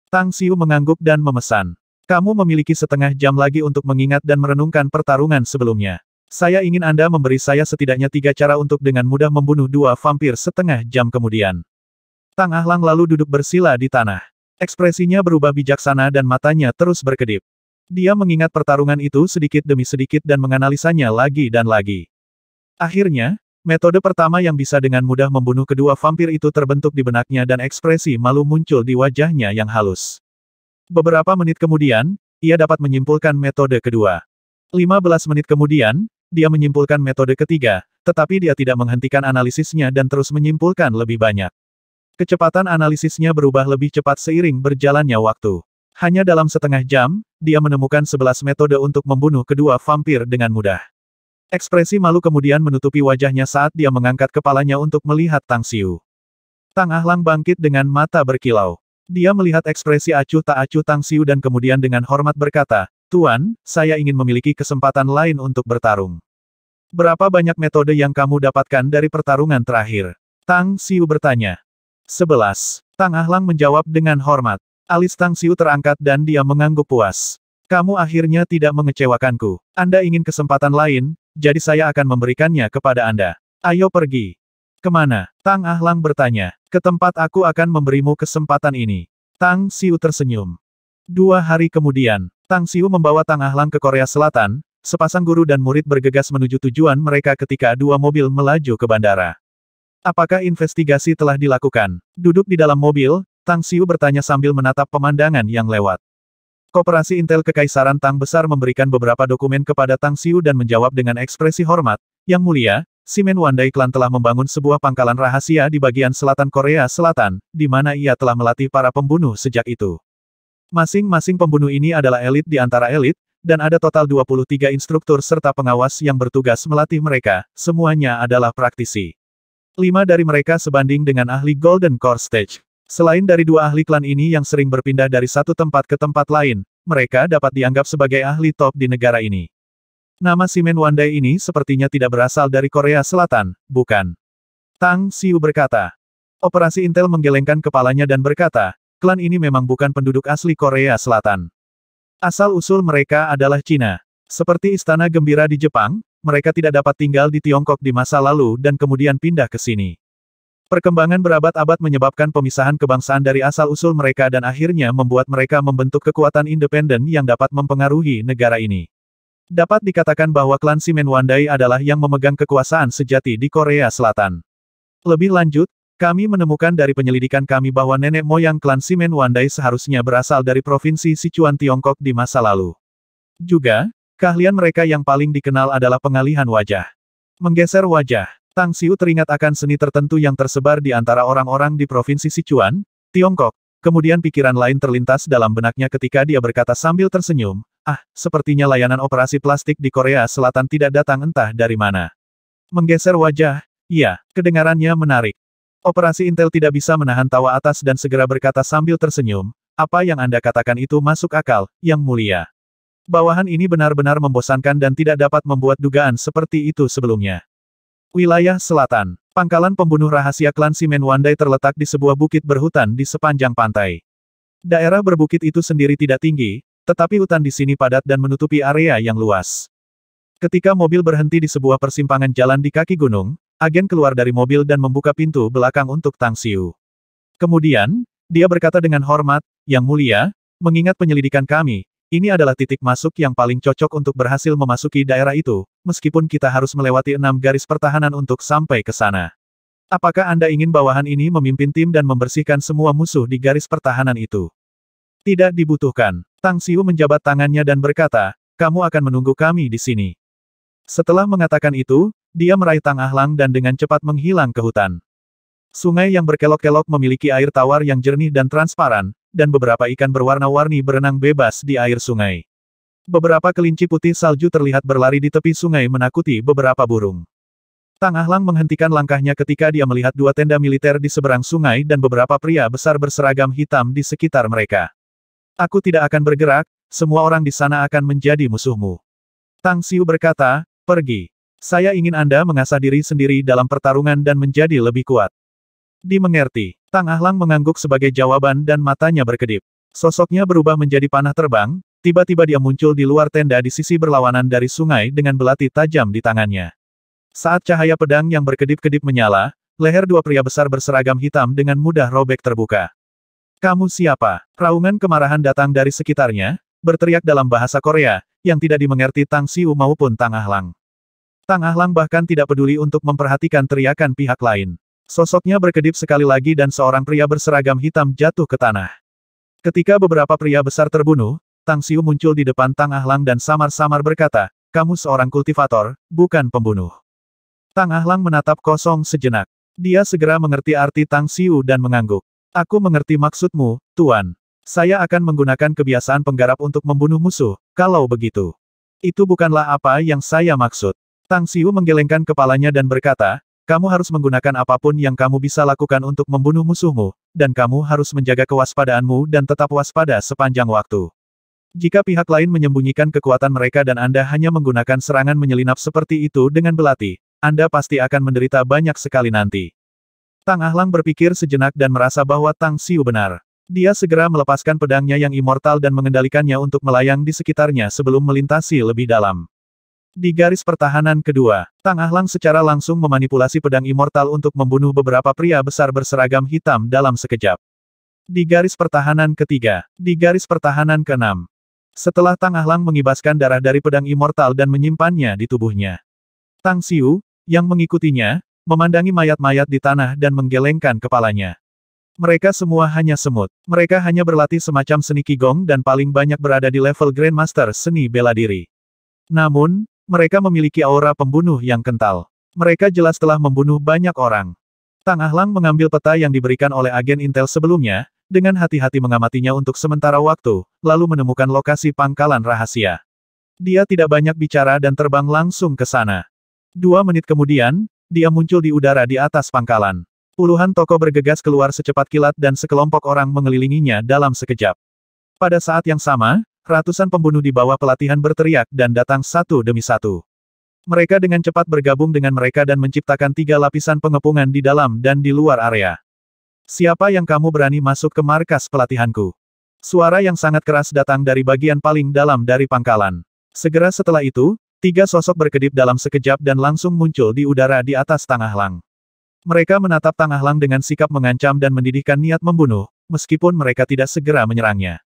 Tang Xiu mengangguk dan memesan, "Kamu memiliki setengah jam lagi untuk mengingat dan merenungkan pertarungan sebelumnya. Saya ingin Anda memberi saya setidaknya 3 cara untuk dengan mudah membunuh 2 vampir setengah jam kemudian." Tang Ahlang lalu duduk bersila di tanah. Ekspresinya berubah bijaksana dan matanya terus berkedip. Dia mengingat pertarungan itu sedikit demi sedikit dan menganalisanya lagi dan lagi. Akhirnya, metode pertama yang bisa dengan mudah membunuh kedua vampir itu terbentuk di benaknya dan ekspresi malu muncul di wajahnya yang halus. Beberapa menit kemudian, ia dapat menyimpulkan metode kedua. 15 menit kemudian, dia menyimpulkan metode ketiga, tetapi dia tidak menghentikan analisisnya dan terus menyimpulkan lebih banyak. Kecepatan analisisnya berubah lebih cepat seiring berjalannya waktu. Hanya dalam setengah jam, dia menemukan 11 metode untuk membunuh kedua vampir dengan mudah. Ekspresi malu kemudian menutupi wajahnya saat dia mengangkat kepalanya untuk melihat Tang Xiu. Tang Ahlang bangkit dengan mata berkilau. Dia melihat ekspresi acuh tak acuh Tang Xiu dan kemudian dengan hormat berkata, "Tuan, saya ingin memiliki kesempatan lain untuk bertarung." "Berapa banyak metode yang kamu dapatkan dari pertarungan terakhir?" Tang Xiu bertanya. 11. Tang Ahlang menjawab dengan hormat. Alis Tang Xiu terangkat dan dia mengangguk puas. "Kamu akhirnya tidak mengecewakanku. Anda ingin kesempatan lain, jadi saya akan memberikannya kepada Anda. Ayo pergi." "Kemana?" Tang Ahlang bertanya. "Ke tempat aku akan memberimu kesempatan ini." Tang Xiu tersenyum. 2 hari kemudian, Tang Xiu membawa Tang Ahlang ke Korea Selatan. Sepasang guru dan murid bergegas menuju tujuan mereka ketika 2 mobil melaju ke bandara. "Apakah investigasi telah dilakukan?" Duduk di dalam mobil, Tang Xiu bertanya sambil menatap pemandangan yang lewat. Koperasi Intel Kekaisaran Tang Besar memberikan beberapa dokumen kepada Tang Xiu dan menjawab dengan ekspresi hormat, "Yang mulia, Simen Wandai Klan telah membangun sebuah pangkalan rahasia di bagian selatan Korea Selatan, di mana ia telah melatih para pembunuh sejak itu. Masing-masing pembunuh ini adalah elit di antara elit, dan ada total 23 instruktur serta pengawas yang bertugas melatih mereka, semuanya adalah praktisi. 5 dari mereka sebanding dengan ahli Golden Core Stage. Selain dari 2 ahli klan ini yang sering berpindah dari satu tempat ke tempat lain, mereka dapat dianggap sebagai ahli top di negara ini. Nama Simen Wandai ini sepertinya tidak berasal dari Korea Selatan, bukan?" Tang Xiu berkata. Operasi Intel menggelengkan kepalanya dan berkata, "Klan ini memang bukan penduduk asli Korea Selatan. Asal-usul mereka adalah Cina. Seperti Istana Gembira di Jepang, mereka tidak dapat tinggal di Tiongkok di masa lalu dan kemudian pindah ke sini. Perkembangan berabad-abad menyebabkan pemisahan kebangsaan dari asal-usul mereka dan akhirnya membuat mereka membentuk kekuatan independen yang dapat mempengaruhi negara ini. Dapat dikatakan bahwa klan Simen Wandai adalah yang memegang kekuasaan sejati di Korea Selatan. Lebih lanjut, kami menemukan dari penyelidikan kami bahwa nenek moyang klan Simen Wandai seharusnya berasal dari Provinsi Sichuan Tiongkok di masa lalu. Juga, keahlian mereka yang paling dikenal adalah pengalihan wajah. Menggeser wajah. Tang Xiu teringat akan seni tertentu yang tersebar di antara orang-orang di Provinsi Sichuan, Tiongkok. Kemudian pikiran lain terlintas dalam benaknya ketika dia berkata sambil tersenyum, sepertinya layanan operasi plastik di Korea Selatan tidak datang entah dari mana. Menggeser wajah, iya, kedengarannya menarik. Operasi Intel tidak bisa menahan tawa atas dan segera berkata sambil tersenyum, apa yang Anda katakan itu masuk akal, Yang Mulia. Bawahan ini benar-benar membosankan dan tidak dapat membuat dugaan seperti itu sebelumnya. Wilayah Selatan. Pangkalan pembunuh rahasia klan Simen Wandai terletak di sebuah bukit berhutan di sepanjang pantai. Daerah berbukit itu sendiri tidak tinggi, tetapi hutan di sini padat dan menutupi area yang luas. Ketika mobil berhenti di sebuah persimpangan jalan di kaki gunung, agen keluar dari mobil dan membuka pintu belakang untuk Tang Xiu. Kemudian, dia berkata dengan hormat, Yang Mulia, mengingat penyelidikan kami, ini adalah titik masuk yang paling cocok untuk berhasil memasuki daerah itu, meskipun kita harus melewati 6 garis pertahanan untuk sampai ke sana. Apakah Anda ingin bawahan ini memimpin tim dan membersihkan semua musuh di garis pertahanan itu? Tidak dibutuhkan. Tang Xiu menjabat tangannya dan berkata, kamu akan menunggu kami di sini. Setelah mengatakan itu, dia meraih Tang Ahlang dan dengan cepat menghilang ke hutan. Sungai yang berkelok-kelok memiliki air tawar yang jernih dan transparan, dan beberapa ikan berwarna-warni berenang bebas di air sungai. Beberapa kelinci putih salju terlihat berlari di tepi sungai menakuti beberapa burung. Tang Ahlang menghentikan langkahnya ketika dia melihat 2 tenda militer di seberang sungai dan beberapa pria besar berseragam hitam di sekitar mereka. Aku tidak akan bergerak, semua orang di sana akan menjadi musuhmu. Tang Xiu berkata, pergi. Saya ingin Anda mengasah diri sendiri dalam pertarungan dan menjadi lebih kuat. Dimengerti. Tang Ahlang mengangguk sebagai jawaban dan matanya berkedip. Sosoknya berubah menjadi panah terbang, tiba-tiba dia muncul di luar tenda di sisi berlawanan dari sungai dengan belati tajam di tangannya. Saat cahaya pedang yang berkedip-kedip menyala, leher 2 pria besar berseragam hitam dengan mudah robek terbuka. Kamu siapa? Raungan kemarahan datang dari sekitarnya, berteriak dalam bahasa Korea, yang tidak dimengerti Tang Xiu maupun Tang Ahlang. Tang Ahlang bahkan tidak peduli untuk memperhatikan teriakan pihak lain. Sosoknya berkedip sekali lagi dan seorang pria berseragam hitam jatuh ke tanah. Ketika beberapa pria besar terbunuh, Tang Xiu muncul di depan Tang Ahlang dan samar-samar berkata, kamu seorang kultivator, bukan pembunuh. Tang Ahlang menatap kosong sejenak. Dia segera mengerti arti Tang Xiu dan mengangguk. Aku mengerti maksudmu, Tuan. Saya akan menggunakan kebiasaan penggarap untuk membunuh musuh, kalau begitu. Itu bukanlah apa yang saya maksud. Tang Xiu menggelengkan kepalanya dan berkata, kamu harus menggunakan apapun yang kamu bisa lakukan untuk membunuh musuhmu, dan kamu harus menjaga kewaspadaanmu dan tetap waspada sepanjang waktu. Jika pihak lain menyembunyikan kekuatan mereka dan Anda hanya menggunakan serangan menyelinap seperti itu dengan belati, Anda pasti akan menderita banyak sekali nanti. Tang Ahlang berpikir sejenak dan merasa bahwa Tang Xiu benar. Dia segera melepaskan pedangnya yang immortal dan mengendalikannya untuk melayang di sekitarnya sebelum melintasi lebih dalam. Di garis pertahanan kedua, Tang Ahlang secara langsung memanipulasi pedang immortal untuk membunuh beberapa pria besar berseragam hitam dalam sekejap. Di garis pertahanan ketiga, di garis pertahanan keenam. Setelah Tang Ahlang mengibaskan darah dari pedang immortal dan menyimpannya di tubuhnya, Tang Xiu, yang mengikutinya, memandangi mayat-mayat di tanah dan menggelengkan kepalanya. Mereka semua hanya semut. Mereka hanya berlatih semacam seni Qigong dan paling banyak berada di level Grandmaster seni bela diri. Namun, mereka memiliki aura pembunuh yang kental. Mereka jelas telah membunuh banyak orang. Tang Ahlang mengambil peta yang diberikan oleh agen Intel sebelumnya, dengan hati-hati mengamatinya untuk sementara waktu, lalu menemukan lokasi pangkalan rahasia. Dia tidak banyak bicara dan terbang langsung ke sana. 2 menit kemudian, dia muncul di udara di atas pangkalan. Puluhan toko bergegas keluar secepat kilat dan sekelompok orang mengelilinginya dalam sekejap. Pada saat yang sama, ratusan pembunuh di bawah pelatihan berteriak dan datang satu demi satu. Mereka dengan cepat bergabung dengan mereka dan menciptakan 3 lapisan pengepungan di dalam dan di luar area. Siapa yang kamu berani masuk ke markas pelatihanku? Suara yang sangat keras datang dari bagian paling dalam dari pangkalan. Segera setelah itu, 3 sosok berkedip dalam sekejap dan langsung muncul di udara di atas Tang Ahlang. Mereka menatap Tang Ahlang dengan sikap mengancam dan mendidihkan niat membunuh, meskipun mereka tidak segera menyerangnya.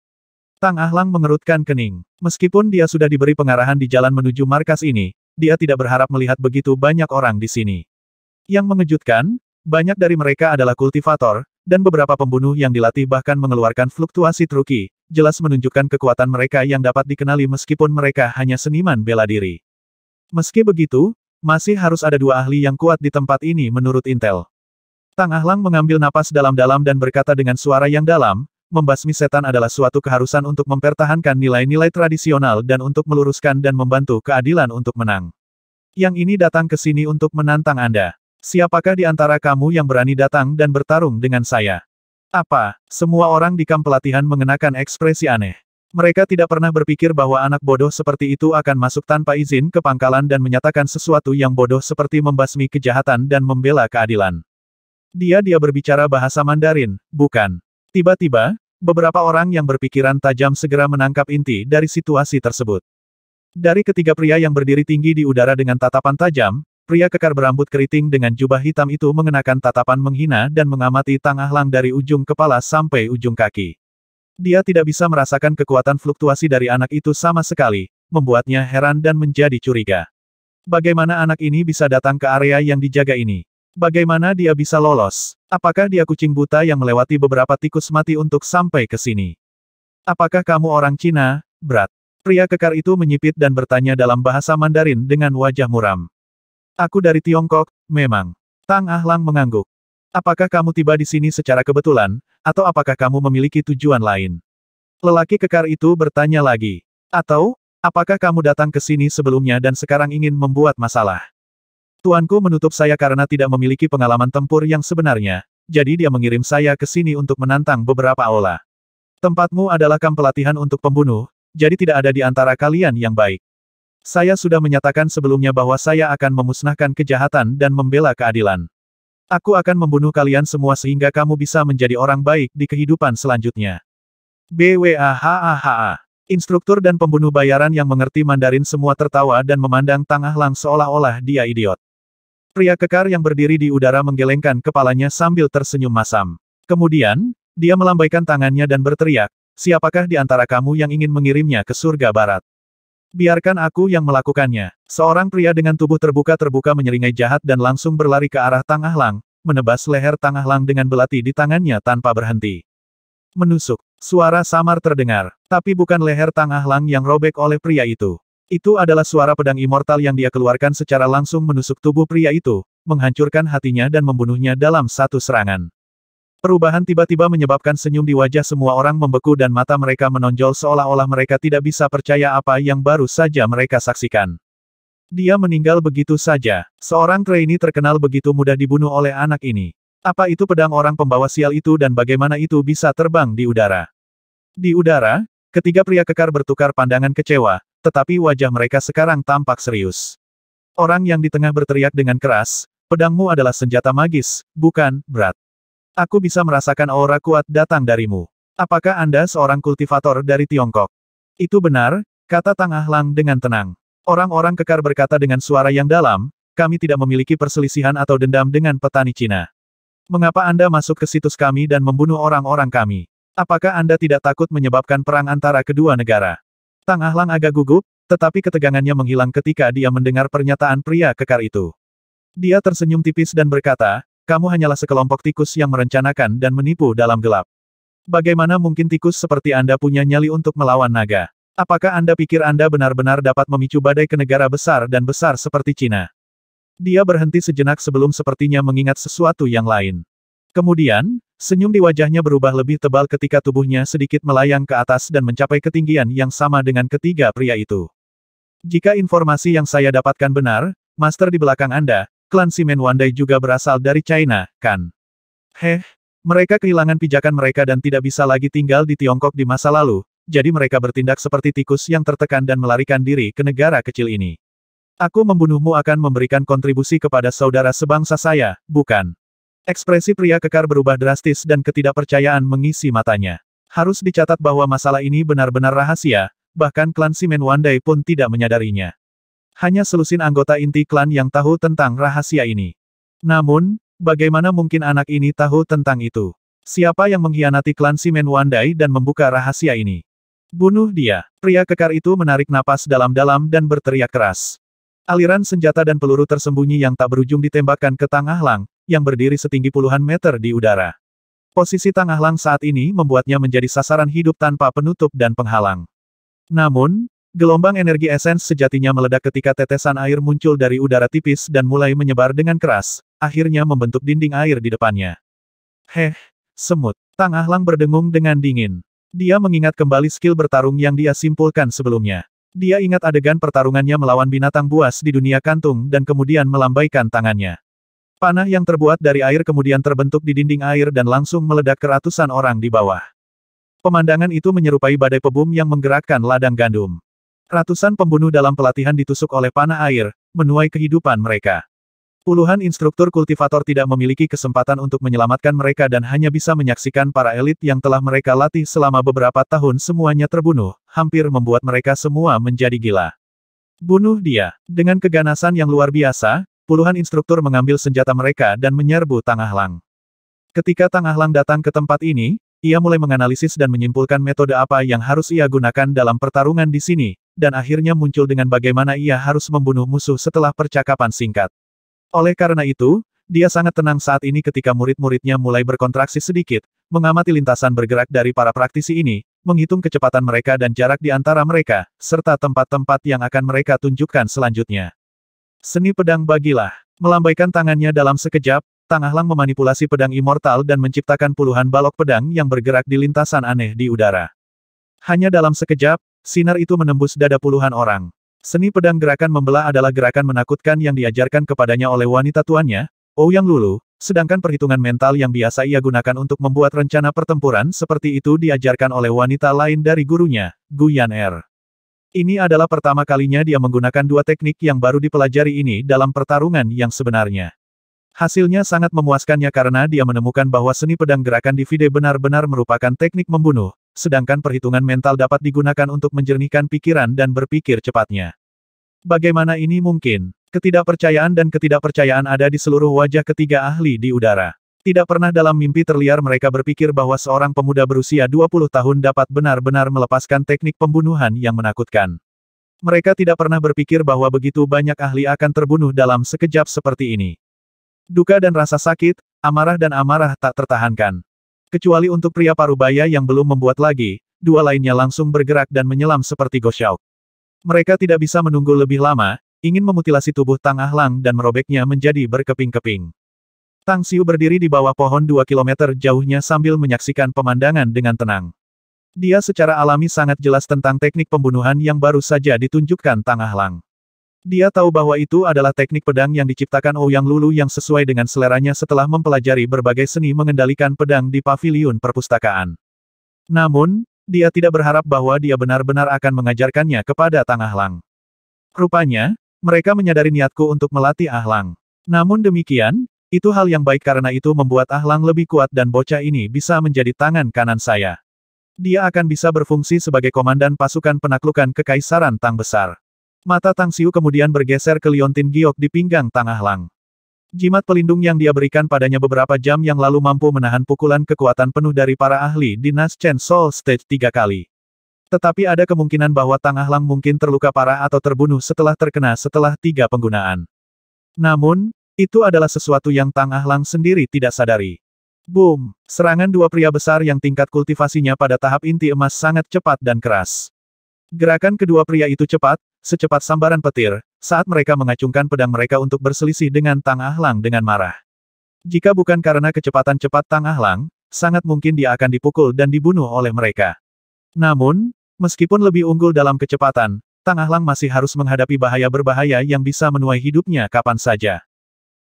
Tang Ahlang mengerutkan kening. Meskipun dia sudah diberi pengarahan di jalan menuju markas ini, dia tidak berharap melihat begitu banyak orang di sini. Yang mengejutkan, banyak dari mereka adalah kultivator, dan beberapa pembunuh yang dilatih bahkan mengeluarkan fluktuasi truki, jelas menunjukkan kekuatan mereka yang dapat dikenali meskipun mereka hanya seniman bela diri. Meski begitu, masih harus ada 2 ahli yang kuat di tempat ini menurut Intel. Tang Ahlang mengambil napas dalam-dalam dan berkata dengan suara yang dalam, membasmi setan adalah suatu keharusan untuk mempertahankan nilai-nilai tradisional dan untuk meluruskan dan membantu keadilan untuk menang. Yang ini datang ke sini untuk menantang Anda. Siapakah di antara kamu yang berani datang dan bertarung dengan saya? Apa? Semua orang di kamp pelatihan mengenakan ekspresi aneh. Mereka tidak pernah berpikir bahwa anak bodoh seperti itu akan masuk tanpa izin ke pangkalan dan menyatakan sesuatu yang bodoh seperti membasmi kejahatan dan membela keadilan. Dia berbicara bahasa Mandarin, bukan? Tiba-tiba, beberapa orang yang berpikiran tajam segera menangkap inti dari situasi tersebut. Dari ketiga pria yang berdiri tinggi di udara dengan tatapan tajam, pria kekar berambut keriting dengan jubah hitam itu mengenakan tatapan menghina dan mengamati Tang Ahlang dari ujung kepala sampai ujung kaki. Dia tidak bisa merasakan kekuatan fluktuasi dari anak itu sama sekali, membuatnya heran dan menjadi curiga. Bagaimana anak ini bisa datang ke area yang dijaga ini? Bagaimana dia bisa lolos? Apakah dia kucing buta yang melewati beberapa tikus mati untuk sampai ke sini? Apakah kamu orang Cina, Brat? Pria kekar itu menyipit dan bertanya dalam bahasa Mandarin dengan wajah muram. Aku dari Tiongkok, memang. Tang Ahlang mengangguk. Apakah kamu tiba di sini secara kebetulan, atau apakah kamu memiliki tujuan lain? Lelaki kekar itu bertanya lagi. Atau, apakah kamu datang ke sini sebelumnya dan sekarang ingin membuat masalah? Tuanku menutup saya karena tidak memiliki pengalaman tempur yang sebenarnya, jadi dia mengirim saya ke sini untuk menantang beberapa aula. Tempatmu adalah kamp pelatihan untuk pembunuh, jadi tidak ada di antara kalian yang baik. Saya sudah menyatakan sebelumnya bahwa saya akan memusnahkan kejahatan dan membela keadilan. Aku akan membunuh kalian semua sehingga kamu bisa menjadi orang baik di kehidupan selanjutnya. BWAHAHA. Instruktur dan pembunuh bayaran yang mengerti Mandarin semua tertawa dan memandang Tang Ahlang seolah-olah dia idiot. Pria kekar yang berdiri di udara menggelengkan kepalanya sambil tersenyum masam. Kemudian, dia melambaikan tangannya dan berteriak, siapakah di antara kamu yang ingin mengirimnya ke surga barat? Biarkan aku yang melakukannya. Seorang pria dengan tubuh terbuka-terbuka menyeringai jahat dan langsung berlari ke arah Tang Ahlang, menebas leher Tang Ahlang dengan belati di tangannya tanpa berhenti. Menusuk. Suara samar terdengar, tapi bukan leher Tang Ahlang yang robek oleh pria itu. Itu adalah suara pedang immortal yang dia keluarkan secara langsung menusuk tubuh pria itu, menghancurkan hatinya dan membunuhnya dalam satu serangan. Perubahan tiba-tiba menyebabkan senyum di wajah semua orang membeku dan mata mereka menonjol seolah-olah mereka tidak bisa percaya apa yang baru saja mereka saksikan. Dia meninggal begitu saja. Seorang trainee terkenal begitu mudah dibunuh oleh anak ini. Apa itu pedang orang pembawa sial itu dan bagaimana itu bisa terbang di udara? Di udara, ketiga pria kekar bertukar pandangan kecewa, tetapi wajah mereka sekarang tampak serius. Orang yang di tengah berteriak dengan keras, pedangmu adalah senjata magis, bukan, Brat? Aku bisa merasakan aura kuat datang darimu. Apakah Anda seorang kultivator dari Tiongkok? Itu benar, kata Tang Ahlang dengan tenang. Orang-orang kekar berkata dengan suara yang dalam, kami tidak memiliki perselisihan atau dendam dengan petani Cina. Mengapa Anda masuk ke situs kami dan membunuh orang-orang kami? Apakah Anda tidak takut menyebabkan perang antara kedua negara? Tang Ahlang agak gugup, tetapi ketegangannya menghilang ketika dia mendengar pernyataan pria kekar itu. Dia tersenyum tipis dan berkata, kamu hanyalah sekelompok tikus yang merencanakan dan menipu dalam gelap. Bagaimana mungkin tikus seperti Anda punya nyali untuk melawan naga? Apakah Anda pikir Anda benar-benar dapat memicu badai ke negara besar dan besar seperti Cina? Dia berhenti sejenak sebelum sepertinya mengingat sesuatu yang lain. Kemudian, senyum di wajahnya berubah lebih tebal ketika tubuhnya sedikit melayang ke atas dan mencapai ketinggian yang sama dengan ketiga pria itu. Jika informasi yang saya dapatkan benar, Master di belakang Anda, klan Simen Wandai juga berasal dari China, kan? Mereka kehilangan pijakan mereka dan tidak bisa lagi tinggal di Tiongkok di masa lalu, jadi mereka bertindak seperti tikus yang tertekan dan melarikan diri ke negara kecil ini. Aku membunuhmu akan memberikan kontribusi kepada saudara sebangsa saya, bukan? Ekspresi pria kekar berubah drastis dan ketidakpercayaan mengisi matanya. Harus dicatat bahwa masalah ini benar-benar rahasia, bahkan klan Simen Wandai pun tidak menyadarinya. Hanya selusin anggota inti klan yang tahu tentang rahasia ini. Namun, bagaimana mungkin anak ini tahu tentang itu? Siapa yang mengkhianati klan Simen Wandai dan membuka rahasia ini? Bunuh dia. Pria kekar itu menarik napas dalam-dalam dan berteriak keras. Aliran senjata dan peluru tersembunyi yang tak berujung ditembakkan ke Tang Ahlang, yang berdiri setinggi puluhan meter di udara. Posisi Tang Ahlang saat ini membuatnya menjadi sasaran hidup tanpa penutup dan penghalang. Namun, gelombang energi esens sejatinya meledak ketika tetesan air muncul dari udara tipis dan mulai menyebar dengan keras, akhirnya membentuk dinding air di depannya. Semut. Tang Ahlang berdengung dengan dingin. Dia mengingat kembali skill bertarung yang dia simpulkan sebelumnya. Dia ingat adegan pertarungannya melawan binatang buas di dunia kantung dan kemudian melambaikan tangannya. Panah yang terbuat dari air kemudian terbentuk di dinding air dan langsung meledak ke ratusan orang di bawah. Pemandangan itu menyerupai badai pebum yang menggerakkan ladang gandum. Ratusan pembunuh dalam pelatihan ditusuk oleh panah air, menuai kehidupan mereka. Puluhan instruktur kultivator tidak memiliki kesempatan untuk menyelamatkan mereka dan hanya bisa menyaksikan para elit yang telah mereka latih selama beberapa tahun semuanya terbunuh, hampir membuat mereka semua menjadi gila. Bunuh dia. Dengan keganasan yang luar biasa, puluhan instruktur mengambil senjata mereka dan menyerbu Tang Ahlang. Ketika Tang Ahlang datang ke tempat ini, ia mulai menganalisis dan menyimpulkan metode apa yang harus ia gunakan dalam pertarungan di sini, dan akhirnya muncul dengan bagaimana ia harus membunuh musuh setelah percakapan singkat. Oleh karena itu, dia sangat tenang saat ini ketika murid-muridnya mulai berkontraksi sedikit, mengamati lintasan bergerak dari para praktisi ini, menghitung kecepatan mereka dan jarak di antara mereka, serta tempat-tempat yang akan mereka tunjukkan selanjutnya. Seni pedang bagilah. Melambaikan tangannya dalam sekejap, Tang Ahlang memanipulasi pedang immortal dan menciptakan puluhan balok pedang yang bergerak di lintasan aneh di udara. Hanya dalam sekejap, sinar itu menembus dada puluhan orang. Seni pedang gerakan membelah adalah gerakan menakutkan yang diajarkan kepadanya oleh wanita tuannya, Ouyang Lulu, sedangkan perhitungan mental yang biasa ia gunakan untuk membuat rencana pertempuran seperti itu diajarkan oleh wanita lain dari gurunya, Gu Yan'er. Ini adalah pertama kalinya dia menggunakan dua teknik yang baru dipelajari ini dalam pertarungan yang sebenarnya. Hasilnya sangat memuaskannya karena dia menemukan bahwa seni pedang gerakan divide benar-benar merupakan teknik membunuh, sedangkan perhitungan mental dapat digunakan untuk menjernihkan pikiran dan berpikir cepatnya. Bagaimana ini mungkin? Ketidakpercayaan dan ketidakpercayaan ada di seluruh wajah ketiga ahli di udara. Tidak pernah dalam mimpi terliar mereka berpikir bahwa seorang pemuda berusia 20 tahun dapat benar-benar melepaskan teknik pembunuhan yang menakutkan. Mereka tidak pernah berpikir bahwa begitu banyak ahli akan terbunuh dalam sekejap seperti ini. Duka dan rasa sakit, amarah dan amarah tak tertahankan. Kecuali untuk pria parubaya yang belum membuat lagi, dua lainnya langsung bergerak dan menyelam seperti Gosyaok. Mereka tidak bisa menunggu lebih lama, ingin memutilasi tubuh Tang Ahlang dan merobeknya menjadi berkeping-keping. Tang Xiu berdiri di bawah pohon 2 kilometer jauhnya sambil menyaksikan pemandangan dengan tenang. Dia secara alami sangat jelas tentang teknik pembunuhan yang baru saja ditunjukkan Tang Ahlang. Dia tahu bahwa itu adalah teknik pedang yang diciptakan Ouyang Lulu yang sesuai dengan seleranya setelah mempelajari berbagai seni mengendalikan pedang di paviliun perpustakaan. Namun, dia tidak berharap bahwa dia benar-benar akan mengajarkannya kepada Tang Ahlang. Rupanya, mereka menyadari niatku untuk melatih Ahlang. Namun demikian, itu hal yang baik karena itu membuat Ahlang lebih kuat dan bocah ini bisa menjadi tangan kanan saya. Dia akan bisa berfungsi sebagai komandan pasukan penaklukan Kekaisaran Tang Besar. Mata Tang Xiu kemudian bergeser ke liontin giok di pinggang Tang Ahlang. Jimat pelindung yang dia berikan padanya beberapa jam yang lalu mampu menahan pukulan kekuatan penuh dari para ahli di Naschen Soul Stage 3 kali. Tetapi ada kemungkinan bahwa Tang Ahlang mungkin terluka parah atau terbunuh setelah terkena setelah 3 penggunaan. Namun, itu adalah sesuatu yang Tang Ahlang sendiri tidak sadari. Boom! Serangan dua pria besar yang tingkat kultivasinya pada tahap inti emas sangat cepat dan keras. Gerakan kedua pria itu cepat, secepat sambaran petir, saat mereka mengacungkan pedang mereka untuk berselisih dengan Tang Ahlang dengan marah. Jika bukan karena kecepatan cepat Tang Ahlang, sangat mungkin dia akan dipukul dan dibunuh oleh mereka. Namun, meskipun lebih unggul dalam kecepatan, Tang Ahlang masih harus menghadapi bahaya berbahaya yang bisa menuai hidupnya kapan saja.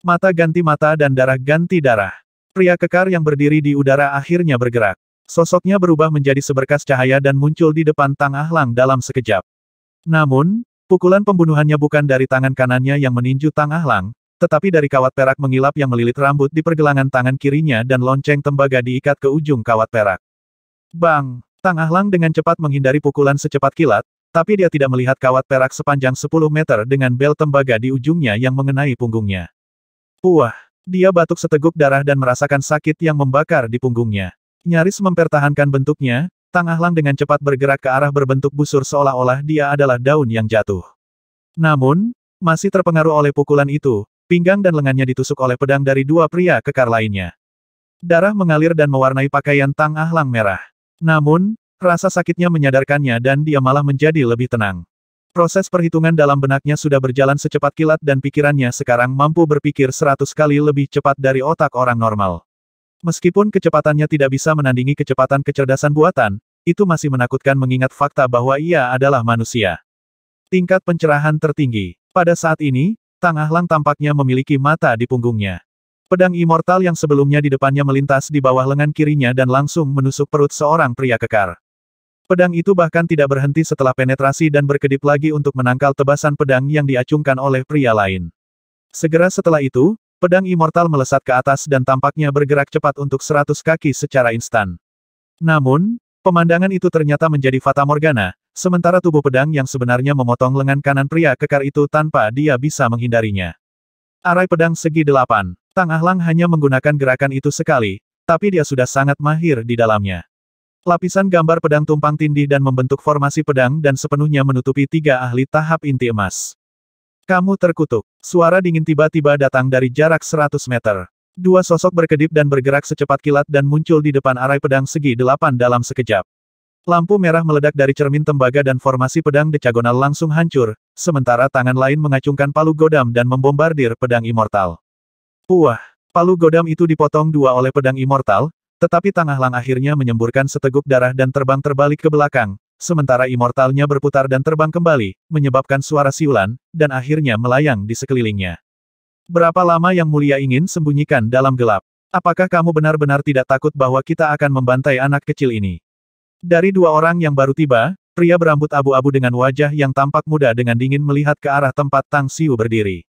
Mata ganti mata dan darah ganti darah. Pria kekar yang berdiri di udara akhirnya bergerak. Sosoknya berubah menjadi seberkas cahaya dan muncul di depan Tang Ahlang dalam sekejap. Namun, pukulan pembunuhannya bukan dari tangan kanannya yang meninju Tang Ahlang, tetapi dari kawat perak mengilap yang melilit rambut di pergelangan tangan kirinya dan lonceng tembaga diikat ke ujung kawat perak. Bang! Tang Ahlang dengan cepat menghindari pukulan secepat kilat, tapi dia tidak melihat kawat perak sepanjang 10 meter dengan bel tembaga di ujungnya yang mengenai punggungnya. Puah! Dia batuk seteguk darah dan merasakan sakit yang membakar di punggungnya. Nyaris mempertahankan bentuknya, Tang Ahlang dengan cepat bergerak ke arah berbentuk busur seolah-olah dia adalah daun yang jatuh. Namun, masih terpengaruh oleh pukulan itu, pinggang dan lengannya ditusuk oleh pedang dari dua pria kekar lainnya. Darah mengalir dan mewarnai pakaian Tang Ahlang merah. Namun, rasa sakitnya menyadarkannya dan dia malah menjadi lebih tenang. Proses perhitungan dalam benaknya sudah berjalan secepat kilat dan pikirannya sekarang mampu berpikir 100 kali lebih cepat dari otak orang normal. Meskipun kecepatannya tidak bisa menandingi kecepatan kecerdasan buatan, itu masih menakutkan mengingat fakta bahwa ia adalah manusia. Tingkat pencerahan tertinggi. Pada saat ini, Tang Ahlang tampaknya memiliki mata di punggungnya. Pedang immortal yang sebelumnya di depannya melintas di bawah lengan kirinya dan langsung menusuk perut seorang pria kekar. Pedang itu bahkan tidak berhenti setelah penetrasi dan berkedip lagi untuk menangkal tebasan pedang yang diacungkan oleh pria lain. Segera setelah itu, pedang immortal melesat ke atas dan tampaknya bergerak cepat untuk 100 kaki secara instan. Namun, pemandangan itu ternyata menjadi fatamorgana, sementara tubuh pedang yang sebenarnya memotong lengan kanan pria kekar itu tanpa dia bisa menghindarinya. Arai pedang segi 8. Tang Ahlang hanya menggunakan gerakan itu sekali, tapi dia sudah sangat mahir di dalamnya. Lapisan gambar pedang tumpang tindih dan membentuk formasi pedang dan sepenuhnya menutupi 3 ahli tahap inti emas. Kamu terkutuk. Suara dingin tiba-tiba datang dari jarak 100 meter. Dua sosok berkedip dan bergerak secepat kilat dan muncul di depan arai pedang segi 8 dalam sekejap. Lampu merah meledak dari cermin tembaga dan formasi pedang decagonal langsung hancur, sementara tangan lain mengacungkan palu godam dan membombardir pedang immortal. Wah, palu godam itu dipotong 2 oleh pedang immortal, tetapi Tang Ahlang akhirnya menyemburkan seteguk darah dan terbang terbalik ke belakang, sementara immortalnya berputar dan terbang kembali, menyebabkan suara siulan, dan akhirnya melayang di sekelilingnya. Berapa lama Yang Mulia ingin sembunyikan dalam gelap? Apakah kamu benar-benar tidak takut bahwa kita akan membantai anak kecil ini? Dari 2 orang yang baru tiba, pria berambut abu-abu dengan wajah yang tampak muda dengan dingin melihat ke arah tempat Tang Xiu berdiri.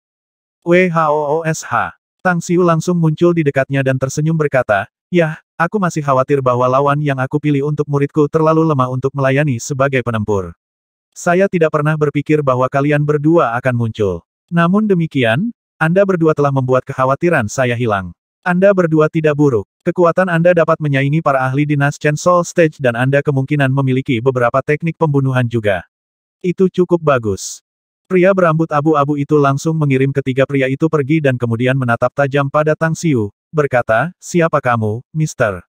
WHOOSH. Tang Xiu langsung muncul di dekatnya dan tersenyum berkata, "Yah, aku masih khawatir bahwa lawan yang aku pilih untuk muridku terlalu lemah untuk melayani sebagai penempur. Saya tidak pernah berpikir bahwa kalian berdua akan muncul. Namun demikian, Anda berdua telah membuat kekhawatiran saya hilang. Anda berdua tidak buruk. Kekuatan Anda dapat menyaingi para ahli dinas Chen Soul Stage dan Anda kemungkinan memiliki beberapa teknik pembunuhan juga. Itu cukup bagus." Pria berambut abu-abu itu langsung mengirim ketiga pria itu pergi dan kemudian menatap tajam pada Tang Xiu, berkata, "Siapa kamu, Mister?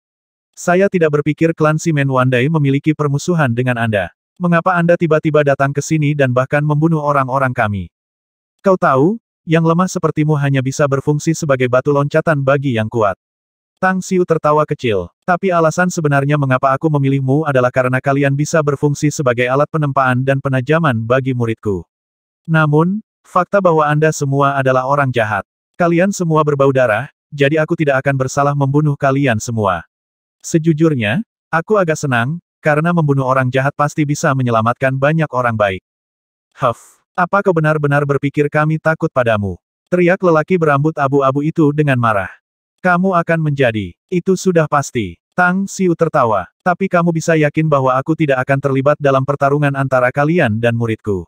Saya tidak berpikir klan Simen Wandai memiliki permusuhan dengan Anda. Mengapa Anda tiba-tiba datang ke sini dan bahkan membunuh orang-orang kami? Kau tahu, yang lemah sepertimu hanya bisa berfungsi sebagai batu loncatan bagi yang kuat." Tang Xiu tertawa kecil. "Tapi alasan sebenarnya mengapa aku memilihmu adalah karena kalian bisa berfungsi sebagai alat penempaan dan penajaman bagi muridku. Namun, fakta bahwa Anda semua adalah orang jahat. Kalian semua berbau darah, jadi aku tidak akan bersalah membunuh kalian semua. Sejujurnya, aku agak senang, karena membunuh orang jahat pasti bisa menyelamatkan banyak orang baik." "Huff, apa kau benar-benar berpikir kami takut padamu?" teriak lelaki berambut abu-abu itu dengan marah. "Kamu akan menjadi, itu sudah pasti." Tang Xiu tertawa, "Tapi kamu bisa yakin bahwa aku tidak akan terlibat dalam pertarungan antara kalian dan muridku.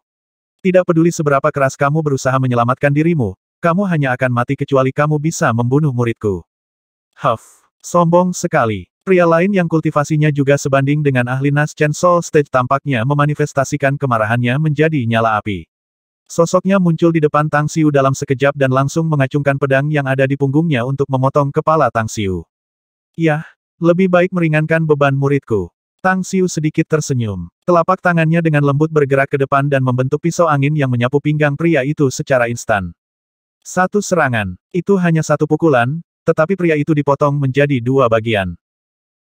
Tidak peduli seberapa keras kamu berusaha menyelamatkan dirimu, kamu hanya akan mati kecuali kamu bisa membunuh muridku." "Huff, sombong sekali." Pria lain yang kultivasinya juga sebanding dengan ahli Nas Chen Soul Stage tampaknya memanifestasikan kemarahannya menjadi nyala api. Sosoknya muncul di depan Tang Xiu dalam sekejap dan langsung mengacungkan pedang yang ada di punggungnya untuk memotong kepala Tang Xiu. "Yah, lebih baik meringankan beban muridku." Tang Xiu sedikit tersenyum. Telapak tangannya dengan lembut bergerak ke depan dan membentuk pisau angin yang menyapu pinggang pria itu secara instan. Satu serangan. Itu hanya satu pukulan, tetapi pria itu dipotong menjadi 2 bagian.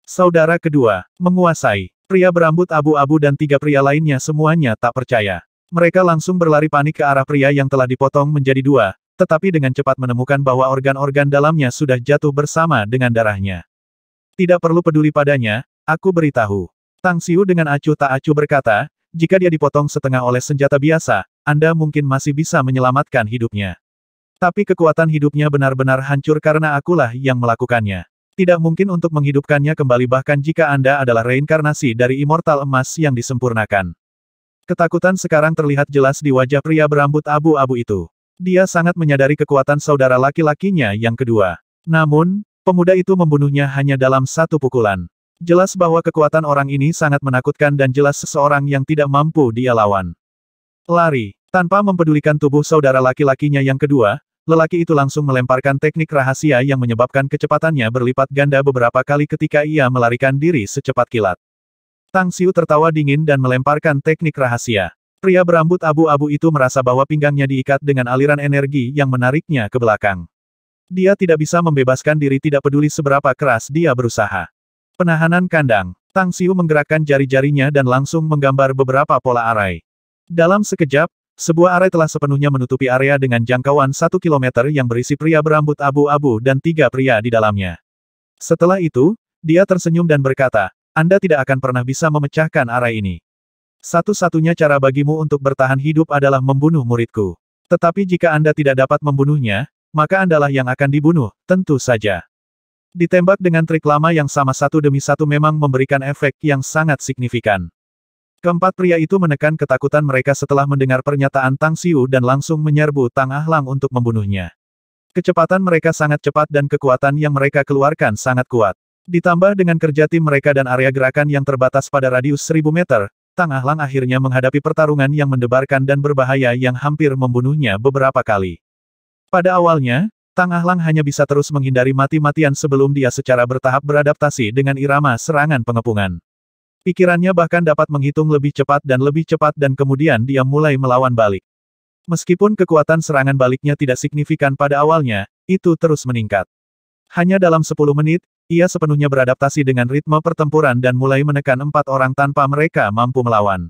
Saudara kedua, menguasai. Pria berambut abu-abu dan 3 pria lainnya semuanya tak percaya. Mereka langsung berlari panik ke arah pria yang telah dipotong menjadi 2, tetapi dengan cepat menemukan bahwa organ-organ dalamnya sudah jatuh bersama dengan darahnya. "Tidak perlu peduli padanya, aku beritahu." Tang Xiu dengan acuh tak acuh berkata, "Jika dia dipotong setengah oleh senjata biasa, Anda mungkin masih bisa menyelamatkan hidupnya. Tapi kekuatan hidupnya benar-benar hancur karena akulah yang melakukannya. Tidak mungkin untuk menghidupkannya kembali bahkan jika Anda adalah reinkarnasi dari immortal emas yang disempurnakan." Ketakutan sekarang terlihat jelas di wajah pria berambut abu-abu itu. Dia sangat menyadari kekuatan saudara laki-lakinya yang kedua. Namun, pemuda itu membunuhnya hanya dalam 1 pukulan. Jelas bahwa kekuatan orang ini sangat menakutkan dan jelas seseorang yang tidak mampu dia lawan. Lari. Tanpa mempedulikan tubuh saudara laki-lakinya yang kedua, lelaki itu langsung melemparkan teknik rahasia yang menyebabkan kecepatannya berlipat ganda beberapa kali ketika ia melarikan diri secepat kilat. Tang Xiu tertawa dingin dan melemparkan teknik rahasia. Pria berambut abu-abu itu merasa bahwa pinggangnya diikat dengan aliran energi yang menariknya ke belakang. Dia tidak bisa membebaskan diri tidak peduli seberapa keras dia berusaha. Penahanan kandang. Tang Xiu menggerakkan jari-jarinya dan langsung menggambar beberapa pola arai. Dalam sekejap, sebuah arai telah sepenuhnya menutupi area dengan jangkauan 1 kilometer yang berisi pria berambut abu-abu dan 3 pria di dalamnya. Setelah itu, dia tersenyum dan berkata, Anda tidak akan pernah bisa memecahkan arai ini. Satu-satunya cara bagimu untuk bertahan hidup adalah membunuh muridku. Tetapi jika Anda tidak dapat membunuhnya, maka Andalah yang akan dibunuh, tentu saja. Ditembak dengan trik lama yang sama satu demi satu memang memberikan efek yang sangat signifikan. Keempat pria itu menekan ketakutan mereka setelah mendengar pernyataan Tang Xiu dan langsung menyerbu Tang Ahlang untuk membunuhnya. Kecepatan mereka sangat cepat dan kekuatan yang mereka keluarkan sangat kuat. Ditambah dengan kerja tim mereka dan area gerakan yang terbatas pada radius 1000 meter, Tang Ahlang akhirnya menghadapi pertarungan yang mendebarkan dan berbahaya yang hampir membunuhnya beberapa kali. Pada awalnya, Tang Ahlang hanya bisa terus menghindari mati-matian sebelum dia secara bertahap beradaptasi dengan irama serangan pengepungan. Pikirannya bahkan dapat menghitung lebih cepat dan kemudian dia mulai melawan balik. Meskipun kekuatan serangan baliknya tidak signifikan pada awalnya, itu terus meningkat. Hanya dalam 10 menit, ia sepenuhnya beradaptasi dengan ritme pertempuran dan mulai menekan 4 orang tanpa mereka mampu melawan.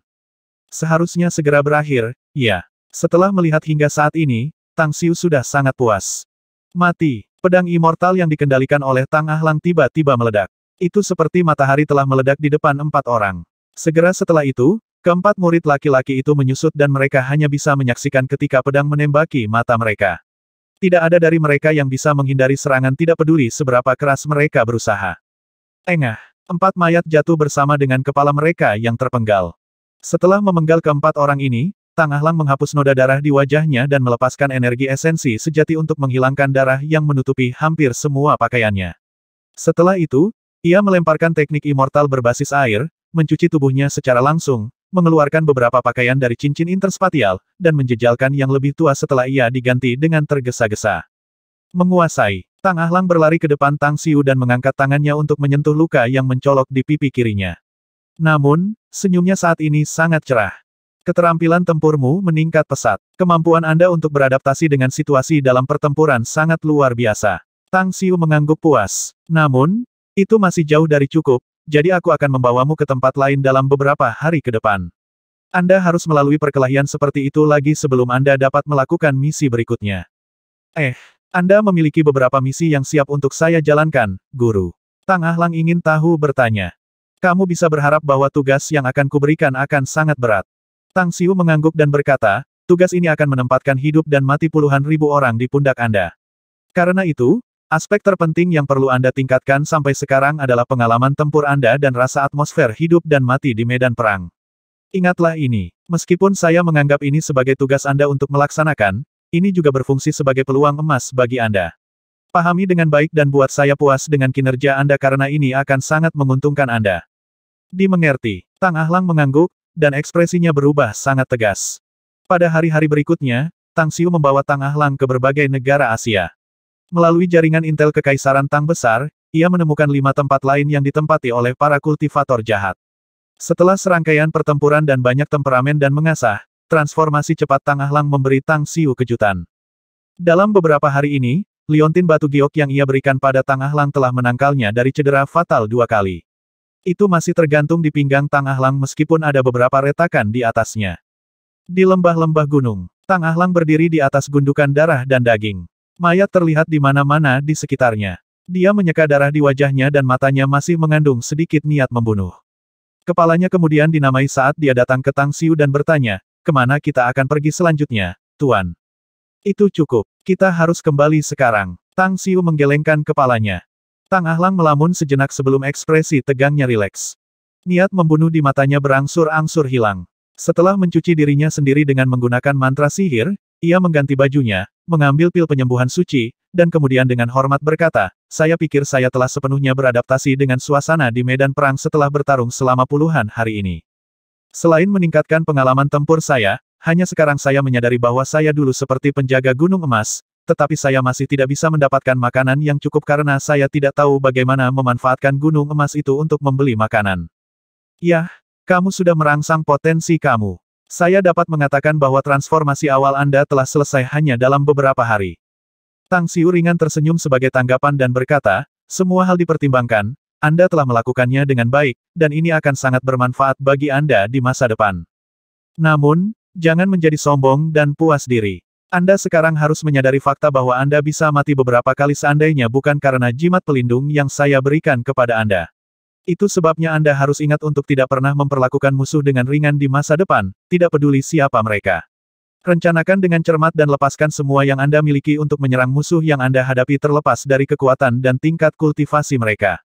Seharusnya segera berakhir, ya. Setelah melihat hingga saat ini, Tang Xiu sudah sangat puas. Mati. Pedang immortal yang dikendalikan oleh Tang Ahlang tiba-tiba meledak. Itu seperti matahari telah meledak di depan 4 orang. Segera setelah itu, keempat murid laki-laki itu menyusut dan mereka hanya bisa menyaksikan ketika pedang menembaki mata mereka. Tidak ada dari mereka yang bisa menghindari serangan tidak peduli seberapa keras mereka berusaha. Engah. 4 mayat jatuh bersama dengan kepala mereka yang terpenggal. Setelah memenggal keempat orang ini, Tang Ahlang menghapus noda darah di wajahnya dan melepaskan energi esensi sejati untuk menghilangkan darah yang menutupi hampir semua pakaiannya. Setelah itu, ia melemparkan teknik immortal berbasis air, mencuci tubuhnya secara langsung, mengeluarkan beberapa pakaian dari cincin interspatial, dan menjejalkan yang lebih tua setelah ia diganti dengan tergesa-gesa. Menguasai. Tang Ahlang berlari ke depan Tang Xiu dan mengangkat tangannya untuk menyentuh luka yang mencolok di pipi kirinya. Namun, senyumnya saat ini sangat cerah. Keterampilan tempurmu meningkat pesat. Kemampuan Anda untuk beradaptasi dengan situasi dalam pertempuran sangat luar biasa. Tang Xiu mengangguk puas. Namun, itu masih jauh dari cukup, jadi aku akan membawamu ke tempat lain dalam beberapa hari ke depan. Anda harus melalui perkelahian seperti itu lagi sebelum Anda dapat melakukan misi berikutnya. Anda memiliki beberapa misi yang siap untuk saya jalankan, Guru. Tang Ahlang ingin tahu bertanya. Kamu bisa berharap bahwa tugas yang akan kuberikan akan sangat berat. Tang Xiu mengangguk dan berkata, tugas ini akan menempatkan hidup dan mati puluhan ribu orang di pundak Anda. Karena itu, aspek terpenting yang perlu Anda tingkatkan sampai sekarang adalah pengalaman tempur Anda dan rasa atmosfer hidup dan mati di medan perang. Ingatlah ini, meskipun saya menganggap ini sebagai tugas Anda untuk melaksanakan, ini juga berfungsi sebagai peluang emas bagi Anda. Pahami dengan baik dan buat saya puas dengan kinerja Anda karena ini akan sangat menguntungkan Anda. Dimengerti. Tang Ahlang mengangguk, dan ekspresinya berubah sangat tegas. Pada hari-hari berikutnya, Tang Xiu membawa Tang Ahlang ke berbagai negara Asia. Melalui jaringan intel Kekaisaran Tang Besar, ia menemukan 5 tempat lain yang ditempati oleh para kultivator jahat. Setelah serangkaian pertempuran dan banyak temperamen dan mengasah, transformasi cepat Tang Ahlang memberi Tang Xiu kejutan. Dalam beberapa hari ini, liontin batu giok yang ia berikan pada Tang Ahlang telah menangkalnya dari cedera fatal 2 kali. Itu masih tergantung di pinggang Tang Ahlang meskipun ada beberapa retakan di atasnya. Di lembah-lembah gunung, Tang Ahlang berdiri di atas gundukan darah dan daging. Mayat terlihat di mana-mana di sekitarnya. Dia menyeka darah di wajahnya dan matanya masih mengandung sedikit niat membunuh. Kepalanya kemudian dinamai saat dia datang ke Tang Xiu dan bertanya, kemana kita akan pergi selanjutnya, Tuan? Itu cukup. Kita harus kembali sekarang. Tang Xiu menggelengkan kepalanya. Tang Ahlang melamun sejenak sebelum ekspresi tegangnya rileks. Niat membunuh di matanya berangsur-angsur hilang. Setelah mencuci dirinya sendiri dengan menggunakan mantra sihir, ia mengganti bajunya, mengambil pil penyembuhan suci, dan kemudian dengan hormat berkata, saya pikir saya telah sepenuhnya beradaptasi dengan suasana di medan perang setelah bertarung selama puluhan hari ini. Selain meningkatkan pengalaman tempur saya, hanya sekarang saya menyadari bahwa saya dulu seperti penjaga gunung emas, tetapi saya masih tidak bisa mendapatkan makanan yang cukup karena saya tidak tahu bagaimana memanfaatkan gunung emas itu untuk membeli makanan. Yah, kamu sudah merangsang potensi kamu. Saya dapat mengatakan bahwa transformasi awal Anda telah selesai hanya dalam beberapa hari. Tang Xiu ringan tersenyum sebagai tanggapan dan berkata, semua hal dipertimbangkan, Anda telah melakukannya dengan baik, dan ini akan sangat bermanfaat bagi Anda di masa depan. Namun, Jangan menjadi sombong dan puas diri. Anda sekarang harus menyadari fakta bahwa Anda bisa mati beberapa kali seandainya bukan karena jimat pelindung yang saya berikan kepada Anda. Itu sebabnya Anda harus ingat untuk tidak pernah memperlakukan musuh dengan ringan di masa depan, tidak peduli siapa mereka. Rencanakan dengan cermat dan lepaskan semua yang Anda miliki untuk menyerang musuh yang Anda hadapi terlepas dari kekuatan dan tingkat kultivasi mereka.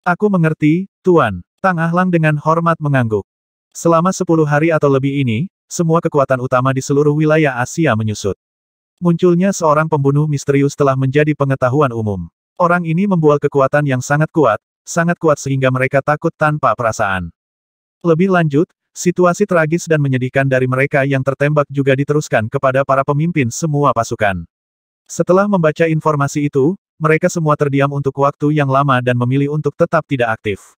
Aku mengerti, Tuan. Tang Ahlang dengan hormat mengangguk. Selama 10 hari atau lebih ini, semua kekuatan utama di seluruh wilayah Asia menyusut. Munculnya seorang pembunuh misterius telah menjadi pengetahuan umum. Orang ini membual kekuatan yang sangat kuat sehingga mereka takut tanpa perasaan. Lebih lanjut, situasi tragis dan menyedihkan dari mereka yang tertembak juga diteruskan kepada para pemimpin semua pasukan. Setelah membaca informasi itu, mereka semua terdiam untuk waktu yang lama dan memilih untuk tetap tidak aktif.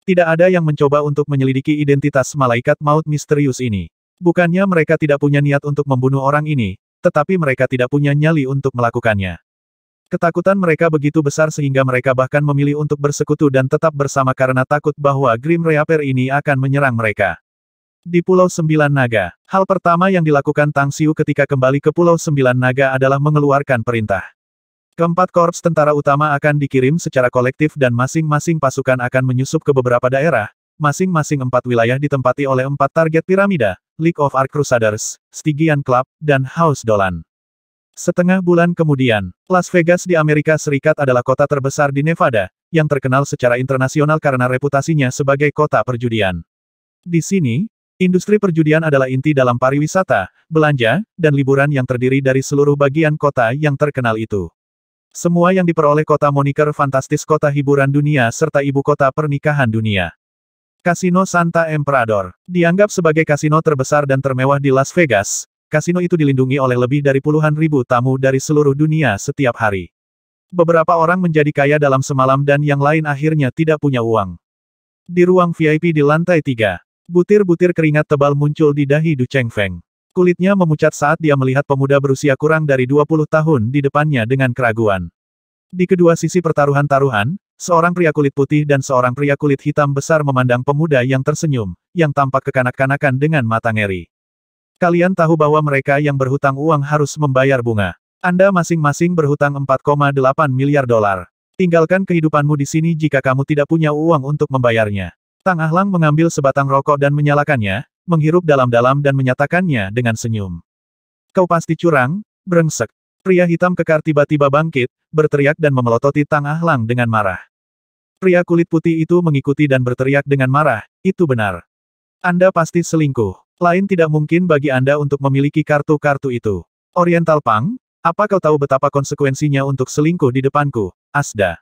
Tidak ada yang mencoba untuk menyelidiki identitas malaikat maut misterius ini. Bukannya mereka tidak punya niat untuk membunuh orang ini, tetapi mereka tidak punya nyali untuk melakukannya. Ketakutan mereka begitu besar sehingga mereka bahkan memilih untuk bersekutu dan tetap bersama karena takut bahwa Grim Reaper ini akan menyerang mereka. Di Pulau Sembilan Naga, hal pertama yang dilakukan Tang Xiu ketika kembali ke Pulau Sembilan Naga adalah mengeluarkan perintah. Keempat korps tentara utama akan dikirim secara kolektif dan masing-masing pasukan akan menyusup ke beberapa daerah, masing-masing 4 wilayah ditempati oleh 4 target piramida, League of Arc Crusaders, Stygian Club, dan House Dolan. Setengah bulan kemudian, Las Vegas di Amerika Serikat adalah kota terbesar di Nevada, yang terkenal secara internasional karena reputasinya sebagai kota perjudian. Di sini, industri perjudian adalah inti dalam pariwisata, belanja, dan liburan yang terdiri dari seluruh bagian kota yang terkenal itu. Semua yang diperoleh kota moniker fantastis kota hiburan dunia serta ibu kota pernikahan dunia. Kasino Santa Emperador, dianggap sebagai kasino terbesar dan termewah di Las Vegas. Kasino itu dilindungi oleh lebih dari puluhan ribu tamu dari seluruh dunia setiap hari. Beberapa orang menjadi kaya dalam semalam dan yang lain akhirnya tidak punya uang. Di ruang VIP di lantai 3, butir-butir keringat tebal muncul di dahi Du Chengfeng. Kulitnya memucat saat dia melihat pemuda berusia kurang dari 20 tahun di depannya dengan keraguan. Di kedua sisi pertaruhan-taruhan, seorang pria kulit putih dan seorang pria kulit hitam besar memandang pemuda yang tersenyum, yang tampak kekanak-kanakan dengan mata ngeri. Kalian tahu bahwa mereka yang berhutang uang harus membayar bunga. Anda masing-masing berhutang 4,8 miliar dolar. Tinggalkan kehidupanmu di sini jika kamu tidak punya uang untuk membayarnya. Tang Ahlang mengambil sebatang rokok dan menyalakannya, menghirup dalam-dalam dan menyatakannya dengan senyum. Kau pasti curang, brengsek. Pria hitam kekar tiba-tiba bangkit, berteriak dan memelototi Tang Ahlang dengan marah. Pria kulit putih itu mengikuti dan berteriak dengan marah, itu benar. Anda pasti selingkuh. Lain tidak mungkin bagi Anda untuk memiliki kartu-kartu itu. Oriental Pang, apa kau tahu betapa konsekuensinya untuk selingkuh di depanku, Asda?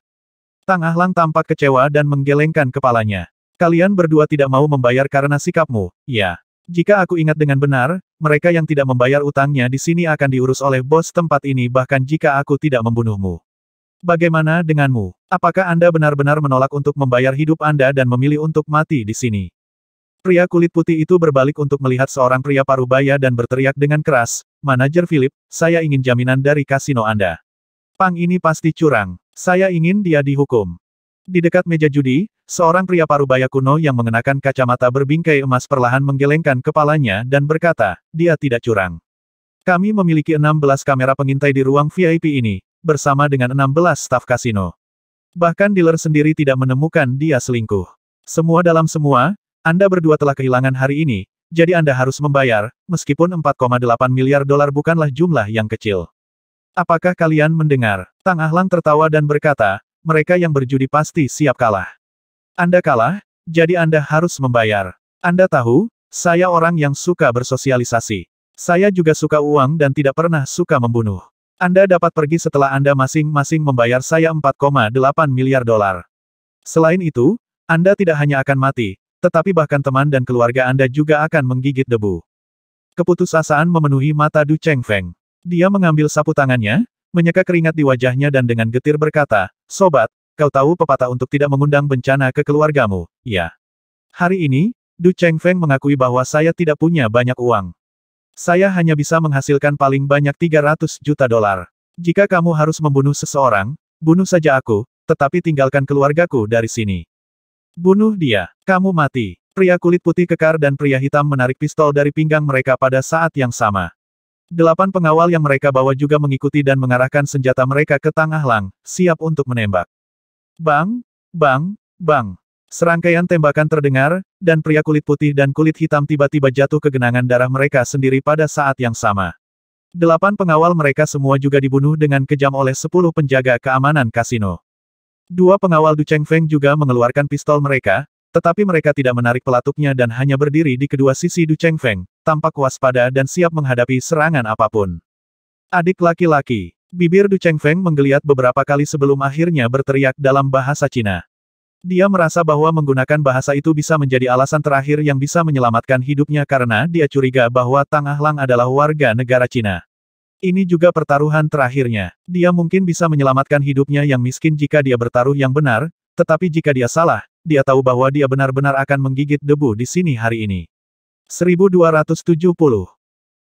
Tang Ahlang tampak kecewa dan menggelengkan kepalanya. Kalian berdua tidak mau membayar karena sikapmu, ya. Jika aku ingat dengan benar, mereka yang tidak membayar utangnya di sini akan diurus oleh bos tempat ini bahkan jika aku tidak membunuhmu. Bagaimana denganmu? Apakah Anda benar-benar menolak untuk membayar hidup Anda dan memilih untuk mati di sini? Pria kulit putih itu berbalik untuk melihat seorang pria parubaya dan berteriak dengan keras, Manajer Philip, saya ingin jaminan dari kasino Anda. Pang ini pasti curang. Saya ingin dia dihukum. Di dekat meja judi, seorang pria parubaya kuno yang mengenakan kacamata berbingkai emas perlahan menggelengkan kepalanya dan berkata, dia tidak curang. Kami memiliki 16 kamera pengintai di ruang VIP ini, bersama dengan 16 staf kasino. Bahkan dealer sendiri tidak menemukan dia selingkuh. Semua dalam semua, Anda berdua telah kehilangan hari ini, jadi Anda harus membayar, meskipun 4,8 miliar dolar bukanlah jumlah yang kecil. Apakah kalian mendengar? Tang Ahlang tertawa dan berkata, mereka yang berjudi pasti siap kalah. Anda kalah, jadi Anda harus membayar. Anda tahu, saya orang yang suka bersosialisasi. Saya juga suka uang dan tidak pernah suka membunuh. Anda dapat pergi setelah Anda masing-masing membayar saya 4,8 miliar dolar. Selain itu, Anda tidak hanya akan mati, tetapi bahkan teman dan keluarga Anda juga akan menggigit debu. Keputusasaan memenuhi mata Du Chengfeng. Dia mengambil sapu tangannya, menyeka keringat di wajahnya dan dengan getir berkata, Sobat, kau tahu pepatah untuk tidak mengundang bencana ke keluargamu, ya. Hari ini, Du Chengfeng mengakui bahwa saya tidak punya banyak uang. Saya hanya bisa menghasilkan paling banyak 300 juta dolar. Jika kamu harus membunuh seseorang, bunuh saja aku, tetapi tinggalkan keluargaku dari sini. Bunuh dia, kamu mati. Pria kulit putih kekar dan pria hitam menarik pistol dari pinggang mereka pada saat yang sama. 8 pengawal yang mereka bawa juga mengikuti dan mengarahkan senjata mereka ke Tang Ahlang, siap untuk menembak. Bang! Bang! Bang! Serangkaian tembakan terdengar, dan pria kulit putih dan kulit hitam tiba-tiba jatuh ke genangan darah mereka sendiri pada saat yang sama. 8 pengawal mereka semua juga dibunuh dengan kejam oleh 10 penjaga keamanan kasino. 2 pengawal Du Chengfeng juga mengeluarkan pistol mereka, tetapi mereka tidak menarik pelatuknya dan hanya berdiri di kedua sisi Du Chengfeng, tampak waspada dan siap menghadapi serangan apapun. Adik laki-laki. Bibir Du Chengfeng menggeliat beberapa kali sebelum akhirnya berteriak dalam bahasa Cina. Dia merasa bahwa menggunakan bahasa itu bisa menjadi alasan terakhir yang bisa menyelamatkan hidupnya karena dia curiga bahwa Tang Ahlang adalah warga negara Cina. Ini juga pertaruhan terakhirnya. Dia mungkin bisa menyelamatkan hidupnya yang miskin jika dia bertaruh yang benar, tetapi jika dia salah, dia tahu bahwa dia benar-benar akan menggigit debu di sini hari ini. 1270